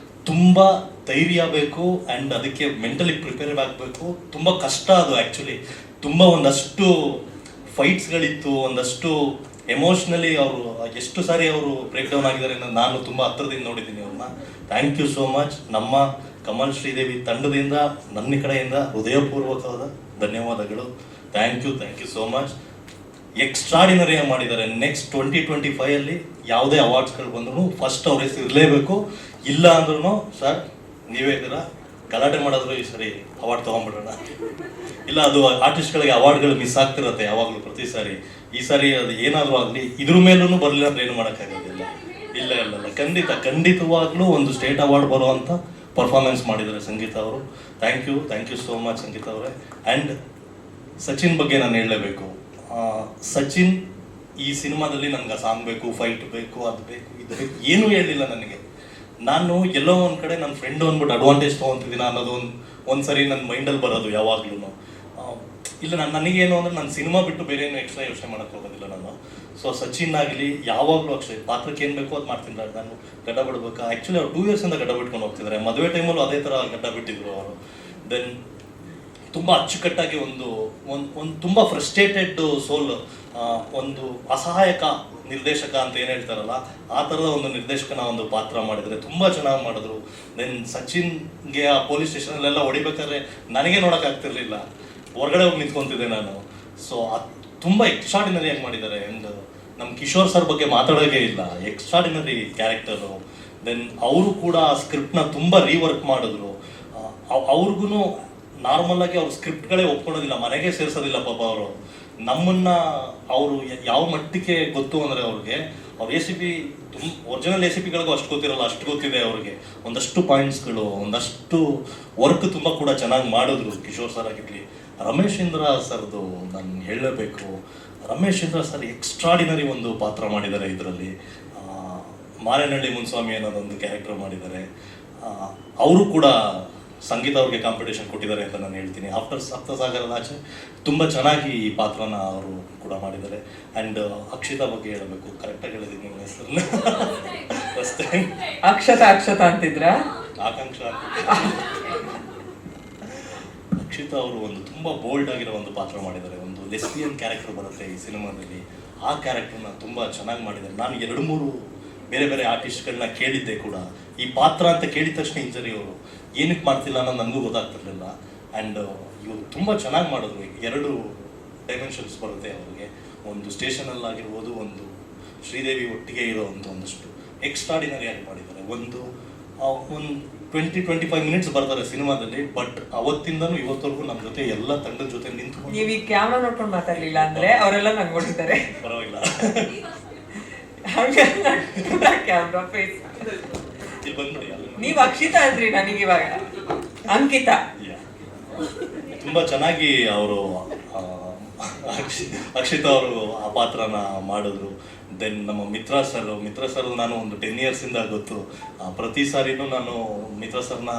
ತುಂಬಾ ಧೈರ್ಯ ಬೇಕು ಆ್ಯಂಡ್ ಅದಕ್ಕೆ ಮೆಂಟಲಿ ಪ್ರಿಪೇರ್ ಆಗಬೇಕು. ತುಂಬ ಕಷ್ಟ ಅದು ಆ್ಯಕ್ಚುಲಿ. ತುಂಬ ಒಂದಷ್ಟು ಫೈಟ್ಸ್ಗಳಿತ್ತು, ಒಂದಷ್ಟು ಎಮೋಷ್ನಲಿ ಅವರು ಎಷ್ಟು ಸಾರಿ ಅವರು ಬ್ರೇಕ್ ಡೌನ್ ಆಗಿದ್ದಾರೆ ಅನ್ನೋದು ನಾನು ತುಂಬ ಹತ್ರದಿಂದ ನೋಡಿದ್ದೀನಿ ಅವ್ರನ್ನ. Thank you so much. ನಮ್ಮ ಕಮಲ್ ಶ್ರೀದೇವಿ ತಂಡದಿಂದ ನನ್ನ ಕಡೆಯಿಂದ ಹೃದಯಪೂರ್ವಕವಾದ ಧನ್ಯವಾದಗಳು. Thank you so much. ಎಕ್ಸ್ಟ್ರಾಡಿನರಿಯಾಗಿ ಮಾಡಿದ್ದಾರೆ. ನೆಕ್ಸ್ಟ್ 2025 ಯಾವುದೇ ಅವಾರ್ಡ್ಸ್ಗಳು ಬಂದ್ರು ಫಸ್ಟ್ ಅವ್ರ ಹೆಸರು ಇರಲೇಬೇಕು. ಇಲ್ಲ ಅಂದ್ರೂ ಸರ್ ನೀವೇ ಇದ್ದೀರಾ, ಗಲಾಟೆ ಮಾಡಿದ್ರು ಈ ಸರಿ ಅವಾರ್ಡ್ ತೊಗೊಂಡ್ಬಿಡೋಣ. ಇಲ್ಲ, ಅದು ಆರ್ಟಿಸ್ಟ್ಗಳಿಗೆ ಅವಾರ್ಡ್ಗಳು ಮಿಸ್ ಆಗ್ತಿರತ್ತೆ ಯಾವಾಗಲೂ ಪ್ರತಿ ಸಾರಿ. ಈ ಸಾರಿ ಅದು ಏನಾದರೂ ಆಗಲಿ ಇದ್ರ ಮೇಲೂ ಬರಲಿಲ್ಲ ಅಂದ್ರೆ ಏನು ಮಾಡೋಕ್ಕಾಗೋದಿಲ್ಲ. ಇಲ್ಲ ಖಂಡಿತವಾಗ್ಲೂ ಒಂದು ಸ್ಟೇಟ್ ಅವಾರ್ಡ್ ಬರುವಂಥ ಪರ್ಫಾರ್ಮೆನ್ಸ್ ಮಾಡಿದ್ದಾರೆ ಸಂಗೀತ ಅವರು. ಥ್ಯಾಂಕ್ ಯು ಸೋ ಮಚ್ ಸಂಗೀತ ಅವರೇ. ಆ್ಯಂಡ್ ಸಚಿನ್ ಬಗ್ಗೆ ನಾನು ಹೇಳಲೇಬೇಕು. ಸಚಿನ್ ಈ ಸಿನಿಮಾದಲ್ಲಿ ನನಗೆ ಸಾಂಗ್ ಬೇಕು, ಫೈಟ್ ಬೇಕು, ಅದು ಬೇಕು, ಇದು ಬೇಕು, ಏನೂ ಹೇಳಿಲ್ಲ ನನಗೆ. ನಾನು ಎಲ್ಲೋ ಒಂದು ಕಡೆ ನನ್ನ ಫ್ರೆಂಡು ಅಂದ್ಬಿಟ್ಟು ಅಡ್ವಾಂಟೇಜ್ ತೊಗೊತಿದ್ದೀನಿ ಅನ್ನೋದು ಒಂದ್ಸರಿ ನನ್ನ ಮೈಂಡಲ್ಲಿ ಬರೋದು ಯಾವಾಗ್ಲೂ. ಇಲ್ಲ ನನಗೇನು ಅಂದರೆ ನಾನು ಸಿನಿಮಾ ಬಿಟ್ಟು ಬೇರೆ ಏನು ಎಕ್ಸ್ಟ್ರಾ ಯೋಚನೆ ಮಾಡೋಕ್ಕೆ ಹೋಗೋದಿಲ್ಲ ನಾನು. ಸೊ ಸಚಿನ್ ಆಗಲಿ ಯಾವಾಗಲೂ ಅಕ್ಷಯ ಪಾತ್ರಕ್ಕೆ ಏನು ಬೇಕೋ ಅದು ಮಾಡ್ತೀನಿ. ನಾನು ಗಡ್ಡ ಬಿಡ್ಬೇಕಾ, ಆ್ಯಕ್ಚುಲಿ ಅವ್ರು 2 yearsಯಿಂದ ಗಡ್ಡ ಬಿಟ್ಕೊಂಡು ಹೋಗ್ತಿದ್ದಾರೆ. ಮದುವೆ ಟೈಮಲ್ಲೂ ಅದೇ ಥರ ಗಡ್ಡ ಬಿಟ್ಟಿದ್ರು ಅವರು. ದೆನ್ ತುಂಬ ಅಚ್ಚುಕಟ್ಟಾಗಿ ಒಂದು ತುಂಬ ಫ್ರಸ್ಟ್ರೇಟೆಡ್ ಸೋಲ್, ಒಂದು ಅಸಹಾಯಕ ನಿರ್ದೇಶಕ ಅಂತ ಏನು ಹೇಳ್ತಾರಲ್ಲ ಆ ಥರದ ಒಂದು ನಿರ್ದೇಶಕನ ಒಂದು ಪಾತ್ರ ಮಾಡಿದರೆ ತುಂಬ ಚೆನ್ನಾಗಿ ಮಾಡಿದ್ರು. ದೆನ್ ಸಚಿನ್ಗೆ ಆ ಪೊಲೀಸ್ ಸ್ಟೇಷನಲ್ಲೆಲ್ಲ ಹೊಡಿಬೇಕಾದ್ರೆ ನನಗೆ ನೋಡೋಕ್ಕಾಗ್ತಿರ್ಲಿಲ್ಲ, ಹೊರಗಡೆ ಹೋಗಿ ನಿಂತ್ಕೊತಿದ್ದೆ ನಾನು. ಸೊ ಅದು ತುಂಬ ಎಕ್ಸ್ಟ್ರಾಡಿನರಿಯಾಗಿ ಮಾಡಿದ್ದಾರೆ. ಆ್ಯಂಡ್ ನಮ್ಮ ಕಿಶೋರ್ ಸರ್ ಬಗ್ಗೆ ಮಾತಾಡೋಕೆ ಇಲ್ಲ, ಎಕ್ಸ್ಟ್ರಾಡಿನರಿ ಕ್ಯಾರೆಕ್ಟರು. ದೆನ್ ಅವರು ಕೂಡ ಆ ಸ್ಕ್ರಿಪ್ಟ್ನ ತುಂಬ ರೀವರ್ಕ್ ಮಾಡಿದ್ರು. ಅವ್ರಿಗೂ ನಾರ್ಮಲ್ ಆಗಿ ಅವ್ರ ಸ್ಕ್ರಿಪ್ಟ್ಗಳೇ ಒಪ್ಕೊಳ್ಳೋದಿಲ್ಲ, ಮನೆಗೆ ಸೇರಿಸೋದಿಲ್ಲ ಪಾಪ ಅವರು. ನಮ್ಮನ್ನ ಅವರು ಯಾವ ಮಟ್ಟಕ್ಕೆ ಗೊತ್ತು ಅಂದರೆ ಅವ್ರಿಗೆ ಅವ್ರ ACP ಒರಿಜಿನಲ್ ACPಗಳಿಗೂ ಅಷ್ಟು ಗೊತ್ತಿರಲ್ಲ, ಅಷ್ಟು ಗೊತ್ತಿದೆ ಅವ್ರಿಗೆ. ಒಂದಷ್ಟು ಪಾಯಿಂಟ್ಸ್ಗಳು, ಒಂದಷ್ಟು ವರ್ಕ್ ತುಂಬ ಕೂಡ ಚೆನ್ನಾಗಿ ಮಾಡಿದ್ರು ಕಿಶೋರ್ ಸರ್ ಆಗಿರಲಿ. ರಮೇಶ್ ಇಂದ್ರ ಸರ್ದು ನಾನು ಹೇಳಲೇಬೇಕು. ರಮೇಶ್ ಇಂದ್ರ ಸರ್ ಎಕ್ಸ್ಟ್ರಾಡಿನರಿ ಒಂದು ಪಾತ್ರ ಮಾಡಿದ್ದಾರೆ ಇದರಲ್ಲಿ. ಮಾರೇನಹಳ್ಳಿ ಮುನ್ಸ್ವಾಮಿ ಅನ್ನೋದೊಂದು ಕ್ಯಾರೆಕ್ಟರ್ ಮಾಡಿದ್ದಾರೆ. ಅವರು ಕೂಡ ಸಂಗೀತ ಅವ್ರಿಗೆ ಕಾಂಪಿಟೇಷನ್ ಕೊಟ್ಟಿದ್ದಾರೆ ಅಂತ ನಾನು ಹೇಳ್ತೀನಿ. ಆಫ್ಟರ್ ಸಪ್ತಸಾಗರದ ಆಚೆ ತುಂಬ ಚೆನ್ನಾಗಿ ಈ ಪಾತ್ರನ ಅವರು ಕೂಡ ಮಾಡಿದ್ದಾರೆ. ಆ್ಯಂಡ್ ಅಕ್ಷಿತಾ ಬಗ್ಗೆ ಹೇಳಬೇಕು, ಕರೆಕ್ಟಾಗಿ ಹೇಳಿದ್ದೀನಿ ನಿಮ್ಮ ಹೆಸರನ್ನ. ಅಕ್ಷತಾ ಅಂತಿದ್ರ ಆಕಾಂಕ್ಷ. ಅಕ್ಷಿತಾ ಅವರು ಒಂದು ತುಂಬ ಬೋಲ್ಡ್ ಆಗಿರೋ ಒಂದು ಪಾತ್ರ ಮಾಡಿದ್ದಾರೆ. ಒಂದು ಲೆಸ್ಬಿಯನ್ ಕ್ಯಾರೆಕ್ಟರ್ ಬರುತ್ತೆ ಈ ಸಿನಿಮಾದಲ್ಲಿ, ಆ ಕ್ಯಾರೆಕ್ಟರ್ನ ತುಂಬ ಚೆನ್ನಾಗಿ ಮಾಡಿದ್ದಾರೆ. ನಾನು 2-3 ಬೇರೆ ಆರ್ಟಿಸ್ಟ್ಗಳನ್ನ ಕೇಳಿದ್ದೆ ಕೂಡ. ಈ ಪಾತ್ರ ಅಂತ ಕೇಳಿದ ತಕ್ಷಣ ಇಂಜರಿ ಅವರು ಏನಕ್ಕೆ ಮಾಡ್ತಿಲ್ಲ ಅನ್ನೋದು ನನಗೂ ಗೊತ್ತಾಗ್ತಿರ್ಲಿಲ್ಲ. ಆ್ಯಂಡ್ ಇವರು ತುಂಬ ಚೆನ್ನಾಗಿ ಮಾಡಿದ್ರು. 2 ಡೈಮೆನ್ಷನ್ಸ್ ಬರುತ್ತೆ ಅವ್ರಿಗೆ. ಒಂದು ಸ್ಟೇಷನಲ್ಲಾಗಿರ್ಬೋದು, ಒಂದು ಶ್ರೀದೇವಿ ಒಟ್ಟಿಗೆ ಇರೋವಂಥ ಒಂದಷ್ಟು ಎಕ್ಸ್ಟ್ರಾಡಿನರಿಯಾಗಿ ಮಾಡಿದ್ದಾರೆ. ಒಂದು 20-25 ಮಿನಿಟ್ಸ್ ಬರ್ತಾರೆ ಸಿನಿಮಾದಲ್ಲಿ. ಬಟ್ ಅವತ್ತಿಂದನೂ ಇವತ್ತವರೆಗೂ ನಮ್ಮ ಜೊತೆ ಎಲ್ಲ ತಂಡದ ಜೊತೆ ನಿಂತ್ಕೊಂಡು. ನೀವು ಈ ಕ್ಯಾಮ್ರಾ ನೋಡ್ಕೊಂಡು ಮಾತಾಡ್ಲಿಲ್ಲ ಅಂದ್ರೆ ಅವರೆಲ್ಲ ನಂಗೆ ಹೊಡಿತಾರೆ. ಪರವಾಗಿಲ್ಲ, ಕ್ಯಾಮ್ರಾ ಫೇಸ್. ಇಲ್ಲಿ ಬಂದ್ಬಿಡಿ. ನೀವು ಅಕ್ಷಿತಾ ಅಂದ್ರಿ, ನನಗೆ ಇವಾಗ ಅಂಕಿತಾ. ತುಂಬ ಚೆನ್ನಾಗಿ ಅವರು ಅಕ್ಷಿತಾ ಅವರು ಆ ಪಾತ್ರನ ಮಾಡಿದ್ರು. ದೆನ್ ನಮ್ಮ ಮಿತ್ರ ಸರ್ ನಾನು ಒಂದು 10 yearsಯಿಂದ ಗೊತ್ತು. ಪ್ರತಿ ಸಾರಿನೂ ನಾನು ಮಿತ್ರ ಸರ್ನ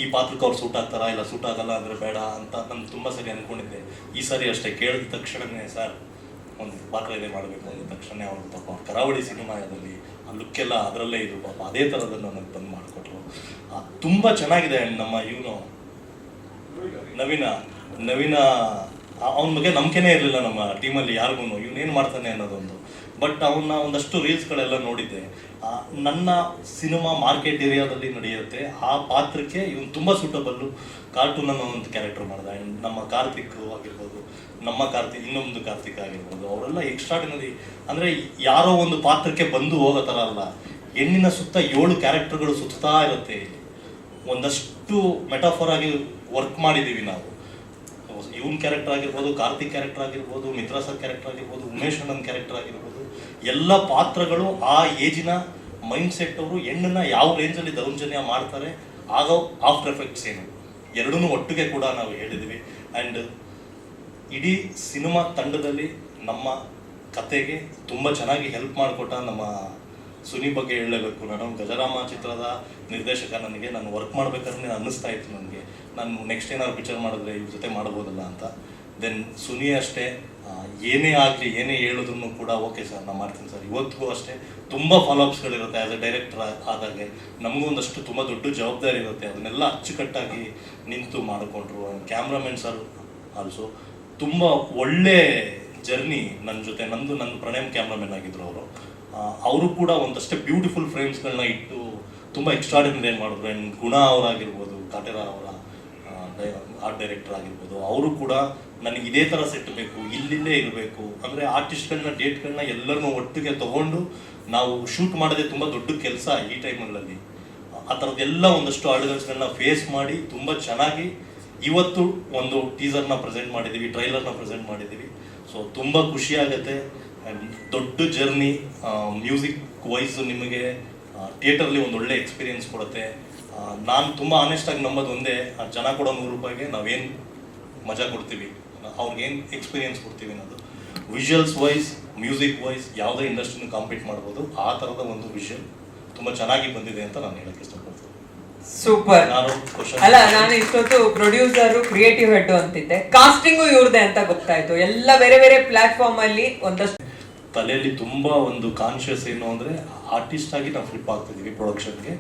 ಈ ಪಾತ್ರಕ್ಕೆ ಅವ್ರು ಸೂಟ್ ಆಗ್ತಾರಾ, ಇಲ್ಲ ಸೂಟ್ ಆಗಲ್ಲ ಅಂದರೆ ಬೇಡ ಅಂತ ನಾನು ತುಂಬ ಸರಿ ಅಂದ್ಕೊಂಡಿದ್ದೆ. ಈ ಸಾರಿ ಅಷ್ಟೇ ಕೇಳಿದ ತಕ್ಷಣವೇ ಸರ್ ಒಂದು ಪಾತ್ರ ಇದೆ ಮಾಡಬೇಕು ಅಂದ ತಕ್ಷಣ ಅವರು ಪಾಪ ಕರಾವಳಿ ಸಿನಿಮಾದಲ್ಲಿ ಆ ಲುಕ್ಕೆಲ್ಲ ಅದರಲ್ಲೇ ಇದು ಪಾಪ ಅದೇ ಥರದನ್ನು ನನಗೆ ಬಂದು ಮಾಡಿಕೊಟ್ರು. ತುಂಬ ಚೆನ್ನಾಗಿದೆ. ನಮ್ಮ ಇವನು ನವೀನ ಅವನ ಬಗ್ಗೆ ನಂಬಿಕೆನೇ ಇರಲಿಲ್ಲ ನಮ್ಮ ಟೀಮಲ್ಲಿ ಯಾರಿಗೂ, ಇವನೇನು ಮಾಡ್ತಾನೆ ಅನ್ನೋದೊಂದು. ಬಟ್ ಅವನ್ನ ಒಂದಷ್ಟು ರೀಲ್ಸ್ಗಳೆಲ್ಲ ನೋಡಿದ್ದೆ. ನನ್ನ ಸಿನಿಮಾ ಮಾರ್ಕೆಟ್ ಏರಿಯಾದಲ್ಲಿ ನಡೆಯುತ್ತೆ, ಆ ಪಾತ್ರಕ್ಕೆ ಇವನು ತುಂಬ ಸೂಟಬಲ್ಲು. ಕಾರ್ಟೂನ್ ಅನ್ನೋ ಒಂದು ಕ್ಯಾರೆಕ್ಟರ್ ಮಾಡಿದ. ಆ್ಯಂಡ್ ನಮ್ಮ ಕಾರ್ತಿಕ್ ಆಗಿರ್ಬೋದು, ಇನ್ನೊಂದು ಕಾರ್ತಿಕ್ ಆಗಿರ್ಬೋದು, ಅವರೆಲ್ಲ ಎಕ್ಸ್ಟ್ರಾಡಿನರಿ. ಅಂದರೆ ಯಾರೋ ಒಂದು ಪಾತ್ರಕ್ಕೆ ಬಂದು ಹೋಗೋ ಥರ ಅಲ್ಲ, ಹೆಣ್ಣಿನ ಸುತ್ತ 7 ಕ್ಯಾರೆಕ್ಟರ್ಗಳು ಸುತ್ತಾ ಇರುತ್ತೆ. ಒಂದಷ್ಟು ಮೆಟಾಫರ್ ಆಗಿ ವರ್ಕ್ ಮಾಡಿದ್ದೀವಿ ನಾವು. ಇವನ್ ಕ್ಯಾರೆಕ್ಟರ್ ಆಗಿರ್ಬೋದು, ಕಾರ್ತಿಕ್ ಕ್ಯಾರೆಕ್ಟರ್ ಆಗಿರ್ಬೋದು, ಮಿತ್ರ ಸರ್ ಕ್ಯಾರೆಕ್ಟರ್ ಆಗಿರ್ಬೋದು, ಉಮೇಶ್ ಅಣ್ಣನ ಕ್ಯಾರೆಕ್ಟರ್ ಆಗಿರ್ಬೋದು, ಎಲ್ಲ ಪಾತ್ರಗಳು ಆ ಏಜಿನ ಮೈಂಡ್ ಸೆಟ್ ಅವರು ಹೆಣ್ಣನ್ನ ಯಾವ ರೇಂಜಲ್ಲಿ ದೌರ್ಜನ್ಯ ಮಾಡ್ತಾರೆ, ಆಗ ಆಫ್ಟರ್ ಎಫೆಕ್ಟ್ಸ್ ಏನು, ಎರಡೂ ಒಟ್ಟಿಗೆ ಕೂಡ ನಾವು ಹೇಳಿದ್ವಿ. ಆ್ಯಂಡ್ ಇಡೀ ಸಿನಿಮಾ ತಂಡದಲ್ಲಿ ನಮ್ಮ ಕತೆಗೆ ತುಂಬ ಚೆನ್ನಾಗಿ ಹೆಲ್ಪ್ ಮಾಡಿಕೊಟ್ಟ ನಮ್ಮ ಸುನಿ ಬಗ್ಗೆ ಹೇಳಲೇಬೇಕು. ನಾನು ಗಜರಾಮ ಚಿತ್ರದ ನಿರ್ದೇಶಕ. ನನಗೆ ನಾನು ವರ್ಕ್ ಮಾಡ್ಬೇಕಾದ್ರೆ ಅನ್ನಿಸ್ತಾ ಇತ್ತು ನನಗೆ ನಾನು ನೆಕ್ಸ್ಟ್ ಏನಾದ್ರು ಪಿಕ್ಚರ್ ಮಾಡಿದ್ರೆ ಇವ್ರ ಜೊತೆ ಮಾಡ್ಬೋದಲ್ಲ ಅಂತ. ದೆನ್ ಸುನಿ ಅಷ್ಟೇ, ಏನೇ ಆಗಲಿ ಏನೇ ಹೇಳಿದ್ರು ಕೂಡ ಓಕೆ ಸರ್ ನಾನು ಮಾಡ್ತೀನಿ ಸರ್. ಇವತ್ತಿಗೂ ಅಷ್ಟೇ ತುಂಬ ಫಾಲೋಅಪ್ಸ್ಗಳಿರುತ್ತೆ. ಆ್ಯಸ್ ಎ ಡೈರೆಕ್ಟರ್ ಆದಾಗೆ ನಮಗೂ ಒಂದಷ್ಟು ತುಂಬ ದೊಡ್ಡ ಜವಾಬ್ದಾರಿ ಇರುತ್ತೆ. ಅದನ್ನೆಲ್ಲ ಅಚ್ಚುಕಟ್ಟಾಗಿ ನಿಂತು ಮಾಡಿಕೊಂಡ್ರು. ಕ್ಯಾಮ್ರಾಮನ್ ಸರ್ ಆಲ್ಸೋ ತುಂಬ ಒಳ್ಳೆ ಜರ್ನಿ ನನ್ನ ಜೊತೆ. ನನ್ನ ಪ್ರಣಯಂ ಕ್ಯಾಮ್ರಾಮನ್ ಆಗಿದ್ರು ಅವರು. ಅವರು ಕೂಡ ಒಂದಷ್ಟೇ ಬ್ಯೂಟಿಫುಲ್ ಫ್ರೇಮ್ಸ್ಗಳನ್ನ ಇಟ್ಟು ತುಂಬ ಎಕ್ಸ್ಟ್ರಾಡಿನರಿ ಮಾಡಿದ್ರು. ಆ್ಯಂಡ್ ಗುಣ ಅವರಾಗಿರ್ಬೋದು, ಕಾಟೇರ ಅವರ ಆರ್ಟ್ ಡೈರೆಕ್ಟರ್ ಆಗಿರ್ಬೋದು, ಅವರು ಕೂಡ ನನಗೆ ಇದೇ ಥರ ಸೆಟ್ ಬೇಕು, ಇಲ್ಲಿಂದೇ ಇರಬೇಕು ಅಂದರೆ ಆರ್ಟಿಸ್ಟ್ಗಳನ್ನ ಡೇಟ್ಗಳನ್ನ ಎಲ್ಲರನ್ನೂ ಒಟ್ಟಿಗೆ ತೊಗೊಂಡು ನಾವು ಶೂಟ್ ಮಾಡೋದೇ ತುಂಬ ದೊಡ್ಡ ಕೆಲಸ ಈ ಟೈಮಲ್ಲಿ. ಆ ಥರದ್ದೆಲ್ಲ ಒಂದಷ್ಟು ಆರ್ಡಿನಲ್ಸ್ಗಳನ್ನ ಫೇಸ್ ಮಾಡಿ ತುಂಬ ಚೆನ್ನಾಗಿ ಇವತ್ತು ಒಂದು ಟೀಸರ್ನ ಪ್ರೆಸೆಂಟ್ ಮಾಡಿದ್ದೀವಿ, ಟ್ರೈಲರ್ನ ಪ್ರೆಸೆಂಟ್ ಮಾಡಿದ್ದೀವಿ. ಸೊ ತುಂಬ ಖುಷಿ ಆಗುತ್ತೆ. ಆ್ಯಂಡ್ ದೊಡ್ಡ ಜರ್ನಿ. ಮ್ಯೂಸಿಕ್ ವೈಸು ನಿಮಗೆ ಥಿಯೇಟರ್ಲಿ ಒಂದು ಒಳ್ಳೆ ಎಕ್ಸ್ಪೀರಿಯನ್ಸ್ ಕೊಡುತ್ತೆ. ನಾನು ತುಂಬ ಆನೆಸ್ಟಾಗಿ ನಂಬೋದು ಒಂದೇ, ಜನ ಕೊಡೋ ₹100 ನಾವೇನು ಮಜಾ ಕೊಡ್ತೀವಿ, ಅವ್ರಿಗೇನು ಎಕ್ಸ್ಪೀರಿಯನ್ಸ್ ಕೊಡ್ತೀವಿ ಅನ್ನೋದು. ವಿಜುವಲ್ಸ್ ವೈಸ್, ಮ್ಯೂಸಿಕ್ ವೈಸ್ ಯಾವುದೇ ಇಂಡಸ್ಟ್ರಿನೂ ಕಾಂಪೀಟ್ ಮಾಡ್ಬೋದು. ಆ ಥರದ ಒಂದು ವಿಷನ್ ತುಂಬ ಚೆನ್ನಾಗಿ ಬಂದಿದೆ ಅಂತ ನಾನು ಹೇಳಕ್ಕೆ ಇಷ್ಟಪಡ್ತೀನಿ. ಸೂಪರ್. ನಾನು ಅಲ್ಲ, ನಾನು ಇಷ್ಟೊತ್ತು ಪ್ರೊಡ್ಯೂಸರು, ಕ್ರಿಯೇಟಿವ್ ಹೆಡ್ ಅಂತಿದ್ದೆ, ಕಾಸ್ಟಿಂಗು ಇವ್ರದೇ ಅಂತ ಗೊತ್ತಾಯ್ತು. ಎಲ್ಲ ಬೇರೆ ಬೇರೆ ಪ್ಲಾಟ್ಫಾರ್ಮ್ ಅಲ್ಲಿ ಒಂದಷ್ಟು ತಲೆಯಲ್ಲಿ ತುಂಬ ಒಂದು ಕಾನ್ಷಿಯಸ್ ಏನು ಅಂದರೆ ಆರ್ಟಿಸ್ಟ್ ಆಗಿ ನಾವು ಫ್ಲಿಪ್ ಆಗ್ತಿದ್ದೀವಿ ಪ್ರೊಡಕ್ಷನ್ಗೆ.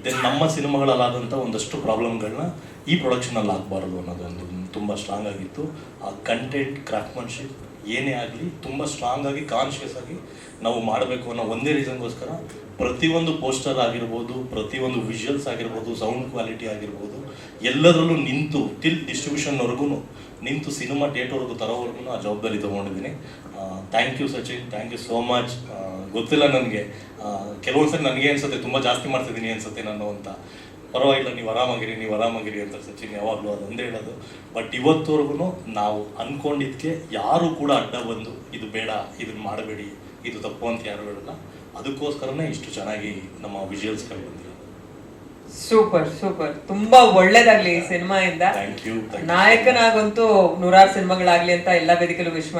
ದೆನ್ ನಮ್ಮ ಸಿನಿಮಾಗಳಲ್ಲಾದಂಥ ಒಂದಷ್ಟು ಪ್ರಾಬ್ಲಮ್ಗಳನ್ನ ಈ ಪ್ರೊಡಕ್ಷನಲ್ಲಿ ಆಗಬಾರ್ದು ಅನ್ನೋದೊಂದು ತುಂಬ ಸ್ಟ್ರಾಂಗ್ ಆಗಿತ್ತು. ಆ ಕಂಟೆಂಟ್, ಕ್ರಾಫ್ಟ್ಮನ್ಶಿಪ್ ಏನೇ ಆಗಲಿ ತುಂಬ ಸ್ಟ್ರಾಂಗ್ ಆಗಿ ಕಾನ್ಷಿಯಸ್ ಆಗಿ ನಾವು ಮಾಡಬೇಕು ಅನ್ನೋ ಒಂದೇ ರೀಸನ್ಗೋಸ್ಕರ ಪ್ರತಿಯೊಂದು ಪೋಸ್ಟರ್ ಆಗಿರ್ಬೋದು, ಪ್ರತಿಯೊಂದು ವಿಜುವಲ್ಸ್ ಆಗಿರ್ಬೋದು, ಸೌಂಡ್ ಕ್ವಾಲಿಟಿ ಆಗಿರ್ಬೋದು, ಎಲ್ಲದರಲ್ಲೂ ನಿಂತು ಟಿಲ್ ಡಿಸ್ಟ್ರಿಬ್ಯೂಷನ್ವರೆಗೂ ನಿಂತು ಸಿನಿಮಾ ಥಿಯೇಟರ್ವರೆಗೂ ತರೋವರೆಗೂ ಆ ಜವಾಬ್ದಾರಿ ತೊಗೊಂಡಿದ್ದೀನಿ. Thank you Sachin, thank you so much. ಗೊತ್ತಿಲ್ಲ ನನಗೆ, ಕೆಲವೊಂದ್ಸರಿ ನನಗೆ ಅನ್ಸುತ್ತೆ ತುಂಬ ಜಾಸ್ತಿ ಮಾಡ್ತಿದ್ದೀನಿ ಅನ್ಸುತ್ತೆ ನಾನು ಅಂತ. ಪರವಾಗಿಲ್ಲ, ನೀವು ಆರಾಮಾಗಿರಿ ಅಂತ ಸಚಿನ್ ಯಾವಾಗಲೂ ಅದೊಂದೇ ಹೇಳೋದು. ಬಟ್ ಇವತ್ತುವರೆಗೂ ನಾವು ಅಂದ್ಕೊಂಡಿದ್ದಕ್ಕೆ ಯಾರು ಕೂಡ ಅಡ್ಡ ಬಂದು ಇದು ಬೇಡ, ಇದನ್ನು ಮಾಡಬೇಡಿ, ಇದು ತಪ್ಪು ಅಂತ ಯಾರು ಹೇಳಲ್ಲ. ಅದಕ್ಕೋಸ್ಕರನೇ ಇಷ್ಟು ಚೆನ್ನಾಗಿ ನಮ್ಮ ವಿಜುವಲ್ಸ್ಗಳು ಬಂದಿದೆ. Super super. ತುಂಬಾ ಒಳ್ಳೇದಾಗ್ಲಿ ಈ ಸಿನಿಮಾಯಿಂದ. Thank you. ನಾಯಕನಾಗಂತೂ 100 ಸಿನಿಮಾಗಳಾಗ್ಲಿ ಅಂತ ಎಲ್ಲ ವೇದಿಕೆಲ್ಲೂ ವಿಶ್ ಮಾಡಿ